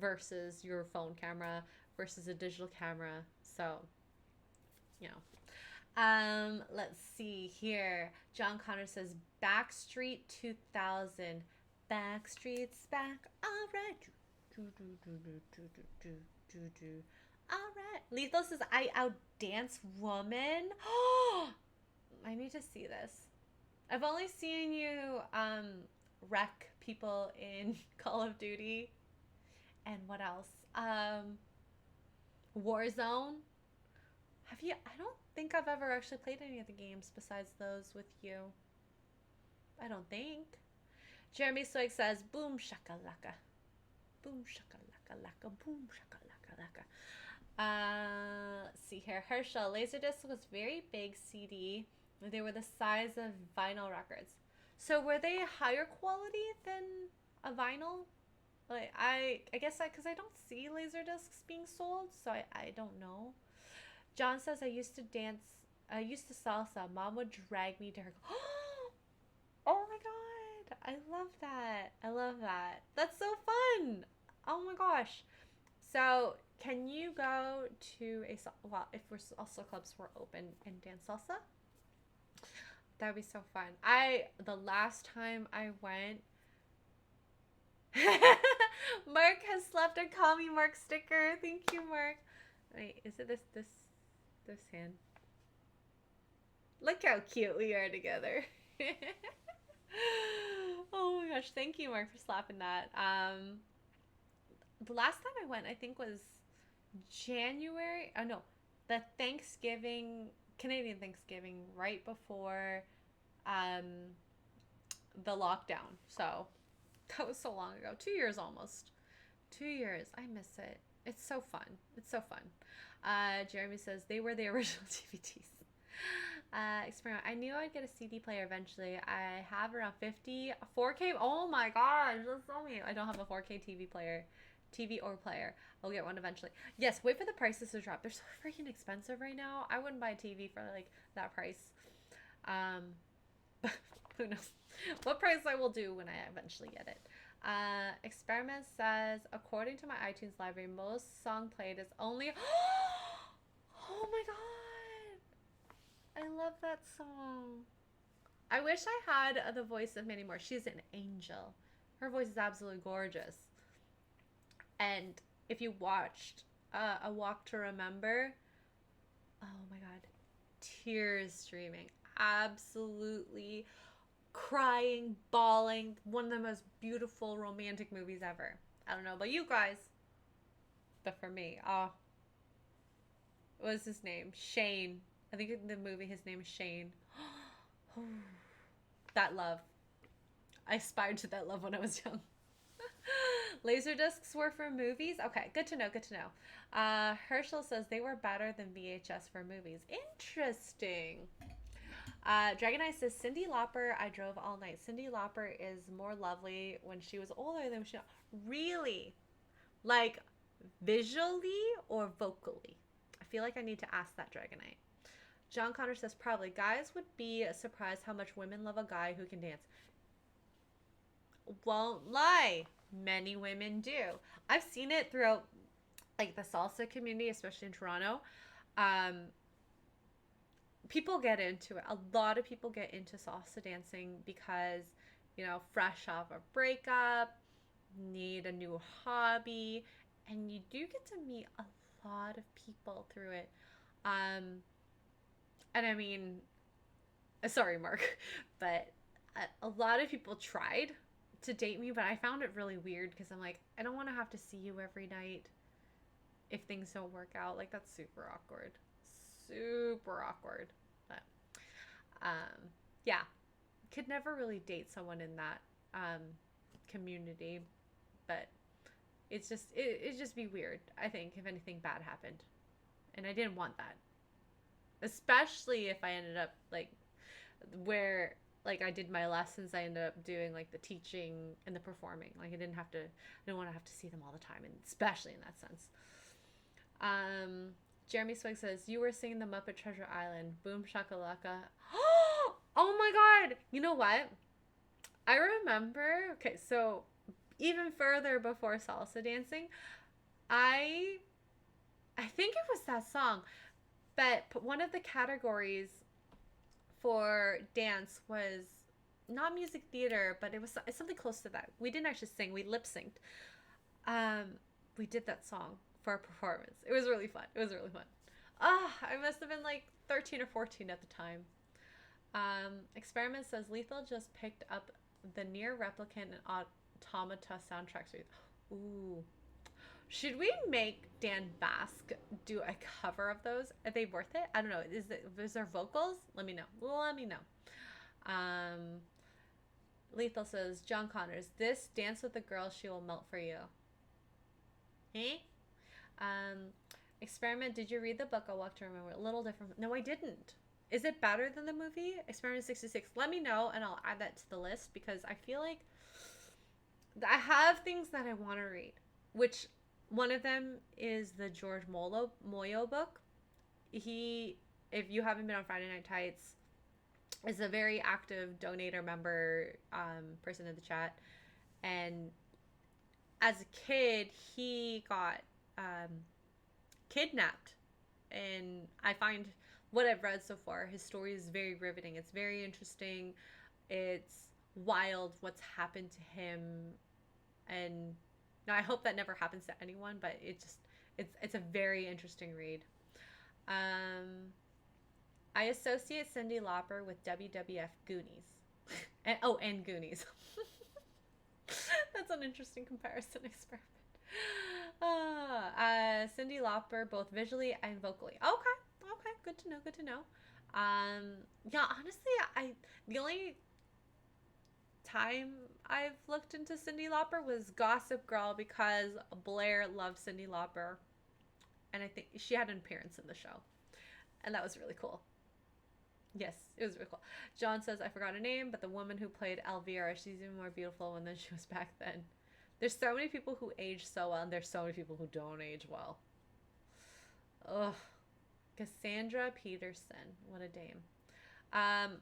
versus your phone camera versus a digital camera. So, you know. Let's see here. John Connor says Backstreet 2000. Backstreet's back. All right. All right. Lethal says I outdance woman. Oh, I need to see this. I've only seen you wreck people in Call of Duty. And what else? Warzone. Have you? I don't think I've ever actually played any of the games besides those with you. I don't think. Jeremy Swig says, boom shakalaka. Boom shakalaka laka. Boom shakalaka laka. Let's see here. Herschel, Laserdisc was very big CD. They were the size of vinyl records. So were they higher quality than a vinyl? Like I guess because I don't see Laserdiscs being sold, so I don't know. John says I used to dance. I used to salsa. Mom would drag me to her. Oh my god! I love that. I love that. That's so fun. Oh my gosh. So can you go to a if we're salsa clubs were open and dance salsa? That'd be so fun. The last time I went, Mark has slapped a Call Me Mark sticker. Thank you, Mark. Wait, is it this hand? Look how cute we are together. Oh my gosh, thank you, Mark, for slapping that. The last time I went, I think was January. Oh no, the Thanksgiving, Canadian Thanksgiving, right before um the lockdown. So that was so long ago. 2 years almost. 2 years. I miss it. It's so fun. It's so fun. Jeremy says they were the original DVDs. Experiment. I knew I'd get a CD player eventually. I have around 50. 4K. Oh my gosh. That's so me. I don't have a 4K TV player. TV or player. I'll get one eventually. Yes, wait for the prices to drop. They're so freaking expensive right now. I wouldn't buy a TV for like that price. Who knows what price I will do when I eventually get it. Experiment says, according to my iTunes library, most song played is only. Oh my god! I love that song. I wish I had the voice of Minnie Moore. She's an angel. Her voice is absolutely gorgeous. And if you watched A Walk to Remember, oh my god, tears streaming. Absolutely crying, bawling. One of the most beautiful romantic movies ever. I don't know about you guys, but for me, oh, what was his name? Shane. I think in the movie his name is Shane. That love. I aspired to that love when I was young. Laser discs were for movies? Okay, good to know, good to know. Herschel says they were better than VHS for movies. Interesting. Dragon Eye says Cyndi Lauper, I drove all night. Cyndi Lauper is more lovely when she was older than she. Really? Like visually or vocally? I feel like I need to ask that, Dragon Eye. John Connor says probably guys would be surprised how much women love a guy who can dance. Won't lie, many women do. I've seen it throughout like the salsa community, especially in Toronto. People get into it. A lot of people get into salsa dancing because, you know, fresh off a breakup, need a new hobby, and you do get to meet a lot of people through it. And I mean, sorry, Mark, but a lot of people tried to date me, but I found it really weird because I'm like, I don't want to have to see you every night if things don't work out. Like, that's super awkward. Super awkward. But, yeah, could never really date someone in that community, but it's just, it'd just be weird, I think, if anything bad happened. And I didn't want that. Especially if I ended up, like, where like I did my lessons, I ended up doing like the teaching and the performing. Like I didn't want to have to see them all the time, and especially in that sense. Jeremy Swig says you were singing the Muppet Treasure Island. Boom shakalaka. Oh my god! You know what? I remember. Okay, so even further before salsa dancing, I think it was that song, but one of the categories for dance was not music theater, but it was something close to that. We didn't actually sing; we lip synced. We did that song for our performance. It was really fun. It was really fun. I must have been like 13 or 14 at the time. Experiment says Lethal just picked up the Near Replicant and Automata soundtracks. Ooh. Should we make Dan Basque do a cover of those? Are they worth it? I don't know. Is there vocals? Let me know. Let me know. Lethal says, John Connors, this Dance with the Girl, she will melt for you. Eh? Experiment, did you read the book? I'll walk to remember. A little different. No, I didn't. Is it better than the movie? Experiment 66. Let me know and I'll add that to the list because I feel like I have things that I want to read, which one of them is the George Moyo book. He, if you haven't been on Friday Night Tights, is a very active donator member person in the chat. And as a kid, he got kidnapped. And I find what I've read so far, his story is very riveting. It's very interesting. It's wild what's happened to him And now I hope that never happens to anyone, but it's a very interesting read. I associate Cyndi Lauper with WWF Goonies. And Goonies. That's an interesting comparison experiment. Cyndi Lauper, both visually and vocally. Okay, good to know. Good to know. Yeah, honestly, the only time I've looked into Cyndi Lauper was Gossip Girl because Blair loved Cyndi Lauper, and I think she had an appearance in the show, and that was really cool. Yes, it was really cool. John says, I forgot her name, but the woman who played Elvira, she's even more beautiful than she was back then. There's so many people who age so well, and there's so many people who don't age well. Ugh. Cassandra Peterson. What a dame.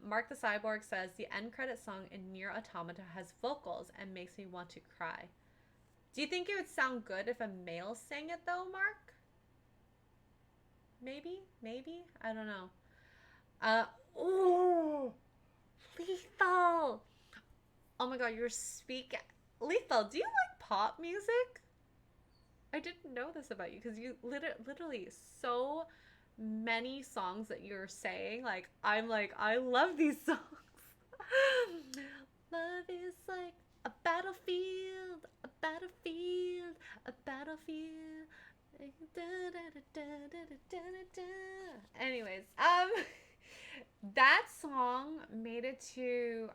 Mark the Cyborg says, the end credit song in Nier Automata has vocals and makes me want to cry. Do you think it would sound good if a male sang it, though, Mark? Maybe? I don't know. Oh, Lethal. Oh my god, you're speaking. Lethal, do you like pop music? I didn't know this about you because you literally so many songs that you're saying. Like, I'm like, I love these songs. Love is like a battlefield, a battlefield, a battlefield. Anyways, that song made it to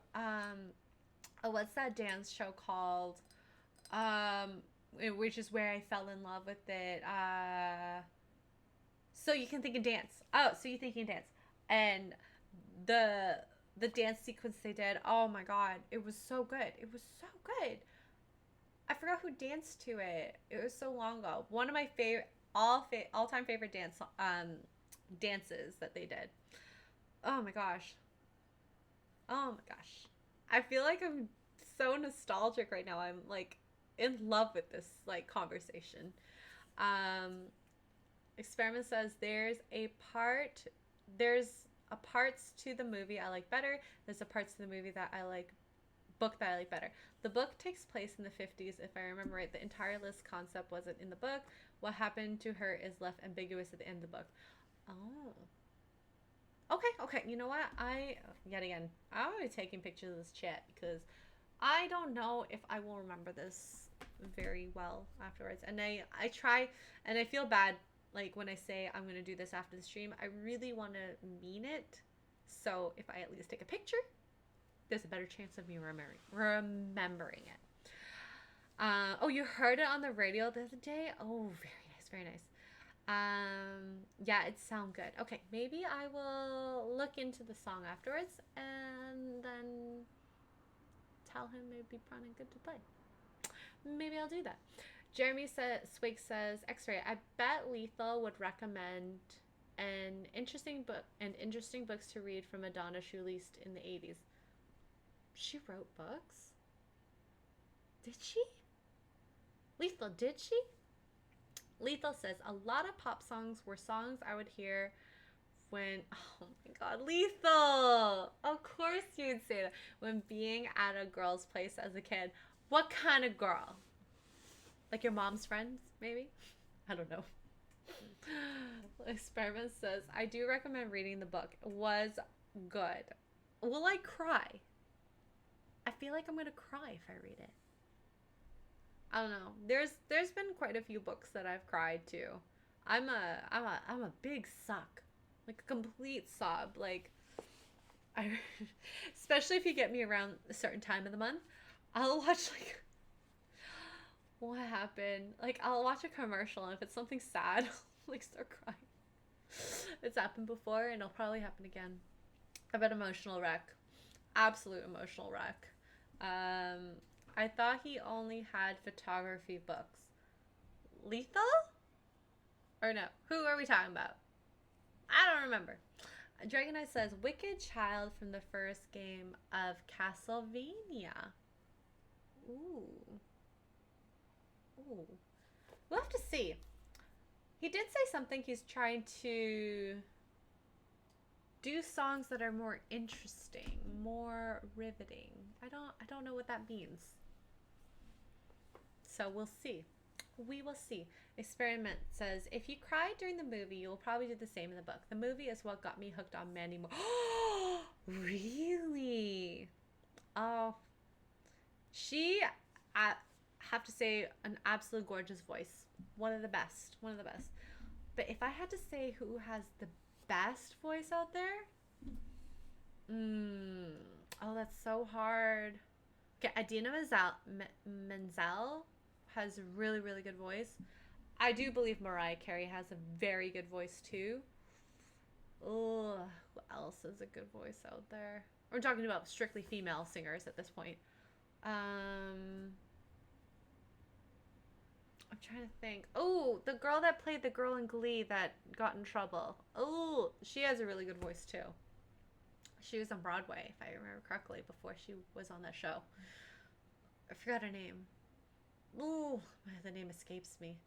what's that dance show called? Which is where I fell in love with it. So You Can Think and Dance. Oh, So You Think and Dance. And the dance sequence they did, oh my god, it was so good. It was so good. I forgot who danced to it. It was so long ago. One of my favorite all-time favorite dances that they did. Oh my gosh. Oh my gosh. I feel like I'm so nostalgic right now. I'm like in love with this like conversation. Experiment says there's a parts to the movie I like better. There's a parts to the movie that I like book that I like better. The book takes place in the 50s, if I remember right. The entire list concept wasn't in the book. What happened to her is left ambiguous at the end of the book. Oh. Okay. You know what? Yet again, I'm going to be taking pictures of this chat because I don't know if I will remember this very well afterwards. And I try, and I feel bad, like, when I say I'm going to do this after the stream. I really want to mean it. So if I at least take a picture, there's a better chance of me remembering it. Oh, you heard it on the radio the other day? Oh, very nice. Yeah, it sounds good. Okay, maybe I will look into the song afterwards and then tell him it'd be fun and good to play. Maybe I'll do that. Jeremy Swig says, X-Ray, I bet Lethal would recommend an interesting books to read from Madonna she released in the 80s. She wrote books? Did she? Lethal, did she? Lethal says, a lot of pop songs were songs I would hear when, oh my god, Lethal! Of course you'd say that. When being at a girl's place as a kid. What kind of girl? Like your mom's friends, maybe? I don't know. Experiment says, I do recommend reading the book. It was good. Will I cry? I feel like I'm gonna cry if I read it. I don't know. There's been quite a few books that I've cried to. I'm a big suck. Like a complete sob. Like especially if you get me around a certain time of the month, I'll watch like what happened? Like I'll watch a commercial and if it's something sad, I'll like start crying. It's happened before and it'll probably happen again. I've been emotional wreck. Absolute emotional wreck. I thought he only had photography books. Lethal? Or no? Who are we talking about? I don't remember. Dragon Eye says, Wicked Child from the first game of Castlevania. Ooh. We'll have to see. He did say something. He's trying to do songs that are more interesting, more riveting. I don't know what that means. So we'll see. We will see. Experiment says, if you cried during the movie, you will probably do the same in the book. The movie is what got me hooked on Mandy Moore. Really? Oh, she, I have to say, an absolute gorgeous voice. One of the best. One of the best. But if I had to say who has the best voice out there, oh, that's so hard. Okay, Adina Menzel has a really, really good voice. I do believe Mariah Carey has a very good voice too. Ugh, who else has a good voice out there? We're talking about strictly female singers at this point. I'm trying to think. Oh, the girl that played the girl in Glee that got in trouble. Oh, she has a really good voice too. She was on Broadway, if I remember correctly, before she was on that show. I forgot her name. Ooh, the name escapes me.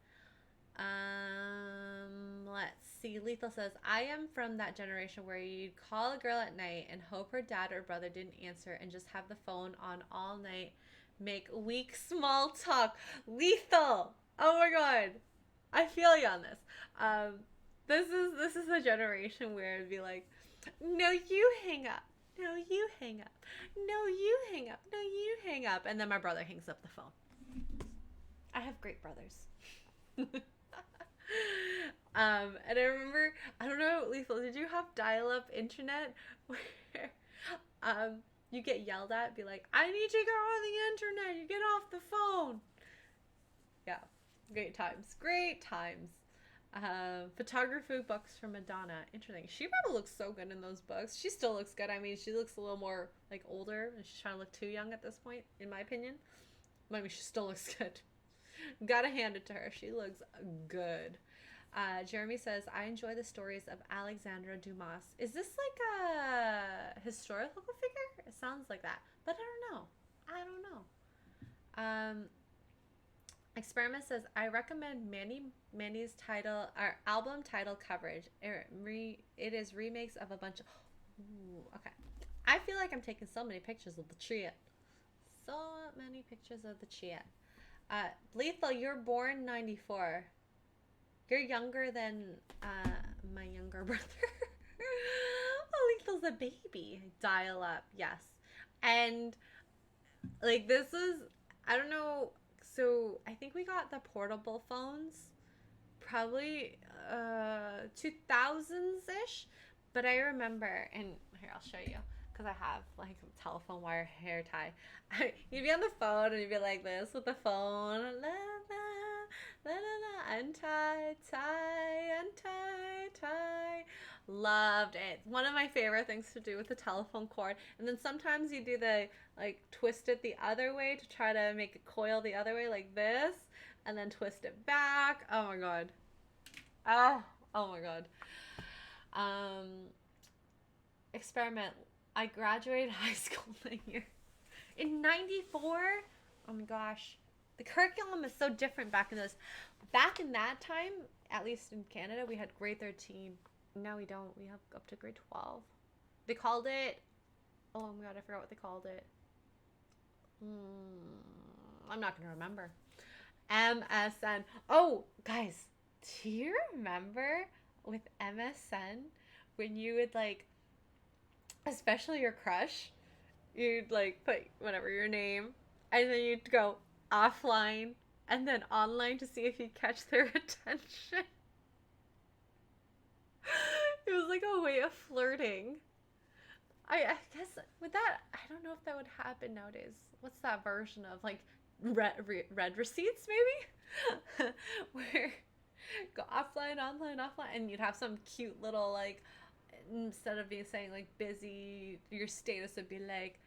Let's see. Lethal says, I am from that generation where you'd call a girl at night and hope her dad or brother didn't answer and just have the phone on all night. Make weak small talk. Lethal! Oh my god. I feel you on this. This is a generation where it'd be like, no, you hang up. No, you hang up. No, you hang up. No, you hang up. And then my brother hangs up the phone. I have great brothers. And I remember, I don't know, Lethal, did you have dial-up internet where you get yelled at, be like, I need to go on the internet, you get off the phone. Yeah, great times, great times. Photography books from Madonna. Interesting. She probably looks so good in those books. She still looks good. I mean, she looks a little more like older, and she's trying to look too young at this point, in my opinion. I mean, she still looks good. Gotta hand it to her. She looks good. Jeremy says, I enjoy the stories of Alexandre Dumas. Is this like a historical figure? It sounds like that, but I don't know. Experiment says, I recommend Mandy's title or album title coverage. It is remakes of a bunch of. Ooh, okay. I feel like I'm taking so many pictures of the Chia. So many pictures of the Chia. Lethal, you're born 94. You're younger than my younger brother. Oh, Lethal's a baby. Dial up, yes. And like this is, I don't know. So I think we got the portable phones probably 2000s-ish. But I remember, and here, I'll show you. Because I have like a telephone wire hair tie. You'd be on the phone and you'd be like this with the phone. La la, la la la, untie, tie, untie, tie. Loved it. One of my favorite things to do with the telephone cord. And then sometimes you do the like twist it the other way to try to make it coil the other way like this. And then twist it back. Oh my god. Oh my god. Experiment. I graduated high school that year. In 94? Oh my gosh. The curriculum is so different back in those. Back in that time, at least in Canada, we had grade 13. Now we don't. We have up to grade 12. They called it. Oh my god, I forgot what they called it. I'm not going to remember. MSN. Oh, guys. Do you remember with MSN when you would like, especially your crush, you'd like put whatever your name and then you'd go offline and then online to see if you catch their attention. It was like a way of flirting. I guess with that, I don't know if that would happen nowadays. What's that version of like red receipts maybe? Where go offline, online, offline, and you'd have some cute little like, instead of being saying like busy, your status would be like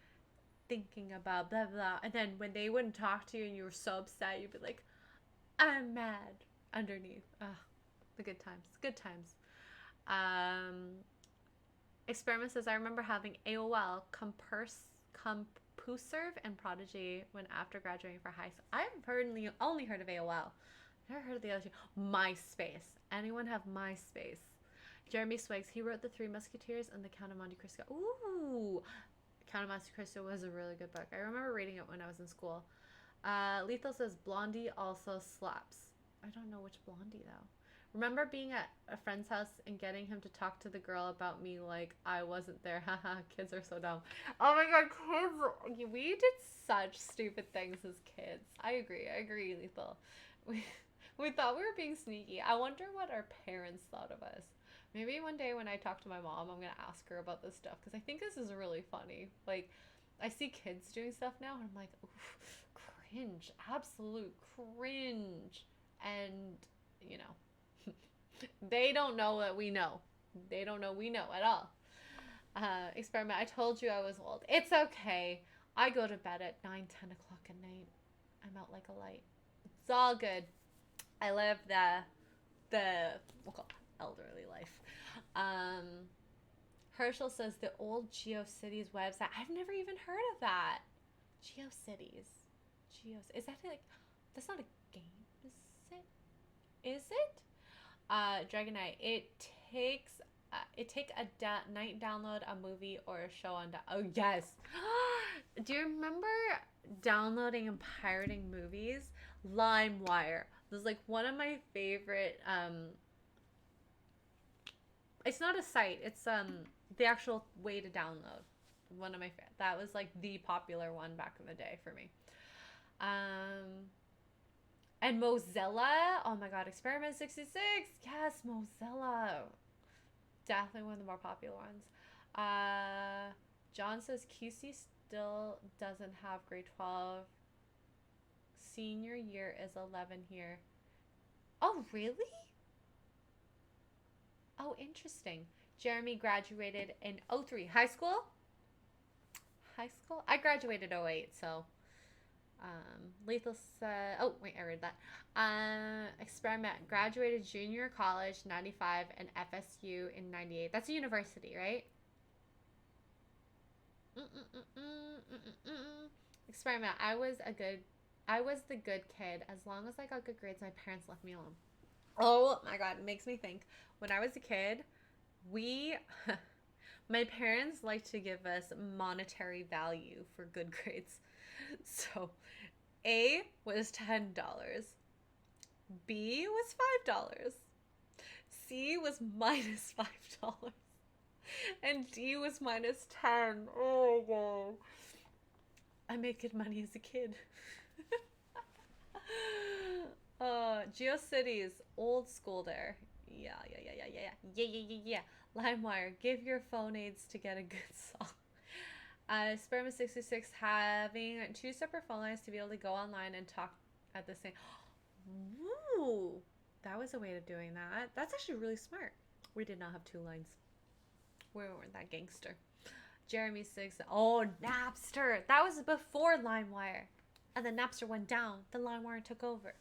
thinking about blah blah, and then when they wouldn't talk to you and you were so upset, you'd be like, I'm mad underneath. The good times. Experiment says, I remember having AOL, CompuServe, and Prodigy when after graduating for high school. I've only heard of AOL. Never heard of the other two. MySpace. Anyone have MySpace? Jeremy Swags, he wrote The Three Musketeers and The Count of Monte Cristo. Ooh! Count of Monte Cristo was a really good book. I remember reading it when I was in school. Lethal says Blondie also slaps. I don't know which Blondie though. Remember being at a friend's house and getting him to talk to the girl about me like I wasn't there. Haha, kids are so dumb. Oh my god, kids. We did such stupid things as kids. I agree, Lethal. We, we thought we were being sneaky. I wonder what our parents thought of us. Maybe one day when I talk to my mom, I'm going to ask her about this stuff because I think this is really funny. Like, I see kids doing stuff now and I'm like, oof, cringe. Absolute cringe. And, you know, they don't know what we know. They don't know we know at all. Experiment. I told you I was old. It's okay. I go to bed at 9, 10 o'clock at night. I'm out like a light. It's all good. I live the we'll call it elderly life. Herschel says the old GeoCities website. I've never even heard of that. GeoCities. Is that like? That's not a game, is it? Is it? Dragonite. It take a night download a movie or a show on. Oh yes. Do you remember downloading and pirating movies? LimeWire. This is like one of my favorite. It's not a site. It's the actual way to download. One of my that was like the popular one back in the day for me. And Mozilla. Oh my god, Experiment 66. Yes, Mozilla. Definitely one of the more popular ones. John says QC still doesn't have grade 12. Senior year is 11 here. Oh, really? Oh, interesting. Jeremy graduated in 03. High school? High school? I graduated 08, so. Lethal said, oh, wait, I read that. Experiment graduated junior college 95 and FSU in 98. That's a university, right? Experiment. I was the good kid. As long as I got good grades, my parents left me alone. Oh my god, it makes me think. When I was a kid, my parents liked to give us monetary value for good grades. So, A was $10, B was $5, C was minus $5, and D was minus 10. Oh my god. I made good money as a kid. GeoCities, old school there. Yeah. LimeWire, give your phone aids to get a good song. Experiment 66, having 2 separate phone lines to be able to go online and talk at the same. Ooh, that was a way of doing that. That's actually really smart. We did not have 2 lines. We weren't that gangster. Jeremy 6. Oh, Napster. That was before LimeWire. And then Napster went down. The LimeWire took over.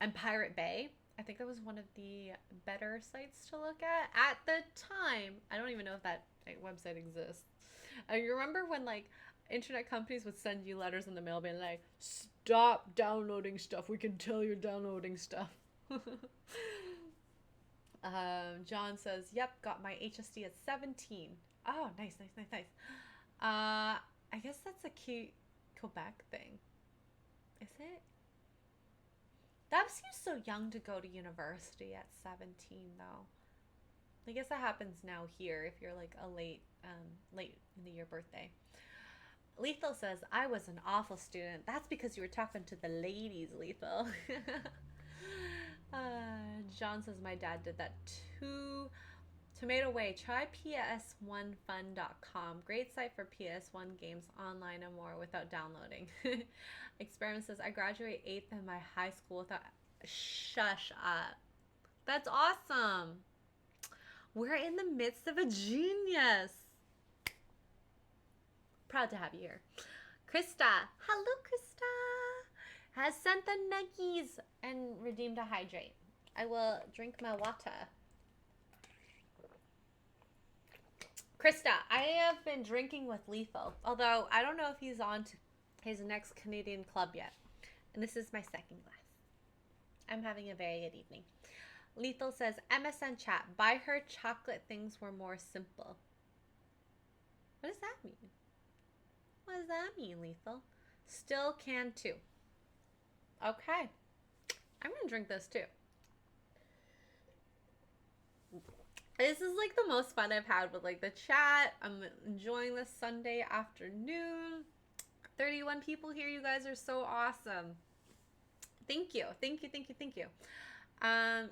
And Pirate Bay. I think that was one of the better sites to look at the time. I don't even know if that website exists. You remember when like internet companies would send you letters in the mail being like, stop downloading stuff. We can tell you're downloading stuff. John says, yep, got my HSD at 17. Oh, nice. I guess that's a cute Quebec thing. Is it? That seems so young to go to university at 17, though. I guess that happens now here if you're like a late in the year birthday. Lethal says, I was an awful student. That's because you were talking to the ladies, Lethal. John says, my dad did that too. Tomato Way, try ps1fun.com. Great site for PS1 games online and more without downloading. Experiment says, I graduated 8th in my high school without... Shush up. That's awesome. We're in the midst of a genius. Proud to have you here. Krista. Hello, Krista. Has sent the nuggies and redeemed a hydrate. I will drink my water. Krista, I have been drinking with Lethal, although I don't know if he's on to his next Canadian club yet. And this is my second glass. I'm having a very good evening. Lethal says, MSN chat, buy her chocolate things were more simple. What does that mean? What does that mean, Lethal? Still can too. Okay. I'm gonna drink this too. This is like the most fun I've had with like the chat. I'm enjoying this Sunday afternoon. 31 people here. You guys are so awesome. Thank you. Thank you. Thank you. Thank you.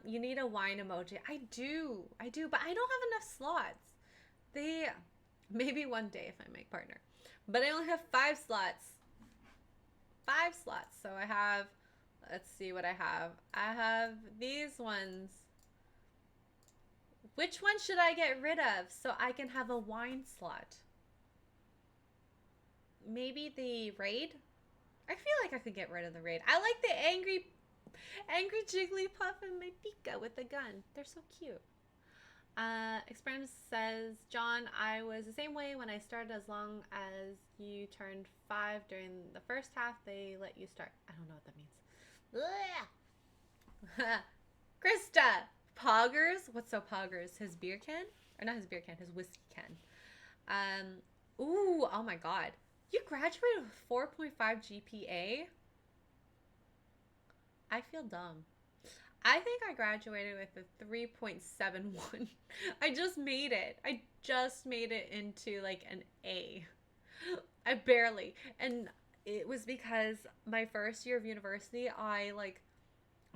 You need a wine emoji. I do, but I don't have enough slots. They, maybe one day if I make partner, but I only have 5 slots. 5 slots. So I have, let's see what I have. I have these ones. Which one should I get rid of so I can have a wine slot? Maybe the raid? I feel like I could get rid of the raid. I like the angry Jigglypuff and my Pika with the gun. They're so cute. Experiment says, John, I was the same way when I started. As long as you turned 5 during the first half, they let you start. I don't know what that means. Krista, Poggers? What's so Poggers? His beer can? Or not his beer can, his whiskey can. Ooh, oh my god. You graduated with 4.5 GPA? I feel dumb. I think I graduated with a 3.71. I just made it. I just made it into like an A. I barely. And it was because my first year of university, I like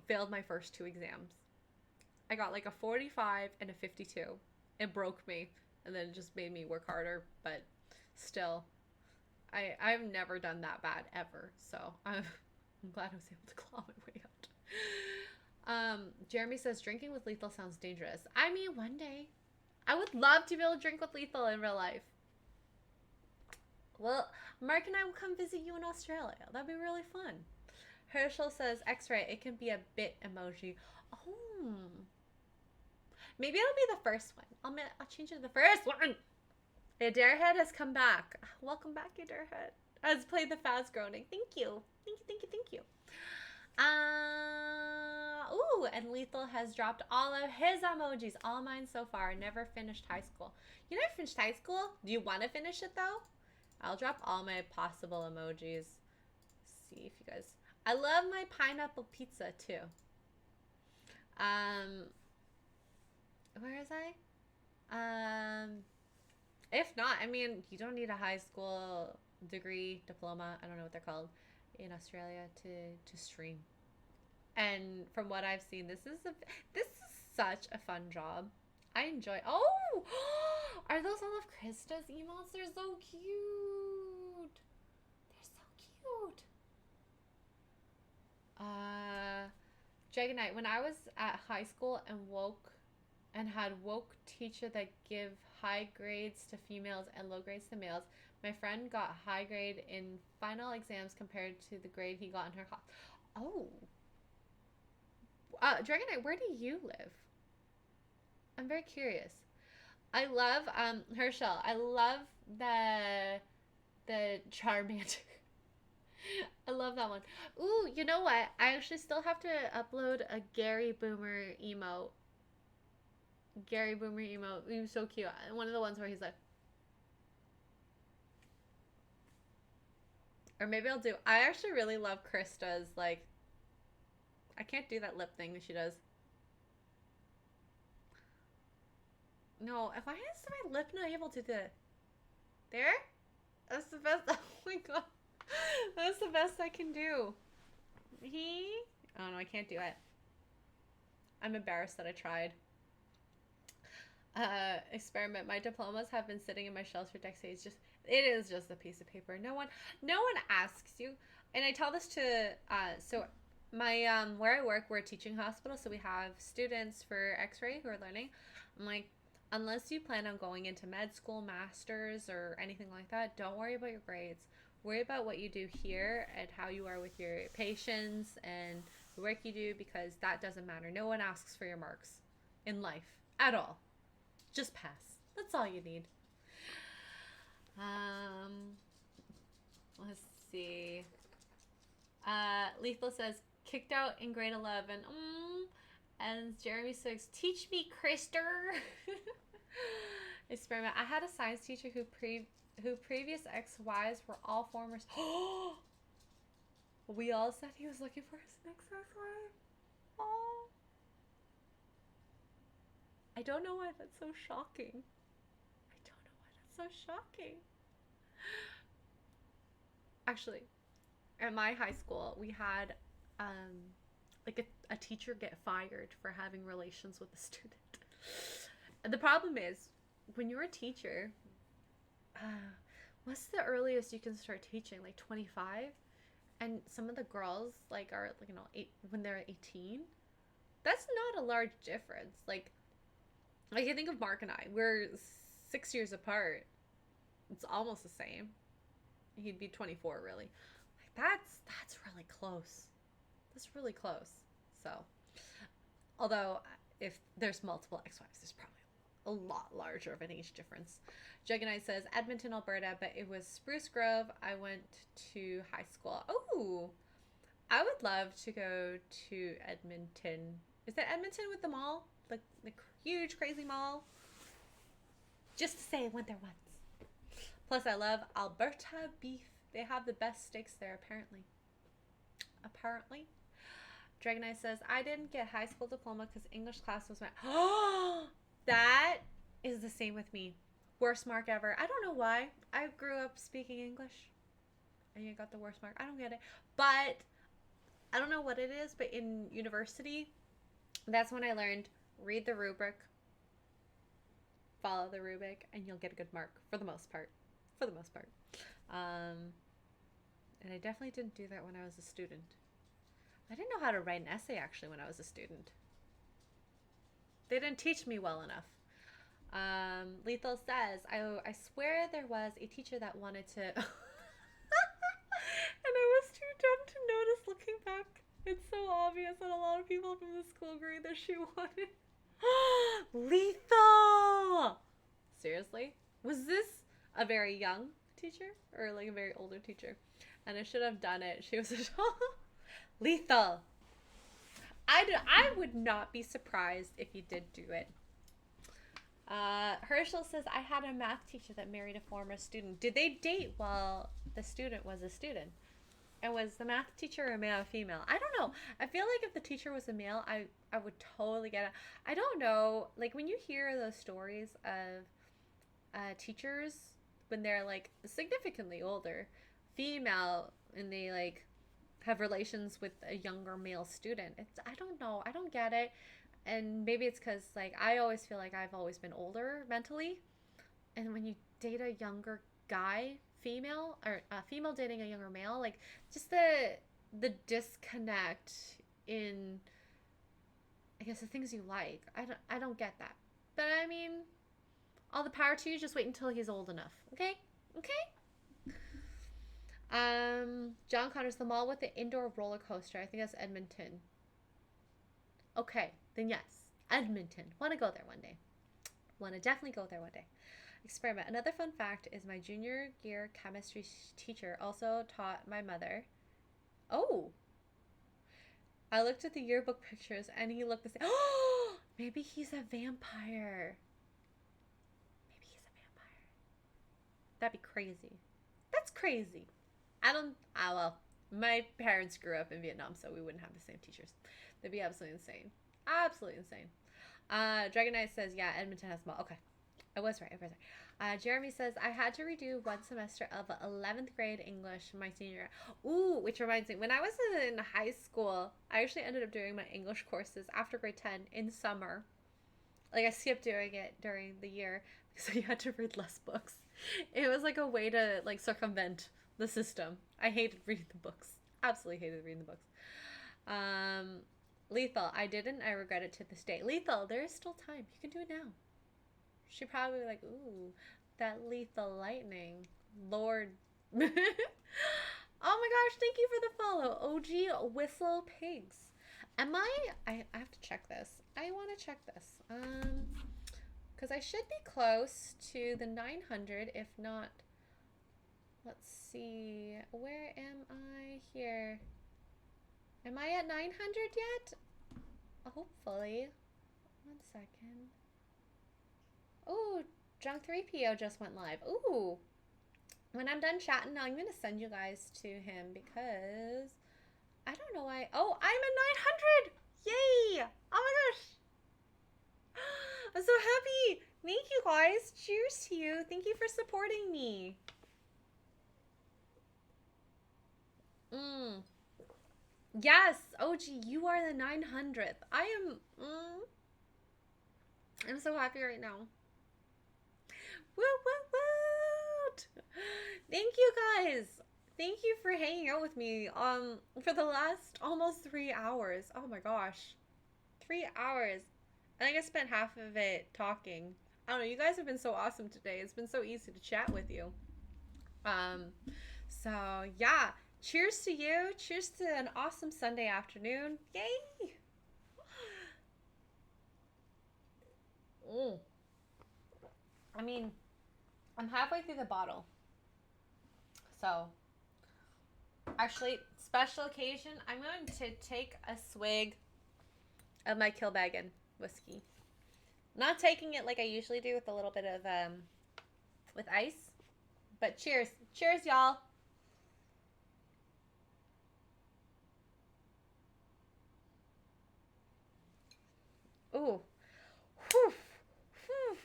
failed my first 2 exams. I got like a 45 and a 52. It broke me. And then it just made me work harder. But still, I've never done that bad ever. So I'm glad I was able to claw my way out. Jeremy says drinking with Lethal sounds dangerous. I mean, one day. I would love to be able to drink with Lethal in real life. Well, Mark and I will come visit you in Australia. That'd be really fun. Herschel says X-ray. It can be a bit emoji. Oh. Maybe it'll be the first one. I'll change it to the first one. Adairhead has come back. Welcome back, Adairhead. Has played the fast groaning. Thank you. Thank you, thank you, thank you. Ooh, and Lethal has dropped all of his emojis. All mine so far. Never finished high school. You never finished high school? Do you want to finish it though? I'll drop all my possible emojis. See if you guys... I love my pineapple pizza too. Where is I? If not, I mean, you don't need a high school degree, diploma, I don't know what they're called, in Australia to stream. And from what I've seen, this is such a fun job. I enjoy. Oh, are those all of Krista's emotes? They're so cute. They're so cute. Dragonite, when I was at high school and had woke teacher that give high grades to females and low grades to males, my friend got high grade in final exams compared to the grade he got in her class. Oh. Dragonite, where do you live? I'm very curious. I love Herschel. I love the Charmander. I love that one. Ooh, you know what? I actually still have to upload a Gary Boomer emote. Gary Boomer emote. He was so cute. One of the ones where he's like, or maybe I'll do. I actually really love Krista's like. I can't do that lip thing that she does. No, why is my lip not able to do it? There? That's the best. Oh my god. That's the best I can do. Oh no, I can't do it. I'm embarrassed that I tried. Experiment. My diplomas have been sitting in my shelves for decades. It is just a piece of paper. No one asks you. And I tell this to so my where I work, we're a teaching hospital, so we have students for X-ray who are learning. I'm like, unless you plan on going into med school, masters, or anything like that, don't worry about your grades. Worry about what you do here and how you are with your patients and the work you do, because that doesn't matter. No one asks for your marks in life at all. Just pass. That's all you need. Let's see. Lethal says, kicked out in grade 11. And Jeremy says, teach me, Krister. Experiment. I had a science teacher who previous XYs were all former. We all said he was looking for his next ex-wife. Oh. I don't know why that's so shocking. I don't know why that's so shocking. Actually, at my high school, we had like a teacher get fired for having relations with a student. And the problem is, when you're a teacher, what's the earliest you can start teaching? Like 25? And some of the girls like are like when they're 18. That's not a large difference. Like I think of Mark and I. We're 6 years apart. It's almost the same. He'd be 24 really. Like that's really close. That's really close. So, although if there's multiple ex-wives, there's probably a lot larger of an age difference. Jugonite says Edmonton, Alberta, but it was Spruce Grove. I went to high school. Oh, I would love to go to Edmonton. Is that Edmonton with the mall? The huge, crazy mall? Just to say I went there once. Plus, I love Alberta beef. They have the best steaks there, apparently. Apparently. Dragonite says, I didn't get high school diploma because English class was my... Oh! That is the same with me. Worst mark ever. I don't know why. I grew up speaking English. And you got the worst mark. I don't get it. But I don't know what it is, but in university, that's when I learned read the rubric, follow the rubric, and you'll get a good mark for the most part. For the most part. And I definitely didn't do that when I was a student. I didn't know how to write an essay actually when I was a student. They didn't teach me well enough. Lethal says, I swear there was a teacher that wanted to... and I was too dumb to notice looking back. It's so obvious that a lot of people from the school agree that she wanted... Lethal! Seriously? Was this a very young teacher? Or like a very older teacher? And I should have done it. She was a... Lethal! I would not be surprised if you did do it. Herschel says, I had a math teacher that married a former student. Did they date while the student was a student? And was the math teacher a male or female? I don't know. I feel like if the teacher was a male, I would totally get it. I don't know. Like when you hear those stories of teachers when they're like significantly older, female, and they like have relations with a younger male student. I don't know. I don't get it. And maybe it's because like I always feel like I've always been older mentally. And when you date a younger guy, female, or female dating a younger male, like just the disconnect in I guess the things you like. I don't get that. But I mean, all the power to you, just wait until he's old enough. Okay? Okay? John Connor's the mall with the indoor roller coaster. I think that's Edmonton. Okay, then yes. Edmonton. Want to go there one day. Want to definitely go there one day. Experiment. Another fun fact is my junior year chemistry teacher also taught my mother. Oh! I looked at the yearbook pictures and he looked the same. Oh! Maybe he's a vampire. Maybe he's a vampire. That'd be crazy. That's crazy. Well, my parents grew up in Vietnam, so we wouldn't have the same teachers. They'd be absolutely insane. Absolutely insane. Dragon Knight says, yeah, Edmonton has mall. Okay. I was right. Jeremy says, I had to redo one semester of 11th grade English my senior year. Ooh, which reminds me, when I was in high school, I actually ended up doing my English courses after grade 10 in summer. Like, I skipped doing it during the year because I had to read less books. It was like a way to, like, circumvent the system. I hated reading the books. Absolutely hated reading the books. Lethal, I didn't. I regret it to this day. Lethal, there is still time. You can do it now. She probably be like, ooh, that lethal lightning. Lord. Oh my gosh, thank you for the follow. OG Whistle Pigs. I have to check this. I want to check this. Because I should be close to the 900, if not. Let's see. Where am I here? Am I at 900 yet? Hopefully. 1 second. Ooh, Drunk 3PO just went live. Ooh. When I'm done chatting, I'm going to send you guys to him because I don't know why. Oh, I'm at 900. Yay! Oh my gosh. I'm so happy. Thank you guys. Cheers to you. Thank you for supporting me. Mm. Yes, OG, you are the 900th. I'm so happy right now. Woo, woo, woo! Thank you guys. Thank you for hanging out with me for the last almost 3 hours. Oh my gosh. 3 hours. I think I spent half of it talking. I don't know, you guys have been so awesome today. It's been so easy to chat with you. Um so yeah. Cheers to you. Cheers to an awesome Sunday afternoon. Yay! Mm. I mean, I'm halfway through the bottle. So, actually, special occasion, I'm going to take a swig of my Kilbeggan whiskey. Not taking it like I usually do with a little bit of with ice, but cheers. Cheers, y'all. Ooh. Whew. Whew.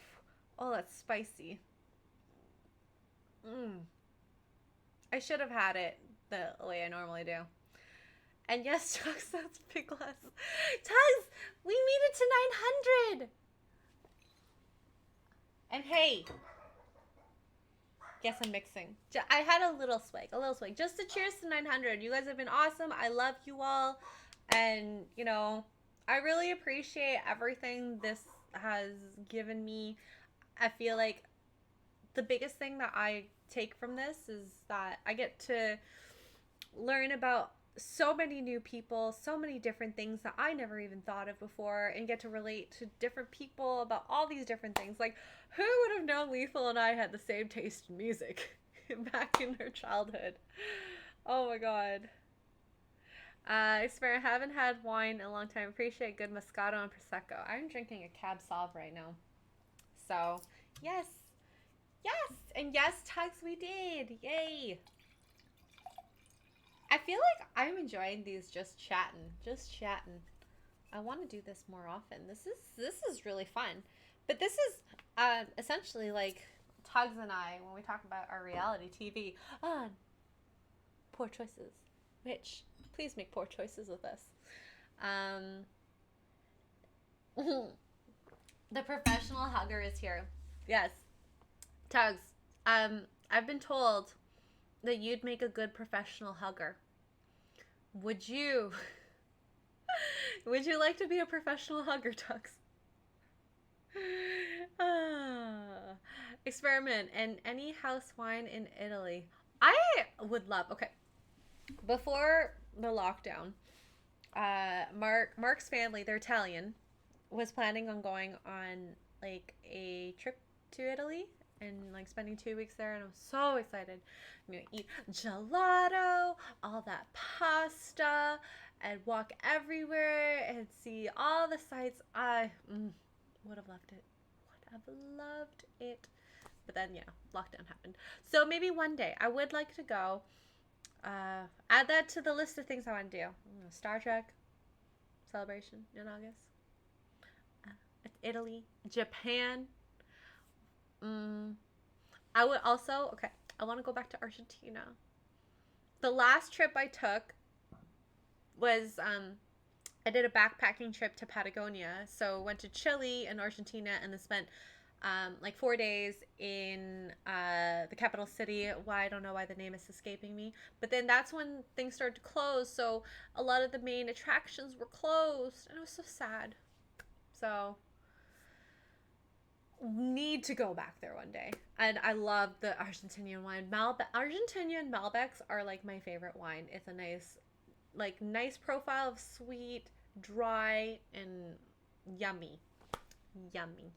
Oh, that's spicy. Mm. I should have had it the way I normally do. And yes, Tugs, that's big glass. Tugs, we made it to 900. And hey, yes, I'm mixing. I had a little swig, just to cheers to 900. You guys have been awesome. I love you all, and I really appreciate everything this has given me. I feel like the biggest thing that I take from this is that I get to learn about so many new people, so many different things that I never even thought of before, and get to relate to different people about all these different things. Like, who would have known Lethal and I had the same taste in music back in our childhood? Oh my god. I swear I haven't had wine in a long time. Appreciate good Moscato and Prosecco. I'm drinking a Cab Sauv right now. So, yes. Yes! And yes, Tugs, we did. Yay! I feel like I'm enjoying these just chatting. Just chatting. I want to do this more often. This is really fun. But this is essentially like Tugs and I when we talk about our reality TV on poor choices. Which please make poor choices with us. Um, the professional hugger is here. Yes, Tugs. I've been told that you'd make a good professional hugger. Would you? Would you like to be a professional hugger, Tugs? Ah, experiment and any house wine in Italy. I would love. Okay, before the lockdown, Mark's family, they're Italian, was planning on going on like a trip to Italy and like spending 2 weeks there, and I'm so excited. I'm gonna eat gelato, all that pasta, and walk everywhere and see all the sights. I would have loved it. Would have loved it. But then, lockdown happened. So maybe one day I would like to go. Add that to the list of things I want to do. Star Trek celebration in August. Italy, Japan. I would also, okay, I want to go back to Argentina. The last trip I took was I did a backpacking trip to Patagonia. So went to Chile and Argentina, and then spent like 4 days in the capital city. Why, I don't know why the name is escaping me. But then that's when things started to close. So a lot of the main attractions were closed, and it was so sad. So need to go back there one day. And I love the Argentinian wine. Argentinian Malbecs are like my favorite wine. It's a nice profile of sweet, dry, and yummy. Yummy.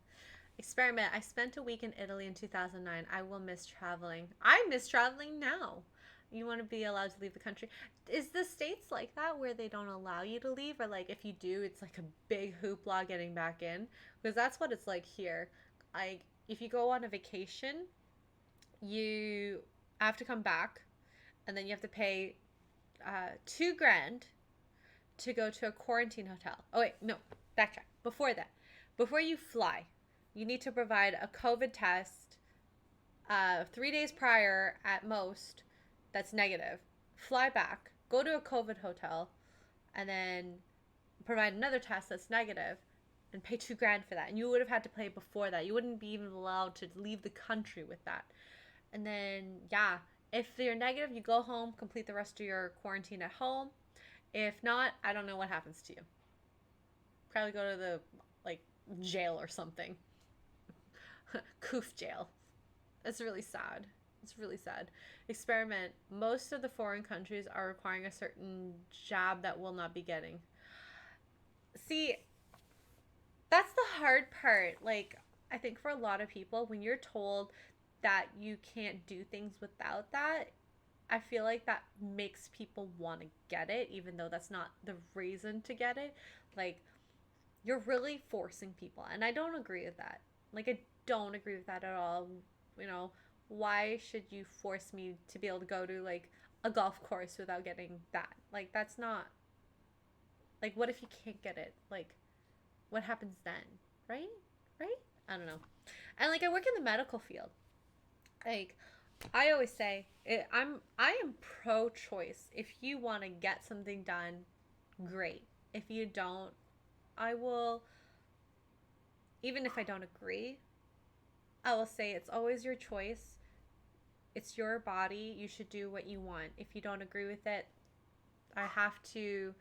Experiment. I spent a week in Italy in 2009. I will miss traveling. I miss traveling now. You want to be allowed to leave the country. Is the States like that where they don't allow you to leave? Or like if you do, it's like a big hoopla getting back in? Because that's what it's like here. Like if you go on a vacation, you have to come back, and then you have to pay $2,000 to go to a quarantine hotel. Oh wait, no, backtrack. Before that, before you fly, you need to provide a COVID test 3 days prior at most that's negative. Fly back, go to a COVID hotel, and then provide another test that's negative and pay $2,000 for that. And you would have had to pay before that. You wouldn't be even allowed to leave the country with that. And then, yeah, if you're negative, you go home, complete the rest of your quarantine at home. If not, I don't know what happens to you. Probably go to the, like, jail or something. Coof jail. It's really sad. It's really sad. Experiment. Most of the foreign countries are requiring a certain jab that we'll not be getting. See, that's the hard part. Like, I think for a lot of people, when you're told that you can't do things without that, I feel like that makes people want to get it, even though that's not the reason to get it. Like, you're really forcing people, and I don't agree with that. Like, I don't agree with that at all. You know, why should you force me to be able to go to, like, a golf course without getting that? Like, that's not, like, what if you can't get it? Like, what happens then? Right? Right? I don't know. And, like, I work in the medical field. Like, I always say, I am pro-choice. If you want to get something done, great. If you don't, I will, even if I don't agree, I will say it's always your choice. It's your body. You should do what you want. If you don't agree with it, I have to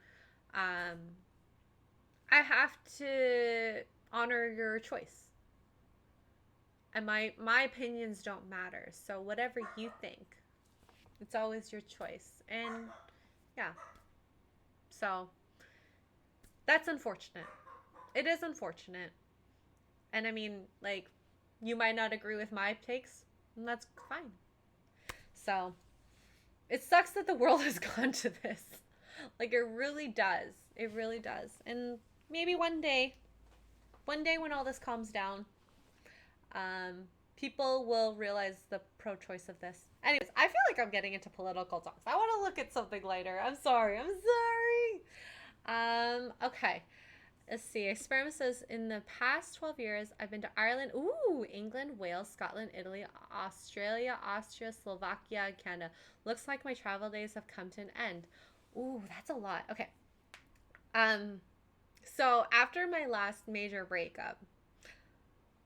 honor your choice. And my opinions don't matter. So whatever you think, it's always your choice. And yeah. So that's unfortunate. It is unfortunate. And I mean, like, you might not agree with my takes, and that's fine. So it sucks that the world has gone to this. Like, it really does. It really does. And maybe one day when all this calms down, people will realize the pro-choice of this. Anyways, I feel like I'm getting into political talks. I want to look at something later. I'm sorry. Okay. Let's see. Experiment says, in the past 12 years, I've been to Ireland, England, Wales, Scotland, Italy, Australia, Austria, Slovakia, and Canada. Looks like my travel days have come to an end. Ooh, that's a lot. Okay. So after my last major breakup,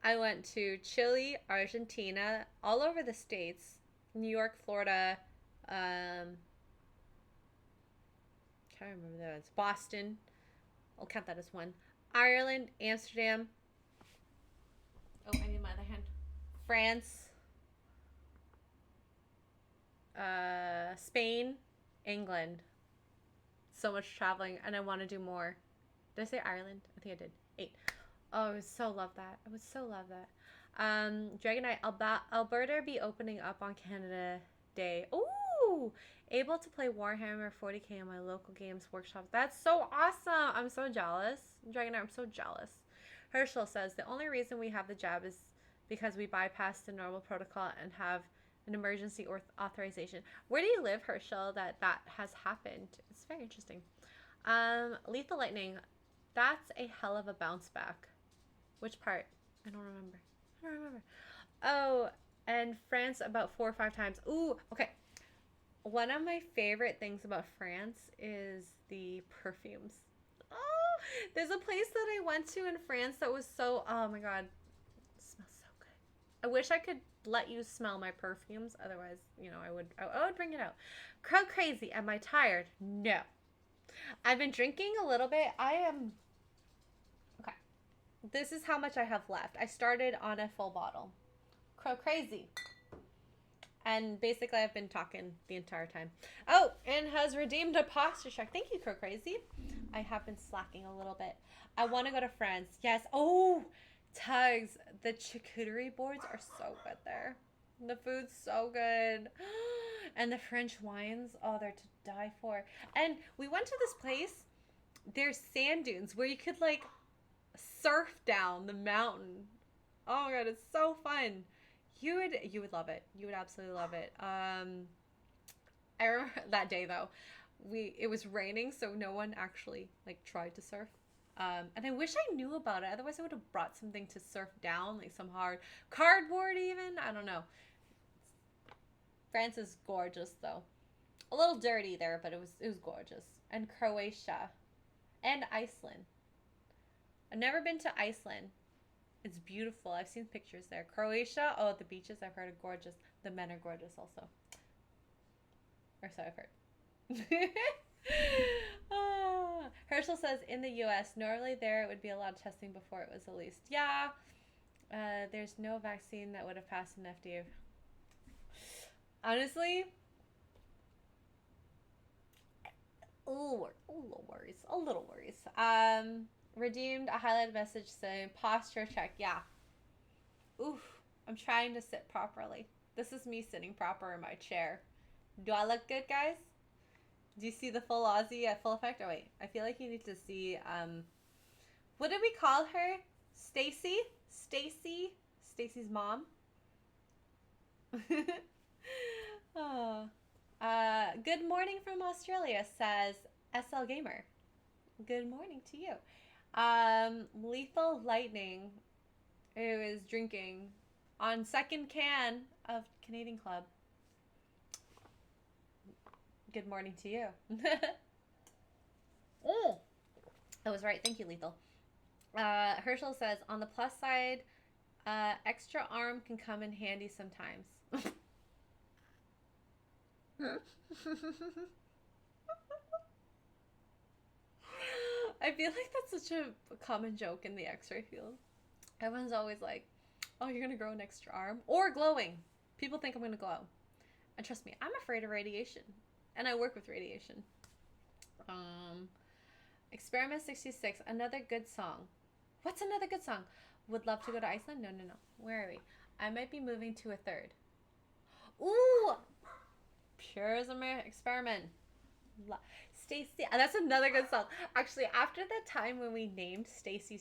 I went to Chile, Argentina, all over the States, New York, Florida, can't remember that. It's Boston. I'll count that as one. Ireland, Amsterdam. Oh, I need my other hand. France, Spain, England. So much traveling, and I want to do more. Did I say Ireland? I think I did. 8. Oh, I would so love that. I would so love that. Dragonite, Alberta be opening up on Canada Day. Ooh! Able to play Warhammer 40k in my local games workshop. That's so awesome! I'm so jealous. Dragonite, I'm so jealous. Herschel says, the only reason we have the jab is because we bypass the normal protocol and have an emergency authorization. Where do you live, Herschel, that has happened? It's very interesting. Lethal Lightning. That's a hell of a bounce back. Which part? I don't remember. Oh, and France about 4 or 5 times. Ooh, okay. One of my favorite things about France is the perfumes. Oh, there's a place that I went to in France that was so, oh my God, it smells so good. I wish I could let you smell my perfumes. Otherwise, you know, I would bring it out. Crow Crazy, am I tired? No. I've been drinking a little bit. Okay. This is how much I have left. I started on a full bottle. Crow Crazy. And basically, I've been talking the entire time. Oh, and has redeemed a posture check. Thank you, Crow Crazy. I have been slacking a little bit. I want to go to France. Yes. Oh, Tugs. The charcuterie boards are so good there. The food's so good. And the French wines, oh, they're to die for. And we went to this place. There's sand dunes where you could, like, surf down the mountain. Oh my God, it's so fun. You would love it. You would absolutely love it. I remember that day though. it was raining, so no one actually like tried to surf. And I wish I knew about it. Otherwise, I would have brought something to surf down, like some hard cardboard, even. I don't know. France is gorgeous, though. A little dirty there, but it was gorgeous. And Croatia, and Iceland. I've never been to Iceland. It's beautiful. I've seen pictures there. Croatia, oh, the beaches I've heard are gorgeous. The men are gorgeous, also. Or so I've heard. Herschel says in the US, normally there it would be a lot of testing before it was released. Yeah, there's no vaccine that would have passed an FDA. Honestly, a little worries. Redeemed a highlighted message saying posture check. Yeah. Oof. I'm trying to sit properly. This is me sitting proper in my chair. Do I look good, guys? Do you see the full Aussie at full effect? Oh wait, I feel like you need to see what did we call her? Stacy? Stacy's mom. Oh. Good morning from Australia, says SL Gamer. Good morning to you. Lethal Lightning, who is drinking on second can of Canadian Club. Good morning to you. Oh, I was right. Thank you, Lethal. Herschel says, on the plus side, extra arm can come in handy sometimes. I feel like that's such a common joke in the X-ray field. Everyone's always like, oh, you're gonna grow an extra arm or glowing. People think I'm gonna glow, and trust me, I'm afraid of radiation, and I work with radiation. Experiment 66, another good song. What's another good song? Would love to go to Iceland. No. Where are we? I might be moving to a third. Ooh, Pure as an Experiment. Stacy, that's another good song. Actually, after the time when we named Stacy,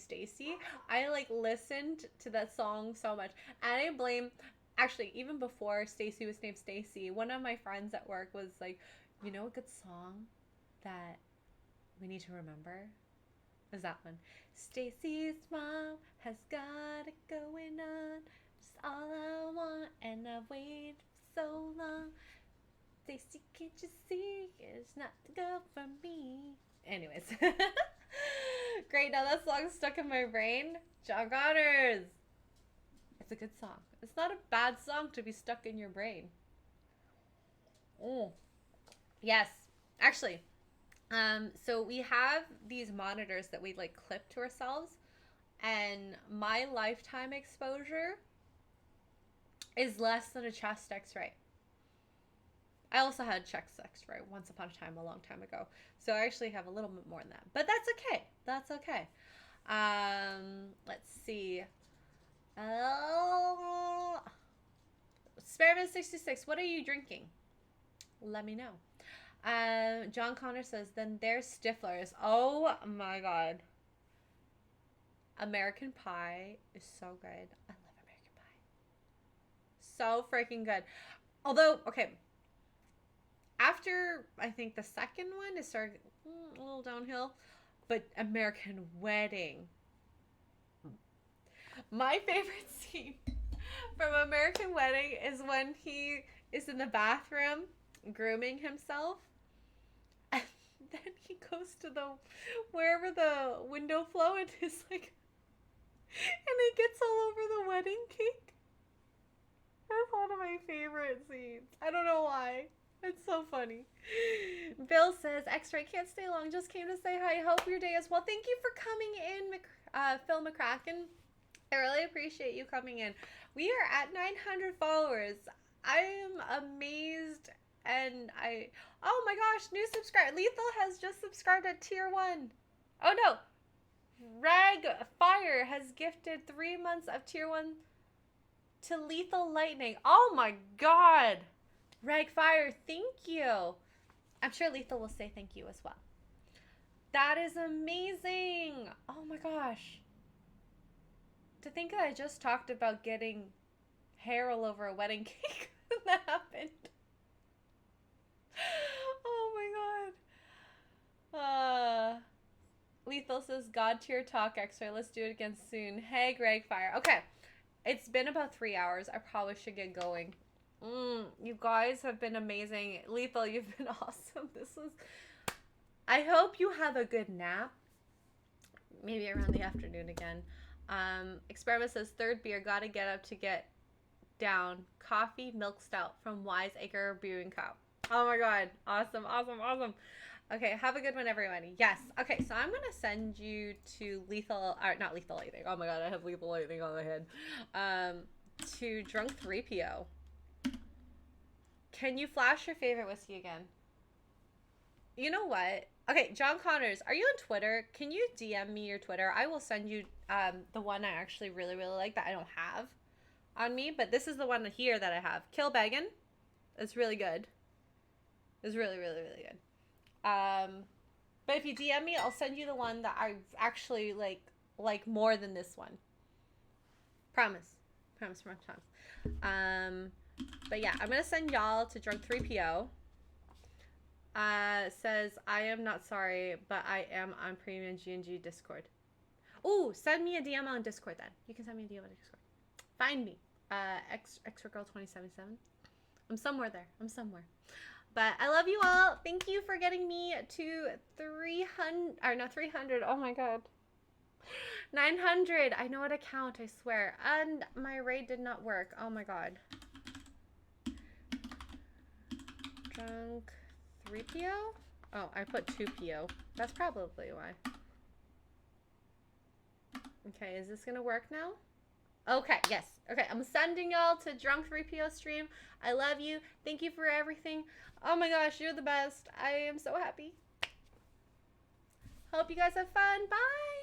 I like listened to that song so much, and I blame. Actually, even before Stacy was named Stacy, one of my friends at work was like, "You know, a good song that we need to remember is that one. Stacy's mom has got it going on, just all I want, and I've waited for so long. Stacy, can't you see it's not the girl for me?" Anyways. Great, now that song's stuck in my brain. John Connors. It's a good song. It's not a bad song to be stuck in your brain. Oh. Yes. Actually, so we have these monitors that we like clip to ourselves, and my lifetime exposure is less than a chest x-ray. I also had chest x-ray once upon a time, a long time ago. So I actually have a little bit more than that. But that's okay. That's okay. Let's see. Experiment 66, what are you drinking? Let me know. John Connor says, then there's Stiflers. Oh my god. American Pie is so good. I love American Pie. So freaking good. Although, okay, after I think the second one, it started a little downhill. But American Wedding. My favorite scene from American Wedding is when he is in the bathroom grooming himself. And then he goes to wherever the window flow and is like, and it gets all over the wedding cake. That's one of my favorite scenes. I don't know why. It's so funny. Bill says, X-Ray can't stay long. Just came to say hi. Hope your day is well. Thank you for coming in, Phil McCracken. I really appreciate you coming in. We are at 900 followers. I am amazed. And oh my gosh, new subscriber. Lethal has just subscribed at tier 1. Oh no. Rag Fire has gifted 3 months of tier 1 to Lethal Lightning. Oh my god. Rag Fire, thank you. I'm sure Lethal will say thank you as well. That is amazing. Oh my gosh. To think that I just talked about getting hair all over a wedding cake. That happened. Oh my god. Uh, Lethal says, God tier talk extra. Let's do it again soon. Hey, Greg Fire. Okay. It's been about 3 hours. I probably should get going. You guys have been amazing. Lethal, you've been awesome. This was... I hope you have a good nap. Maybe around the afternoon again. Experiment says, third beer. Gotta get up to get down. Coffee, milk stout from Wise Acre Brewing Co. Oh my god. Awesome, awesome, awesome. Okay, have a good one, everybody. Yes. Okay, so I'm going to send you to Lethal... Or not Lethal Lightning. Oh my god, I have Lethal Lightning on my head. To Drunk 3PO. Can you flash your favorite whiskey again? You know what? Okay, John Connors, are you on Twitter? Can you DM me your Twitter? I will send you the one I actually really, really like that I don't have on me. But this is the one here that I have. Kilbeggan. It's really good. It's really, really, really good. But if you DM me, I'll send you the one that I actually like more than this one. Promise. Promise, promise, promise. But yeah, I'm gonna send y'all to Drunk 3PO. Says, I am not sorry, but I am on Premium G&G Discord. Ooh, send me a DM on Discord then. You can send me a DM on Discord. Find me. Extra Girl 2077. I'm somewhere there. I'm somewhere. But I love you all. Thank you for getting me to 300. Or no, 300. Oh my god. 900. I know how to count, I swear. And my raid did not work. Oh my god. Drunk 3PO? Oh, I put 2PO. That's probably why. Okay, is this gonna work now? Okay, yes. Okay, I'm sending y'all to Drunk 3PO stream. I love you. Thank you for everything. Oh my gosh, you're the best. I am so happy. Hope you guys have fun. Bye!